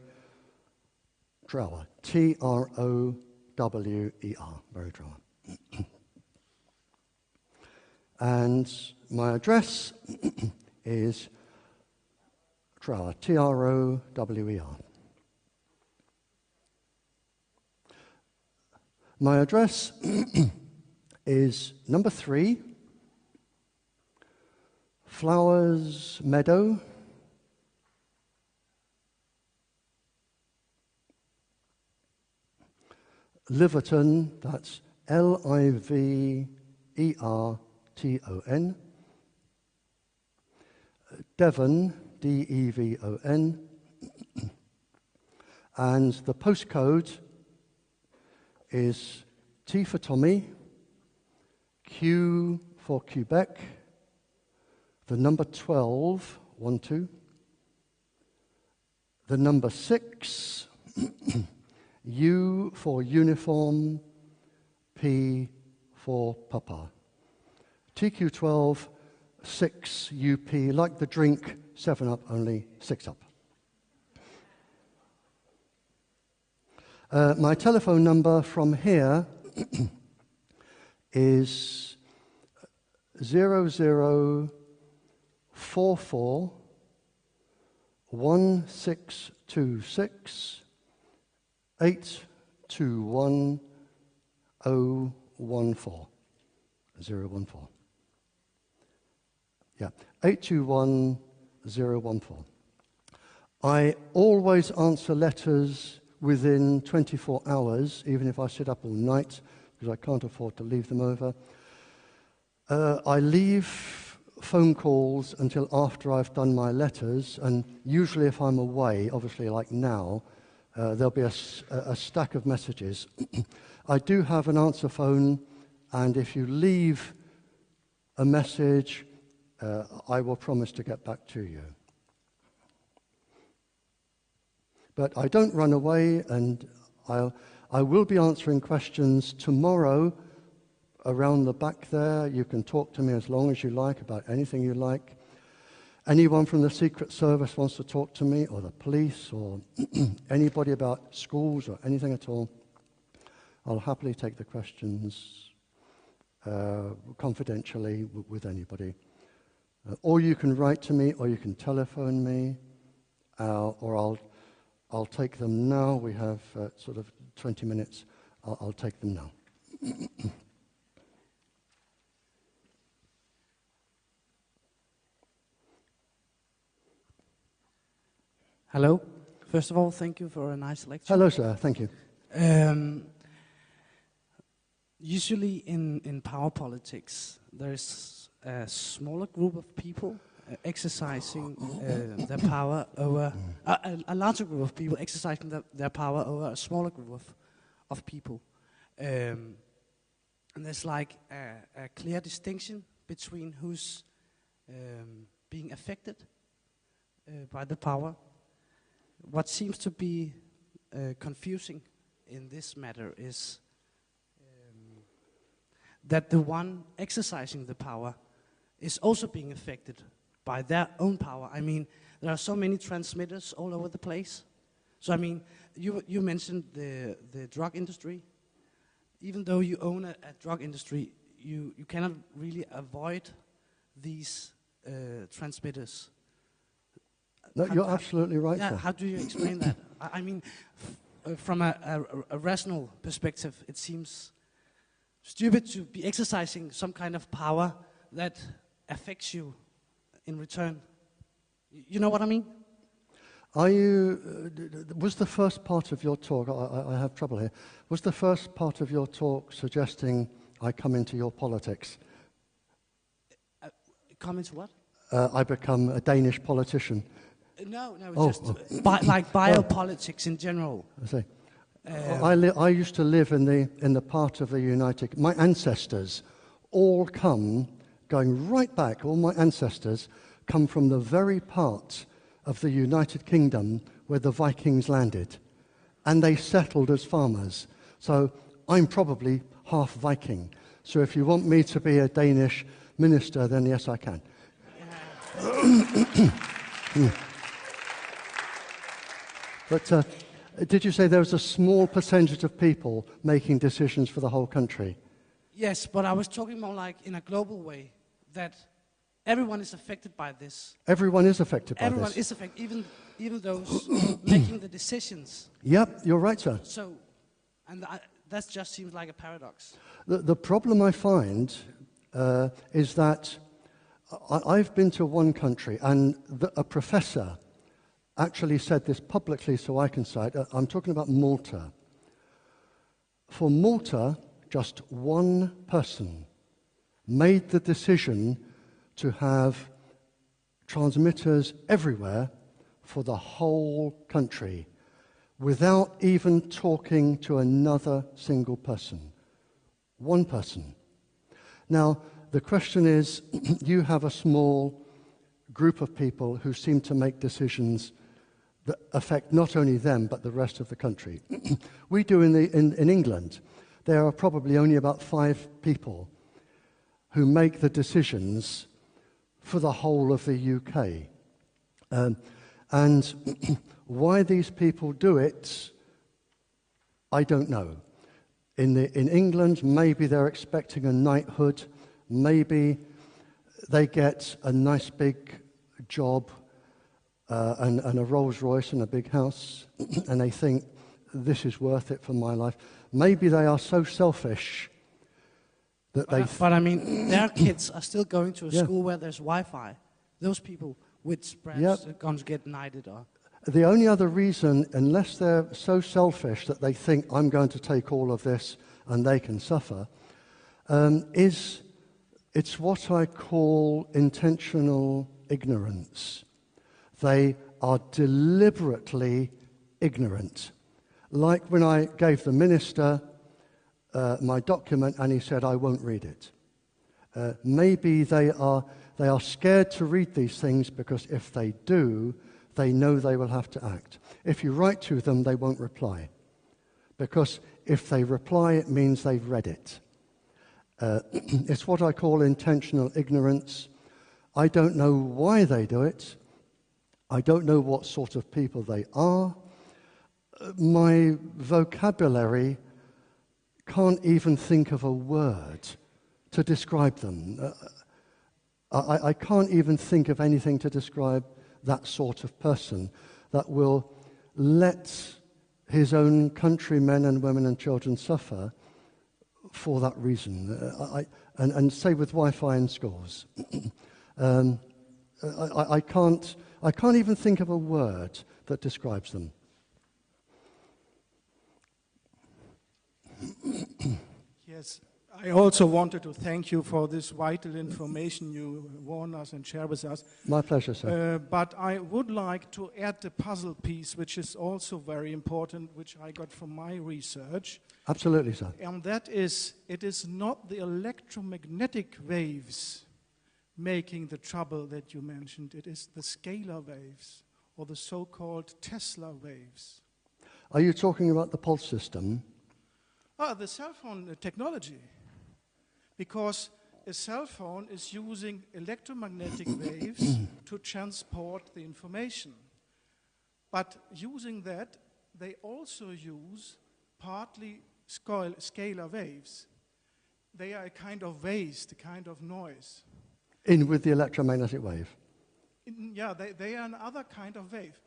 Trower, T-R-O-W-E-R, Barrie Trower. And my address is Trower, T-R-O-W-E-R. My address is number 3, Flowers Meadow, Liverton, that's L-I-V-E-R-T-O-N, Devon, D-E-V-O-N, and the postcode is T for Tommy, Q for Quebec, the number 12, 1, 2, the number 6, U for uniform, P for Papa. TQ12, 6 UP, like the drink 7-Up, only 6-Up. My telephone number from here is 0044 1626 821 014. 014. Yeah, 821 014. I always answer letters within 24 hours, even if I sit up all night, because I can't afford to leave them over. I leave phone calls until after I've done my letters, and usually if I'm away, obviously like now, there'll be a stack of messages. I do have an answer phone, and if you leave a message, I will promise to get back to you. But I don't run away, and I will be answering questions tomorrow around the back there. You can talk to me as long as you like about anything you like. Anyone from the Secret Service wants to talk to me, or the police, or anybody about schools or anything at all, I'll happily take the questions confidentially with anybody. Or you can write to me, or you can telephone me, or I'll take them now. We have sort of 20 minutes. I'll take them now. Hello. First of all, thank you for a nice lecture. Hello, sir. Thank you. Usually in power politics, there's a smaller group of people exercising their power over a larger group of people exercising their power over a smaller group of people. And there's like a clear distinction between who's being affected by the power. What seems to be confusing in this matter is that the one exercising the power is also being affected by their own power. I mean, there are so many transmitters all over the place. So I mean, you mentioned the drug industry. Even though you own a drug industry, you cannot really avoid these transmitters. No, you're absolutely right, yeah, sir. how do you explain that? I mean, from a rational perspective, it seems stupid to be exercising some kind of power that affects you in return. You know what I mean? Are you, was the first part of your talk, I have trouble here, was the first part of your talk suggesting I come into your politics? Come into what? I become a Danish politician. No, just like biopolitics in general. I see. I used to live in the part of the my ancestors all come, going right back, all my ancestors come from the very part of the United Kingdom where the Vikings landed, and they settled as farmers. So I'm probably half Viking. So if you want me to be a Danish minister, then yes, I can. But did you say there was a small percentage of people making decisions for the whole country? Yes, but I was talking more like in a global way, that everyone is affected by this. Everyone is affected by Everyone this. is affected, even those making the decisions. Yep, you're right, sir. So, that just seems like a paradox. The problem I find is that I've been to one country, and a professor actually said this publicly, so I can say it. I'm talking about Malta. For Malta, just one person made the decision to have transmitters everywhere for the whole country without even talking to another single person. One person. Now, the question is, you have a small group of people who seem to make decisions that affect not only them, but the rest of the country. We do in England. There are probably only about 5 people who make the decisions for the whole of the UK. And why these people do it, I don't know. In England, maybe they're expecting a knighthood, maybe they get a nice big job and a Rolls Royce and a big house, and they think, this is worth it for my life. Maybe they are so selfish that But I mean, their kids are still going to a school where there's Wi-Fi. Those people which perhaps are going to get knighted or... The only other reason, unless they're so selfish that they think I'm going to take all of this and they can suffer, is it's what I call intentional ignorance. They are deliberately ignorant. Like when I gave the minister my document and he said, I won't read it. Maybe they are scared to read these things because if they do, they know they will have to act. If you write to them, they won't reply. Because if they reply, it means they've read it. It's what I call intentional ignorance. I don't know why they do it. I don't know what sort of people they are. My vocabulary can't even think of a word to describe them. I can't even think of anything to describe that sort of person that will let his own countrymen and women and children suffer for that reason. And say with Wi-Fi in schools. I can't even think of a word that describes them. Yes, I also wanted to thank you for this vital information you warn us and share with us. My pleasure, sir. But I would like to add the puzzle piece, which is also very important, which I got from my research. Absolutely, sir. And that is, it is not the electromagnetic waves making the trouble that you mentioned. It is the scalar waves, or the so-called Tesla waves. Are you talking about the pulse system? The cell phone technology. Because a cell phone is using electromagnetic waves to transport the information. But using that, they also use partly scalar waves. They are a kind of waste, a kind of noise. In with the electromagnetic wave? They are another kind of wave.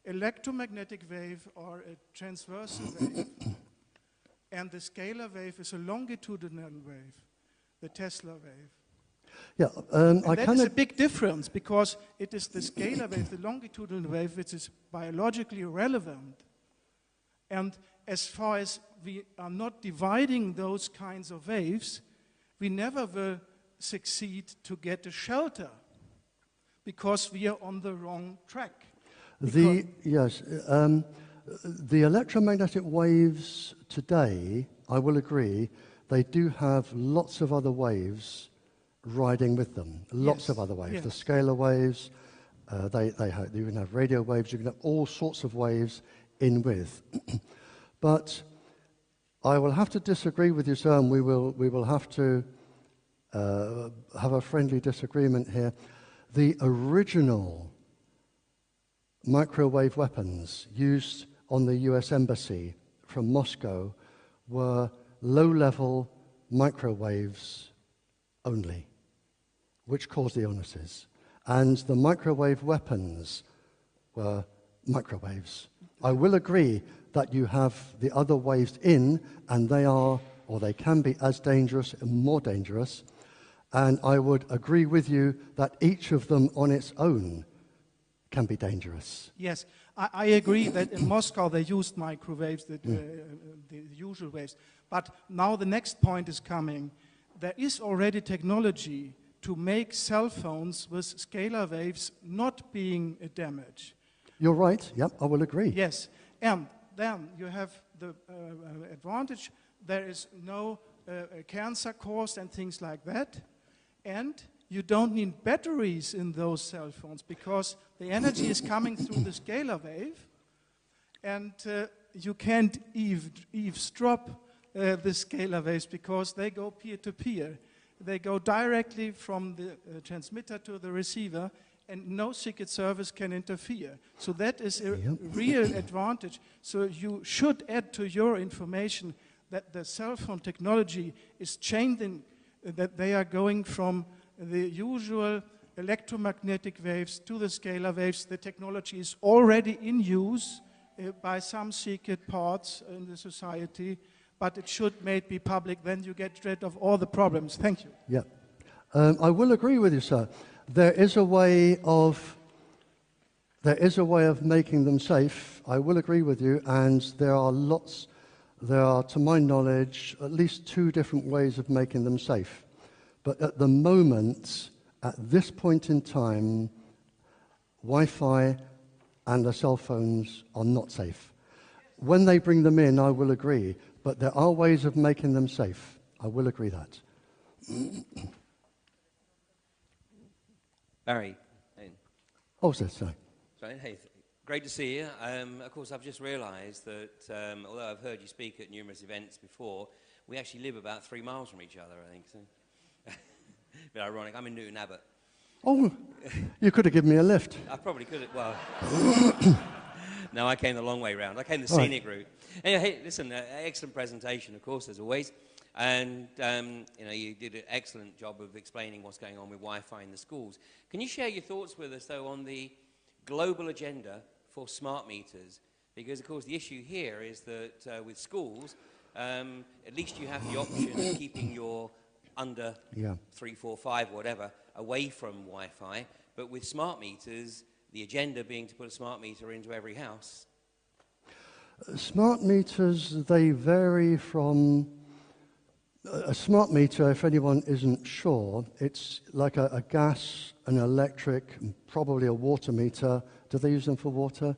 Electromagnetic wave or a transversal wave. And the scalar wave is a longitudinal wave, the Tesla wave. Yeah, that is a big difference because it is the scalar wave, the longitudinal wave, which is biologically relevant. And as far as we are not dividing those kinds of waves, we never will succeed to get a shelter because we are on the wrong track. The electromagnetic waves today, I will agree, they do have lots of other waves riding with them. Lots Yes, of other waves. yes. The scalar waves, you can have radio waves, you can have all sorts of waves in with. But I will have to disagree with you, sir, and we will have to have a friendly disagreement here. The original microwave weapons used on the US Embassy from Moscow were low-level microwaves only, which caused the illnesses. And the microwave weapons were microwaves. I will agree that you have the other waves in, and they are, or they can be as dangerous and more dangerous. And I would agree with you that each of them on its own can be dangerous. Yes, I agree that in Moscow they used microwaves, the usual waves. But now the next point is coming. There is already technology to make cell phones with scalar waves not being a damage. You're right, yep, I will agree. Yes, and then you have the advantage, there is no cancer caused and things like that. And you don't need batteries in those cell phones because the energy is coming through the scalar wave, and you can't eavesdrop the scalar waves because they go peer-to-peer. They go directly from the transmitter to the receiver, and no Secret Service can interfere. So that is a real advantage. So you should add to your information that the cell phone technology is changing, that they are going from the usual electromagnetic waves to the scalar waves. The technology is already in use by some secret parts in the society, but it should made be public. Then you get rid of all the problems. Thank you. Yeah. I will agree with you, sir. There is a way of making them safe. I will agree with you, and there are, to my knowledge, at least 2 different ways of making them safe. But at the moment, at this point in time, Wi-Fi and the cell phones are not safe. When they bring them in, I will agree, but there are ways of making them safe. I will agree that. Barry. Hey. Oh, sir, sorry. Hey, great to see you. Of course, I've just realised that although I've heard you speak at numerous events before, we actually live about 3 miles from each other, I think. So. Bit ironic. I'm in Newton Abbot. Oh, you could have given me a lift. I probably could have. Well, no, I came the long way round. I came the scenic route. Anyway, hey, listen, excellent presentation, of course, as always. And, you did an excellent job of explaining what's going on with Wi-Fi in the schools. Can you share your thoughts with us, though, on the global agenda for smart meters? Because, of course, the issue here is that with schools, at least you have the option of keeping your under 3, 4, 5, whatever, away from Wi-Fi. But with smart meters, the agenda being to put a smart meter into every house. Smart meters, they vary from... A smart meter, if anyone isn't sure, it's like a gas, an electric, probably a water meter. Do they use them for water?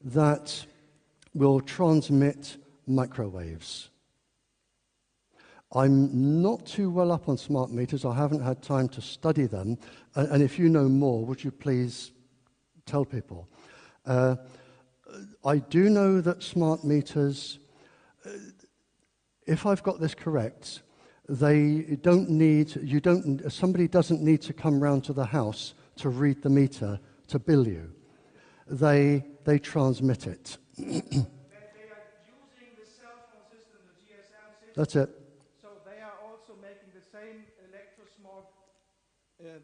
That will transmit microwaves. I'm not too well up on smart meters. I haven't had time to study them. And if you know more, would you please tell people? I do know that smart meters... If I've got this correct, somebody doesn't need to come round to the house to read the meter to bill you. They transmit it. They are using the cell phone system, the GSM system. That's it. So they are also making the same electrosmog.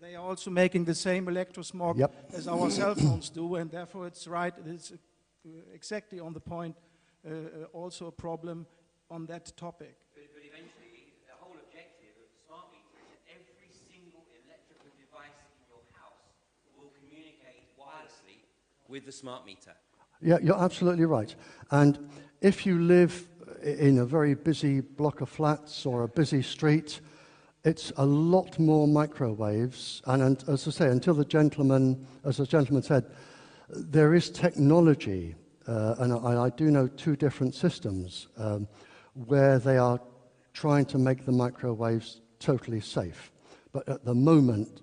They are also making the same electrosmog as our cell phones do, and therefore it's right. It's exactly on the point. Also a problem on that topic. But eventually, the whole objective of the smart meter is that every single electrical device in your house will communicate wirelessly with the smart meter. Yeah, you're absolutely right. And if you live in a very busy block of flats or a busy street, it's a lot more microwaves. And as I say, as the gentleman said, there is technology, and I do know 2 different systems where they are trying to make the microwaves totally safe. But at the moment,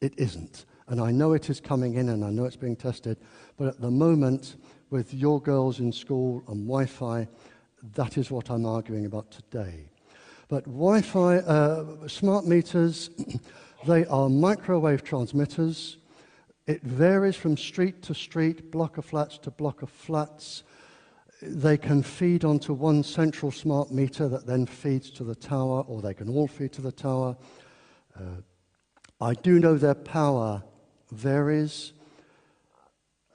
it isn't. And I know it is coming in and I know it's being tested, but at the moment, with your girls in school and Wi-Fi, that is what I'm arguing about today. But Wi-Fi, smart meters, they are microwave transmitters. It varies from street to street, block of flats to block of flats. They can feed onto one central smart meter that then feeds to the tower, or they can all feed to the tower. I do know their power varies,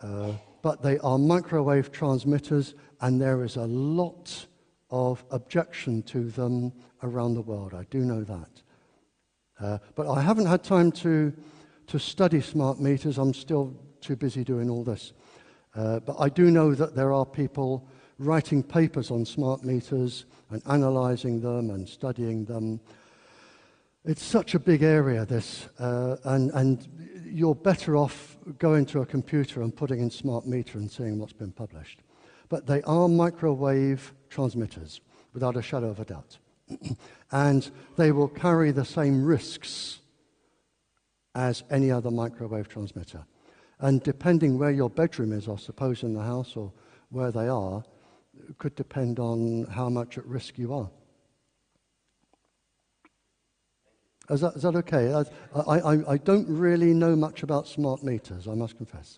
but they are microwave transmitters, and there is a lot of objection to them around the world. I do know that. But I haven't had time to study smart meters. I'm still too busy doing all this. But I do know that there are people writing papers on smart meters and analyzing them and studying them. It's such a big area, this, and you're better off going to a computer and putting in smart meter and seeing what's been published. But they are microwave transmitters, without a shadow of a doubt. And they will carry the same risks as any other microwave transmitter. And depending where your bedroom is, I suppose, in the house, or where they are, could depend on how much at risk you are. Is that okay? I don't really know much about smart meters, I must confess.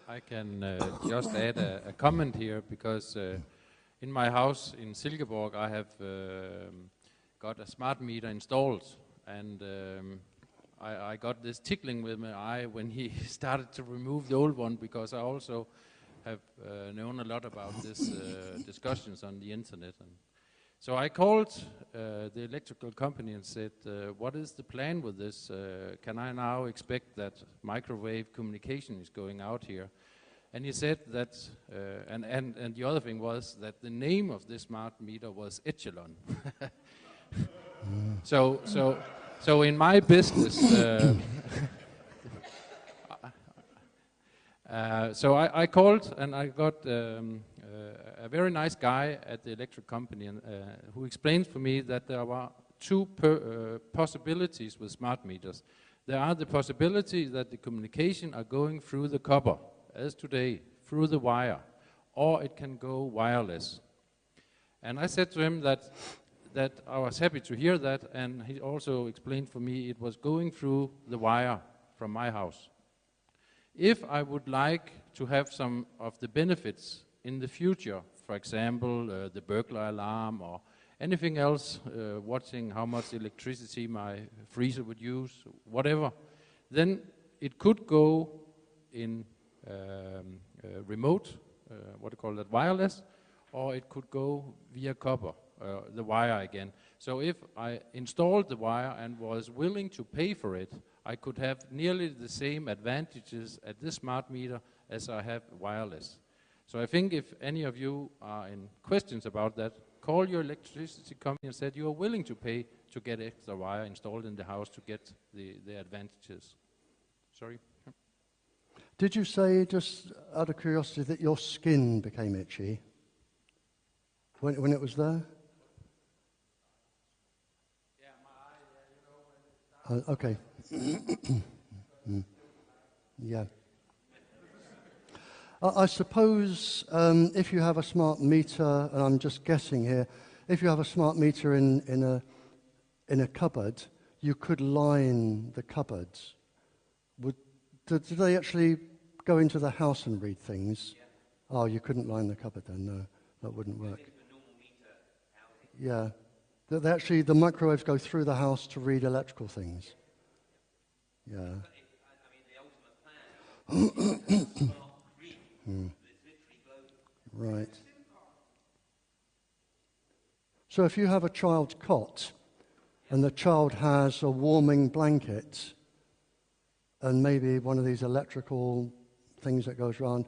I can just add a comment here, because in my house in Silkeborg I have got a smart meter installed, and I got this tickling with my eye when he started to remove the old one, because I also have known a lot about this discussions on the internet. And so I called the electrical company and said, what is the plan with this? Can I now expect that microwave communication is going out here? And he said that, and the other thing was that the name of this smart meter was Echelon. So in my business, so I called and I got a very nice guy at the electric company who explained for me that there are two possibilities with smart meters. There are the possibility that the communication are going through the copper, as today, through the wire, or it can go wireless. And I said to him that I was happy to hear that, and he also explained for me it was going through the wire from my house. If I would like to have some of the benefits in the future, for example, the burglar alarm or anything else, watching how much electricity my freezer would use, whatever, then it could go in remote, what do you call that, wireless, or it could go via copper, the wire again. So if I installed the wire and was willing to pay for it, I could have nearly the same advantages at this smart meter as I have wireless. So I think if any of you are in questions about that, call your electricity company and say you are willing to pay to get extra wire installed in the house to get the advantages. Sorry? Did you say, just out of curiosity, that your skin became itchy when it was there? Yeah, my eye, you know, when it Okay. Yeah. I suppose if you have a smart meter, and I'm just guessing here, if you have a smart meter in a cupboard, you could line the cupboards. Do they actually go into the house and read things? Yeah. Oh, you couldn't line the cupboard then, no. That wouldn't work. Yeah. The microwaves go through the house to read electrical things. Yeah. But I mean, the ultimate plan is smart grid. It's literally global. Right. So if you have a child's cot and the child has a warming blanket and maybe one of these electrical things that goes around,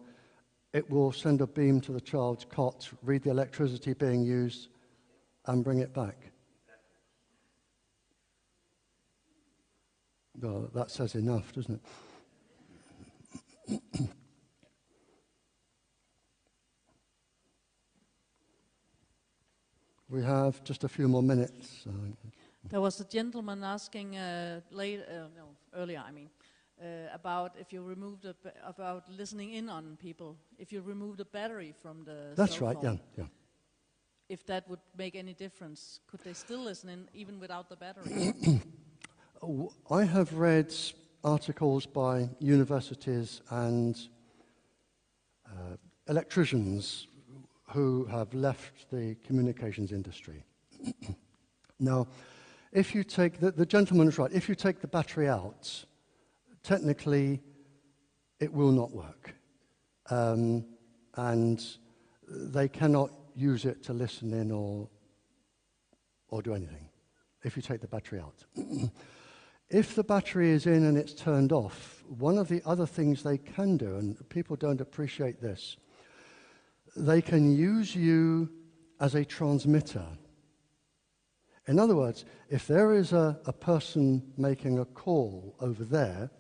it will send a beam to the child's cot, read the electricity being used, and bring it back. Well, that says enough, doesn't it? We have just a few more minutes. There was a gentleman asking earlier, about if you remove about listening in on people. If you remove the battery from the That's cell right, phone, yeah. if that would make any difference, could they still listen in even without the battery? I have read articles by universities and electricians who have left the communications industry. Now, if you take, the gentleman is right, if you take the battery out, technically it will not work. And they cannot use it to listen in or do anything, if you take the battery out. If the battery is in and it's turned off, one of the other things they can do, and people don't appreciate this, they can use you as a transmitter. In other words, if there is a person making a call over there,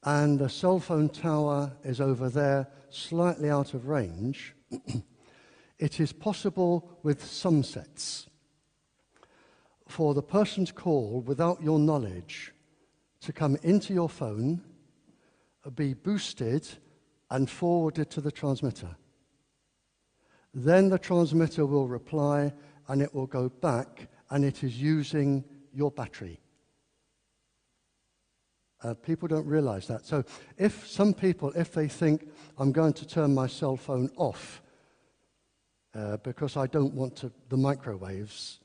and the cell phone tower is over there, slightly out of range, it is possible with some sets for the person's call, without your knowledge, to come into your phone, be boosted, and forwarded to the transmitter. Then the transmitter will reply, and it will go back, and it is using your battery. People don't realize that. So if some people, if they think, I'm going to turn my cell phone off because I don't want the microwaves,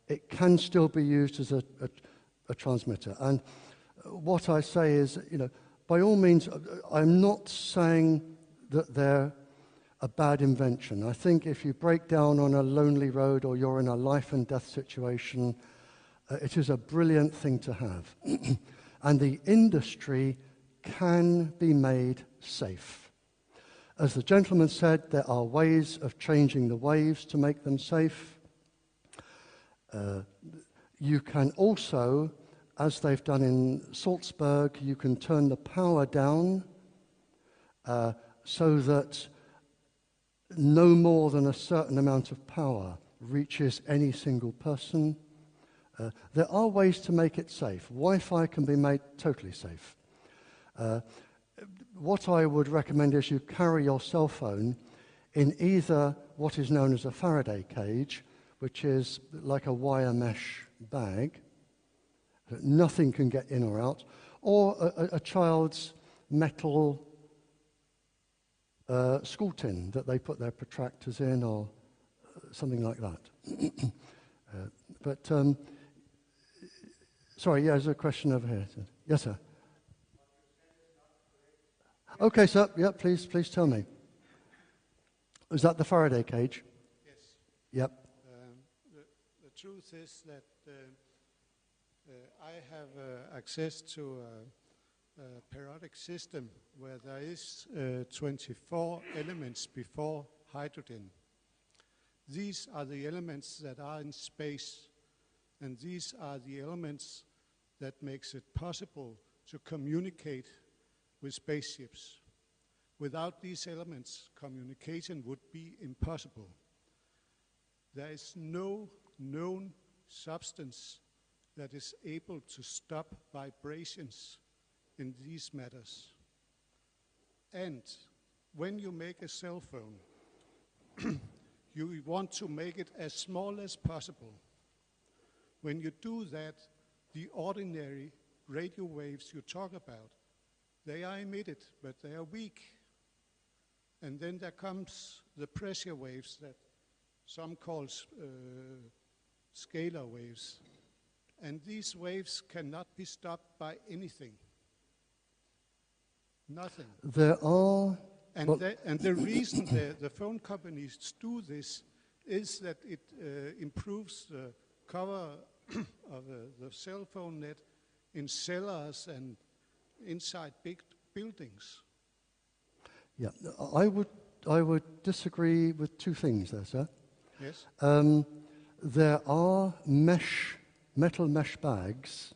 it can still be used as a transmitter. And what I say is, by all means, I'm not saying that they're a bad invention. I think if you break down on a lonely road or you're in a life and death situation, it is a brilliant thing to have. And the industry can be made safe. As the gentleman said, there are ways of changing the waves to make them safe. You can also, as they've done in Salzburg, you can turn the power down so that no more than a certain amount of power reaches any single person. There are ways to make it safe. Wi-Fi can be made totally safe. What I would recommend is you carry your cell phone in either what is known as a Faraday cage, which is like a wire mesh bag, that nothing can get in or out, or a child's metal school tin that they put their protractors in, or something like that. Sorry, there's a question over here. Yes, sir. Okay, sir. Yeah, please tell me. Is that the Faraday cage? Yes. Yep. The truth is that I have access to a periodic system where there is 24 elements before hydrogen. These are the elements that are in space, and these are the elements that makes it possible to communicate with spaceships. Without these elements, communication would be impossible. There is no known substance that is able to stop vibrations in these matters. And when you make a cell phone, you want to make it as small as possible. When you do that, the ordinary radio waves you talk about, they are emitted, but they are weak. And then there comes the pressure waves that some call scalar waves. And these waves cannot be stopped by anything. Nothing. There are... And the reason the phone companies do this is that it improves the cover of the cell phone net in cellars and inside big buildings. Yeah, I would disagree with two things there, sir. Yes. There are metal mesh bags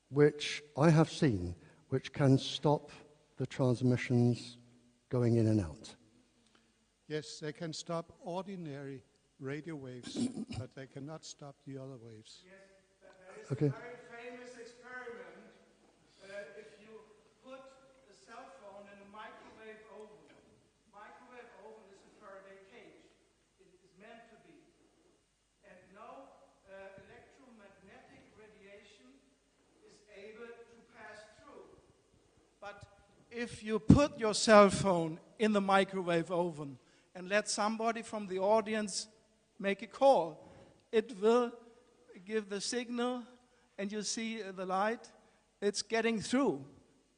which I have seen, which can stop the transmissions going in and out. Yes, they can stop ordinary radio waves, but they cannot stop the other waves. Yes, there is Okay. a very famous experiment. If you put a cell phone in a microwave oven is a Faraday cage. It is meant to be. And no electromagnetic radiation is able to pass through. But if you put your cell phone in the microwave oven and let somebody from the audience make a call, it will give the signal, and you see the light, it's getting through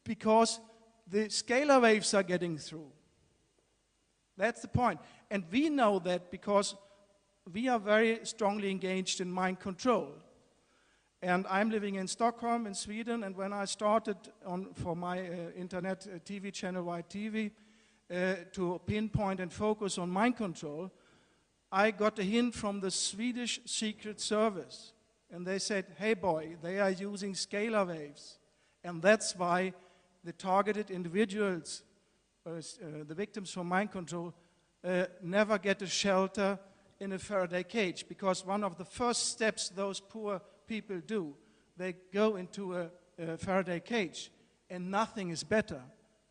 because the scalar waves are getting through. That's the point. And we know that because we are very strongly engaged in mind control. And I'm living in Stockholm, in Sweden, and when I started for my internet TV channel, White TV, to pinpoint and focus on mind control, I got a hint from the Swedish Secret Service. And they said, hey boy, they are using scalar waves. And that's why the targeted individuals, the victims from mind control, never get a shelter in a Faraday cage. Because one of the first steps those poor people do, they go into a Faraday cage, and nothing is better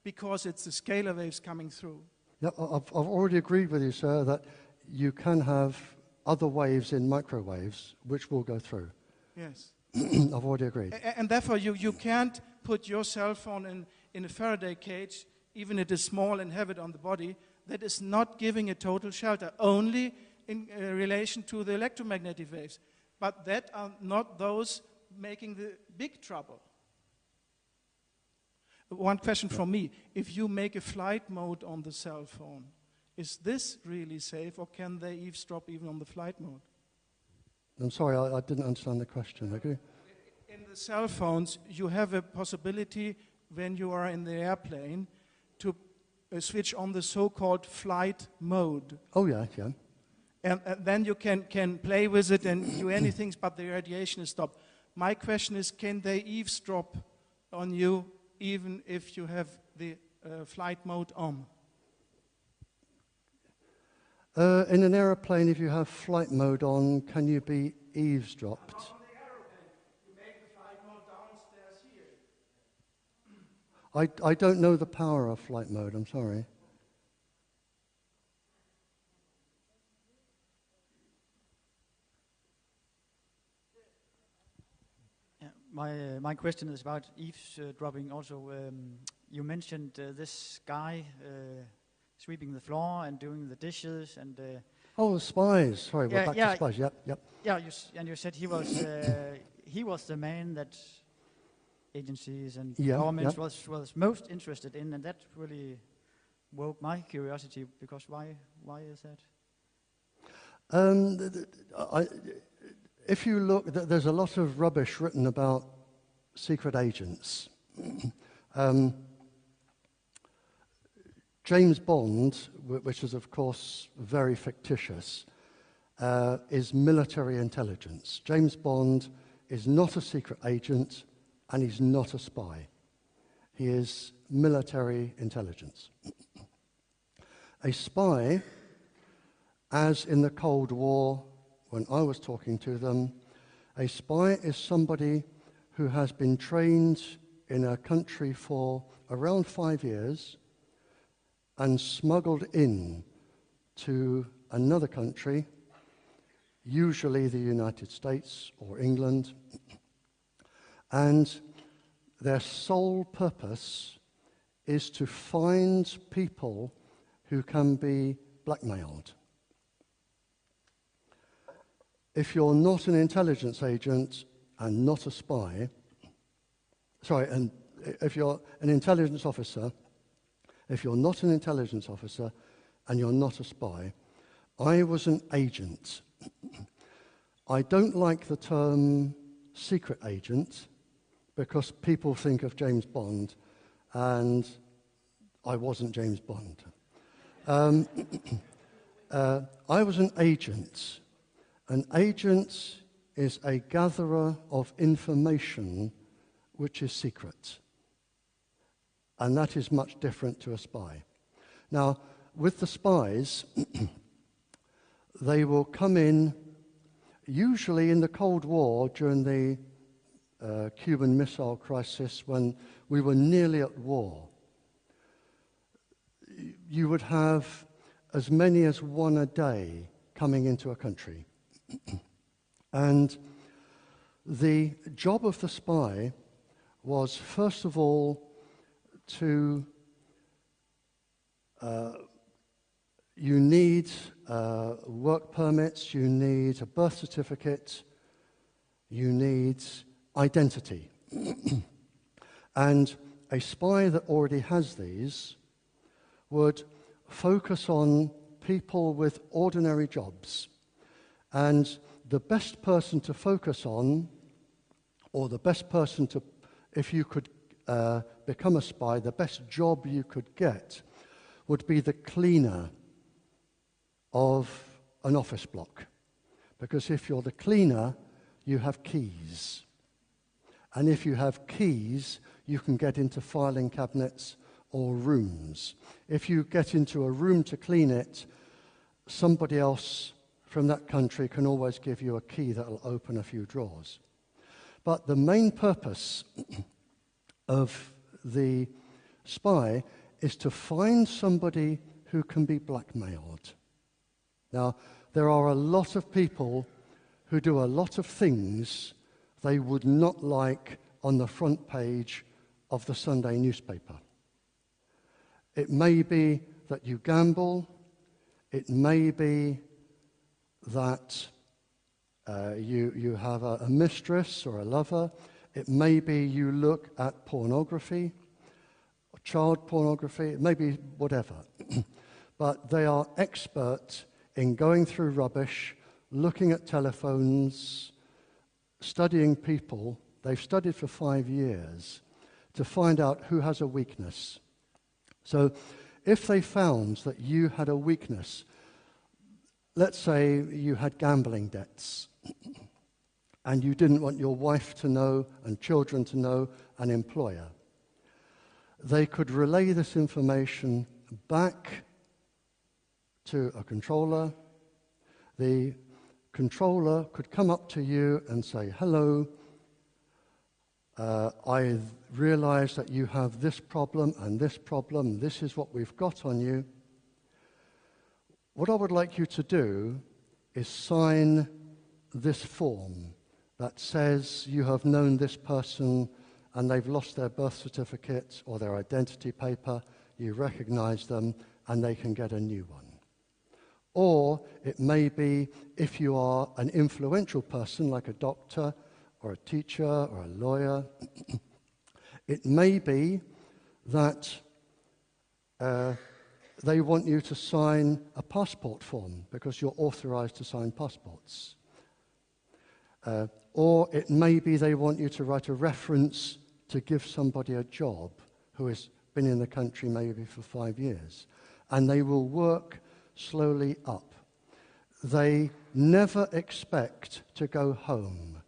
because it's the scalar waves coming through. Yeah, I've already agreed with you, sir, that you can have other waves in microwaves which will go through. Yes. I've already agreed. And therefore, you can't put your cell phone in a Faraday cage, even if it is small and have it on the body. That is not giving a total shelter, only in relation to the electromagnetic waves. But that are not those making the big trouble. One question from me. If you make a flight mode on the cell phone, is this really safe, or can they eavesdrop even on the flight mode? I'm sorry, I didn't understand the question. Okay. In the cell phones, you have a possibility when you are in the airplane to switch on the so-called flight mode. Oh, yeah, yeah. And then you can play with it and do anything, but the radiation is stopped. My question is, can they eavesdrop on you even if you have the flight mode on? In an aeroplane, if you have flight mode on, can you be eavesdropped? Not on the aeroplane. You make the flight mode downstairs here. I don't know the power of flight mode, I'm sorry. My question is about eavesdropping also. You mentioned this guy sweeping the floor and doing the dishes and... Oh, the spies. Sorry, we're back to yeah, spies. Yep, yep. Yeah, and you said he was the man that agencies and governments was most interested in, and that really woke my curiosity, because why is that? If you look, there's a lot of rubbish written about secret agents. James Bond, which is of course very fictitious, is military intelligence. James Bond is not a secret agent, and he's not a spy. He is military intelligence. A spy, as in the Cold War, when I was talking to them, a spy is somebody who has been trained in a country for around 5 years and smuggled in to another country, usually the United States or England, and their sole purpose is to find people who can be blackmailed. If you're not an intelligence agent and not a spy, and if you're an intelligence officer, if you're not an intelligence officer and you're not a spy, I was an agent. I don't like the term secret agent because people think of James Bond, and I wasn't James Bond. I was an agent. An agent is a gatherer of information which is secret. And that is much different to a spy. Now, with the spies, they will come in, usually in the Cold War during the Cuban Missile Crisis, when we were nearly at war. You would have as many as one a day coming into a country. And the job of the spy was, first of all, to you need work permits, you need a birth certificate, you need identity. And a spy that already has these would focus on people with ordinary jobs. And the best person to focus on, or the best person to, if you could become a spy, the best job you could get would be the cleaner of an office block. Because if you're the cleaner, you have keys. And if you have keys, you can get into filing cabinets or rooms. If you get into a room to clean it, somebody else from that country can always give you a key that will open a few drawers. But the main purpose of the spy is to find somebody who can be blackmailed. Now, there are a lot of people who do a lot of things they would not like on the front page of the Sunday newspaper. It may be that you gamble. It may be that you have a mistress or a lover. It may be you look at pornography, or child pornography. It may be whatever. But they are expert in going through rubbish, looking at telephones, studying people. They've studied for 5 years to find out who has a weakness. So if they found that you had a weakness, let's say you had gambling debts, and you didn't want your wife to know, and children to know, an employer, they could relay this information back to a controller. The controller could come up to you and say, "Hello, I realize that you have this problem and this problem. This is what we've got on you. What I would like you to do is sign this form that says you have known this person and they've lost their birth certificate or their identity paper. You recognize them and they can get a new one." Or it may be, if you are an influential person like a doctor or a teacher or a lawyer, it may be that they want you to sign a passport form because you're authorized to sign passports. Or it may be they want you to write a reference to give somebody a job who has been in the country maybe for 5 years. And they will work slowly up. They never expect to go home.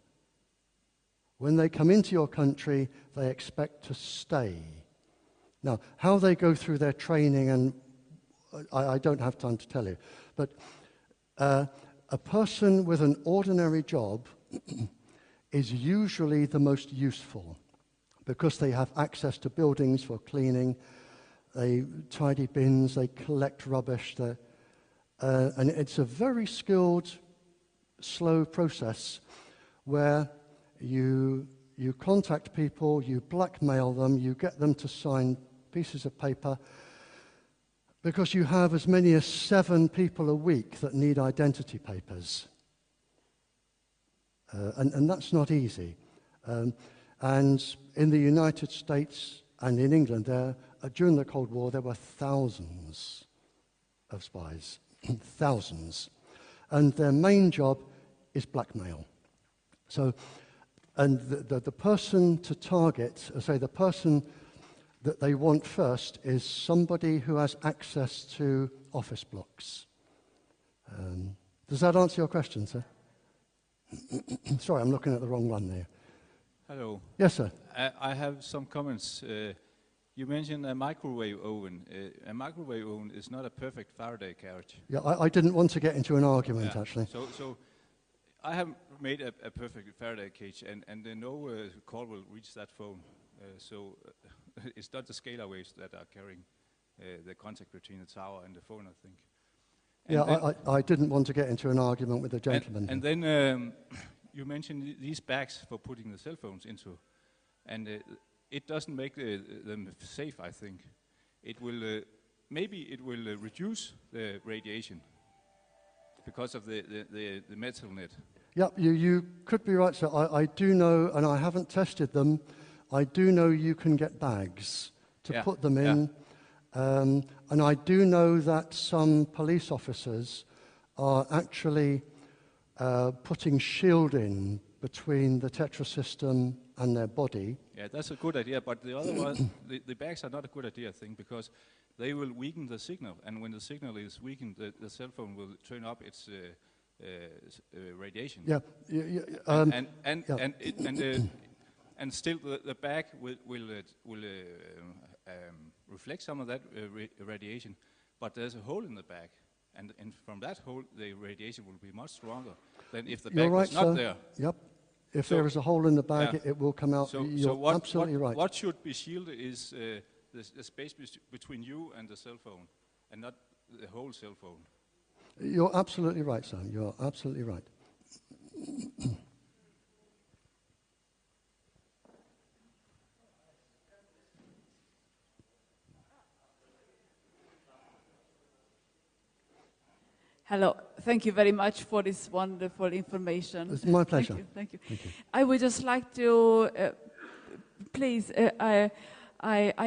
When they come into your country, they expect to stay. Now, how they go through their training, and I don't have time to tell you, but a person with an ordinary job is usually the most useful because they have access to buildings for cleaning, they tidy bins, they collect rubbish, and it's a very skilled, slow process where you contact people, you blackmail them, you get them to sign pieces of paper because you have as many as 7 people a week that need identity papers. And that's not easy. And in the United States and in England, during the Cold War, there were thousands of spies. Thousands. And their main job is blackmail. So, and the person to target, say the person that they want first is somebody who has access to office blocks. Does that answer your question, sir? Sorry, I'm looking at the wrong one there. Hello. Yes, sir. I have some comments. You mentioned a microwave oven. A microwave oven is not a perfect Faraday carriage. Yeah, I didn't want to get into an argument, actually. So I have made a perfect Faraday cage, and no call will reach that phone. It's not the scalar waves that are carrying the contact between the tower and the phone, I think. And I didn't want to get into an argument with the gentleman. And then you mentioned these bags for putting the cell phones into, and it doesn't make them safe, I think. It will, maybe it will reduce the radiation because of the metal net. Yep, you could be right, sir. I do know, and I haven't tested them, I do know you can get bags to put them in. And I do know that some police officers are actually putting shielding between the Tetra system and their body. Yeah, that's a good idea, but the other one, the bags are not a good idea, I think, because they will weaken the signal, and when the signal is weakened, the cell phone will turn up its radiation. Yeah. And still the bag will reflect some of that radiation, but there's a hole in the bag, and from that hole the radiation will be much stronger than if the bag was not there. Yep. If there is a hole in the bag, it will come out. You're absolutely right. What should be shielded is the space between you and the cell phone, and not the whole cell phone. You're absolutely right, Sam. You're absolutely right. Hello. Thank you very much for this wonderful information. It's my pleasure. Thank you. Thank you. I would just like to, please, I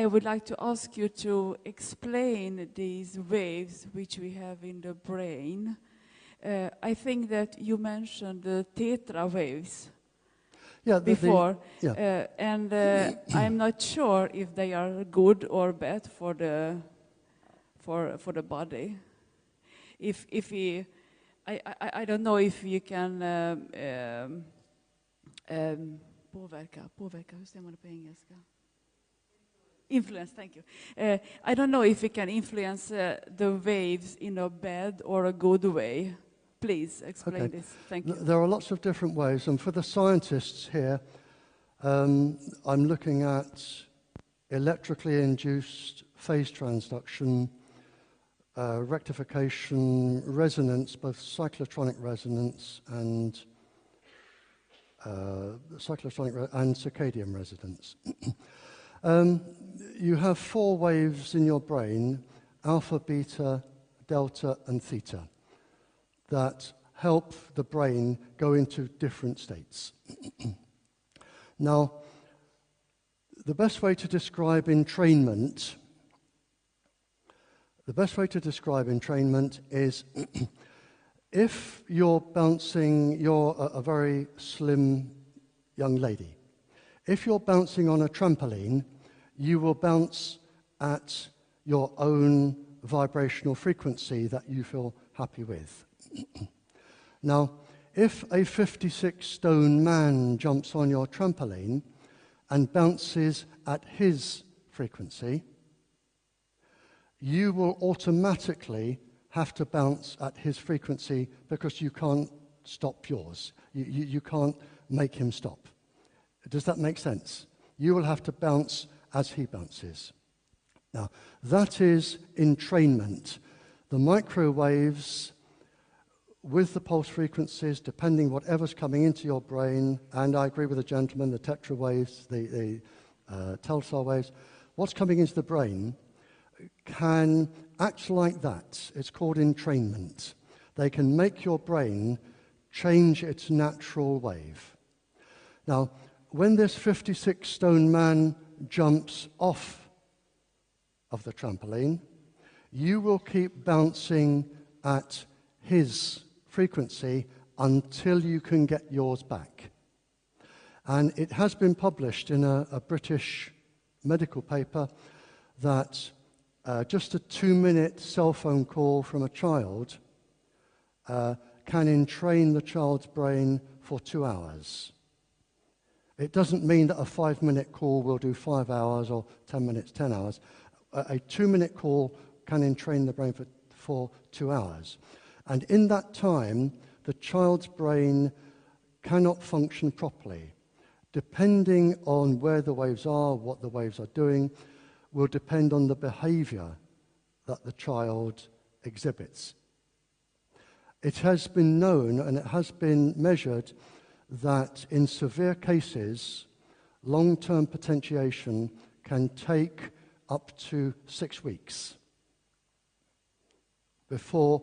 would like to ask you to explain these waves which we have in the brain. I think that you mentioned the Tetra waves before, and I'm not sure if they are good or bad for the body. If we, I don't know if you can påverka, hur säger man det på engelska? Influence, thank you. I don't know if we can influence the waves in a bad or a good way. Please explain this. Thank you. There are lots of different ways, and for the scientists here, I'm looking at electrically induced phase transduction, rectification, resonance, both cyclotronic resonance and circadian resonance. You have 4 waves in your brain, alpha, beta, delta, and theta, that help the brain go into different states. Now, the best way to describe entrainment is if you're a very slim young lady. If you're bouncing on a trampoline, you will bounce at your own vibrational frequency that you feel happy with. Now, if a 56-stone man jumps on your trampoline and bounces at his frequency, you will automatically have to bounce at his frequency because you can't stop yours. You can't make him stop. Does that make sense? You will have to bounce as he bounces. Now, that is entrainment. The microwaves with the pulse frequencies, depending whatever's coming into your brain, and I agree with the gentleman, the Tetra waves, the telstar waves, what's coming into the brain can act like that. It's called entrainment. They can make your brain change its natural wave. Now, when this 56-stone man jumps off of the trampoline, you will keep bouncing at his frequency until you can get yours back. And it has been published in a British medical paper that just a 2-minute cell phone call from a child can entrain the child's brain for 2 hours. It doesn't mean that a 5-minute call will do 5 hours or 10 minutes, 10 hours. A 2-minute call can entrain the brain for 2 hours. And in that time, the child's brain cannot function properly. Depending on where the waves are, what the waves are doing, will depend on the behavior that the child exhibits. It has been known and it has been measured that in severe cases, long-term potentiation can take up to 6 weeks before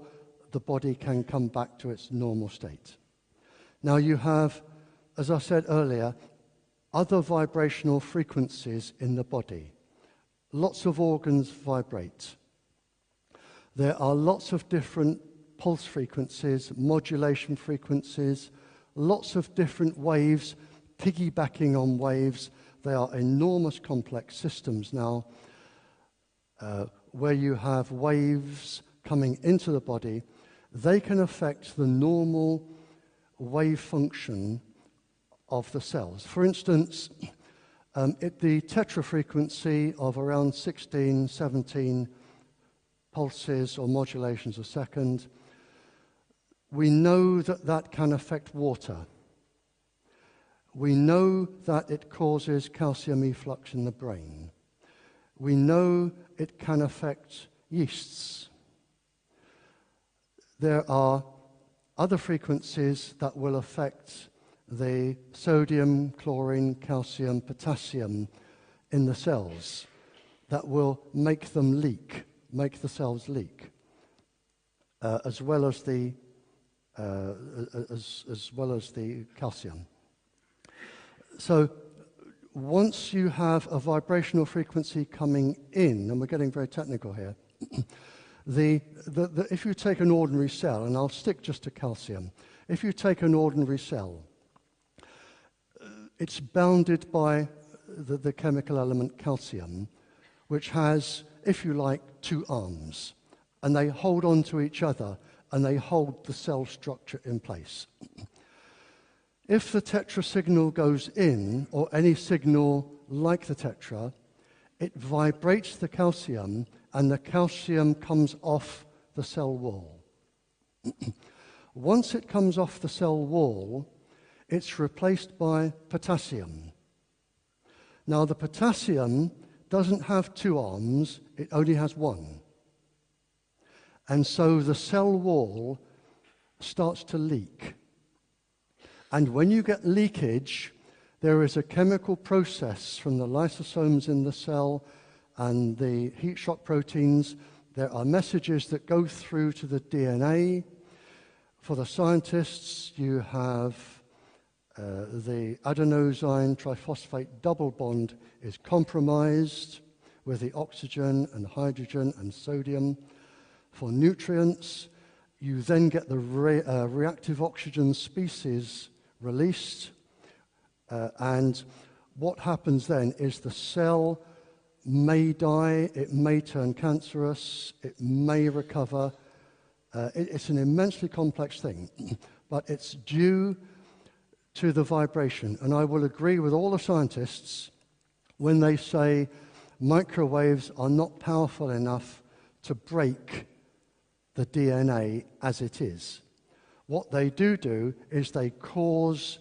the body can come back to its normal state. Now you have, as I said earlier, other vibrational frequencies in the body. Lots of organs vibrate. There are lots of different pulse frequencies, modulation frequencies, lots of different waves, piggybacking on waves. They are enormous complex systems now, where you have waves coming into the body. They can affect the normal wave function of the cells. For instance, the Tetra frequency of around 16, 17 pulses or modulations a second, we know that that can affect water. We know that it causes calcium efflux in the brain. We know it can affect yeasts. There are other frequencies that will affect the sodium, chlorine, calcium, potassium in the cells that will make them leak, make the cells leak, as well as the calcium. So once you have a vibrational frequency coming in, and we're getting very technical here, if you take an ordinary cell, and I'll stick just to calcium, if you take an ordinary cell, it's bounded by the chemical element calcium, which has, if you like, 2 arms, and they hold on to each other, and they hold the cell structure in place. If the Tetra signal goes in, or any signal like the Tetra, it vibrates the calcium, and the calcium comes off the cell wall. Once it comes off the cell wall, it's replaced by potassium. Now, the potassium doesn't have 2 arms, it only has 1. And so the cell wall starts to leak. And when you get leakage, there is a chemical process from the lysosomes in the cell and the heat shock proteins. There are messages that go through to the DNA. For the scientists, you have the adenosine triphosphate double bond is compromised with the oxygen and hydrogen and sodium. For nutrients, you then get the reactive oxygen species released, and what happens then is the cell may die, it may turn cancerous, it may recover. It's an immensely complex thing, but it's due to the vibration. And I will agree with all the scientists when they say microwaves are not powerful enough to break the DNA as it is. What they do is they cause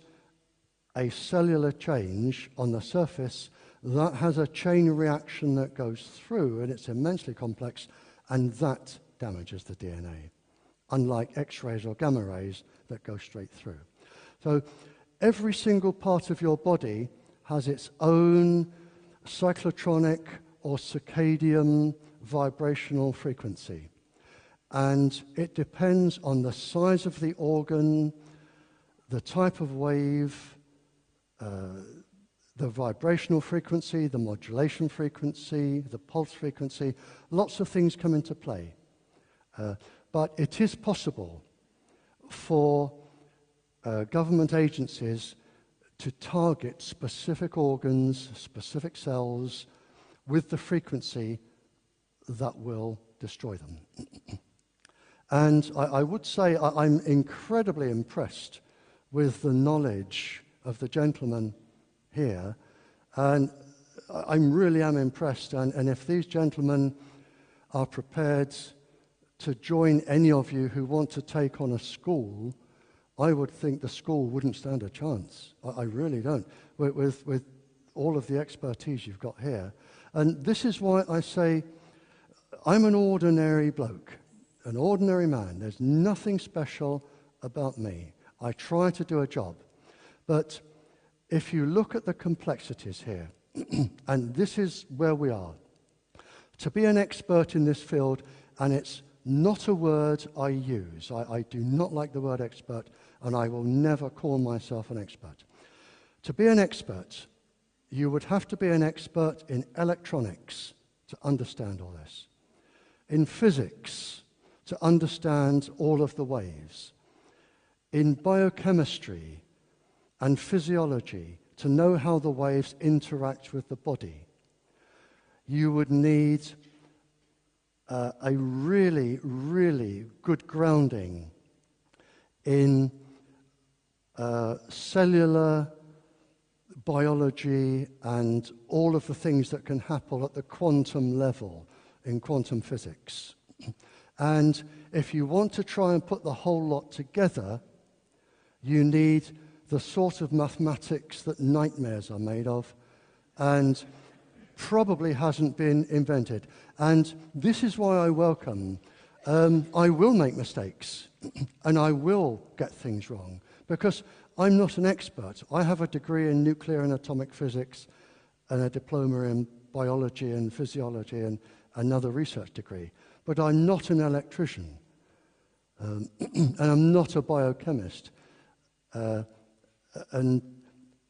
a cellular change on the surface that has a chain reaction that goes through, and it's immensely complex, and that damages the DNA, unlike X-rays or gamma rays that go straight through. So every single part of your body has its own cyclotronic or circadian vibrational frequency. And it depends on the size of the organ, the type of wave, the vibrational frequency, the modulation frequency, the pulse frequency. Lots of things come into play. But it is possible for government agencies to target specific organs, specific cells, with the frequency that will destroy them. And I would say I'm incredibly impressed with the knowledge of the gentleman here, and I really am impressed. And if these gentlemen are prepared to join any of you who want to take on a school, I would think the school wouldn't stand a chance. I really don't, with all of the expertise you've got here. And this is why I say I'm an ordinary bloke, an ordinary man. There's nothing special about me. I try to do a job. But if you look at the complexities here, and this is where we are, to be an expert in this field, and it's not a word I use. I do not like the word expert, and I will never call myself an expert. To be an expert, you would have to be an expert in electronics to understand all this, in physics to understand all of the waves, in biochemistry and physiology to know how the waves interact with the body. You would need a really, really good grounding in cellular biology and all of the things that can happen at the quantum level in quantum physics. And if you want to try and put the whole lot together, you need the sort of mathematics that nightmares are made of and probably hasn't been invented. And this is why I welcome, I will make mistakes and I will get things wrong because I'm not an expert. I have a degree in nuclear and atomic physics and a diploma in biology and physiology and another research degree. But I'm not an electrician, and I'm not a biochemist. And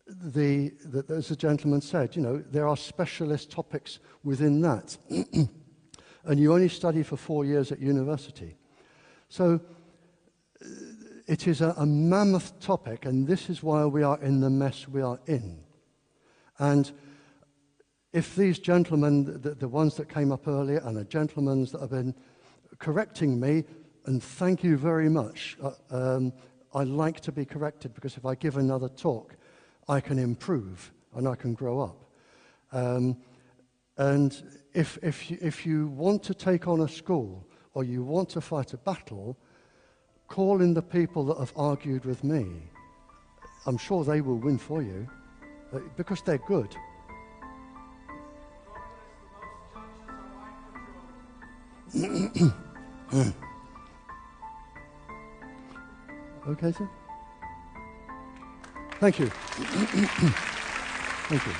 as the gentleman said, you know, there are specialist topics within that. And you only study for 4 years at university. So it is a mammoth topic, and this is why we are in the mess we are in. And if these gentlemen, the ones that came up earlier, and the gentlemen that have been correcting me, and thank you very much, I like to be corrected because if I give another talk, I can improve and I can grow up. And if you want to take on a school or you want to fight a battle, call in the people that have argued with me. I'm sure they will win for you because they're good. Okay, sir? Thank you. Thank you.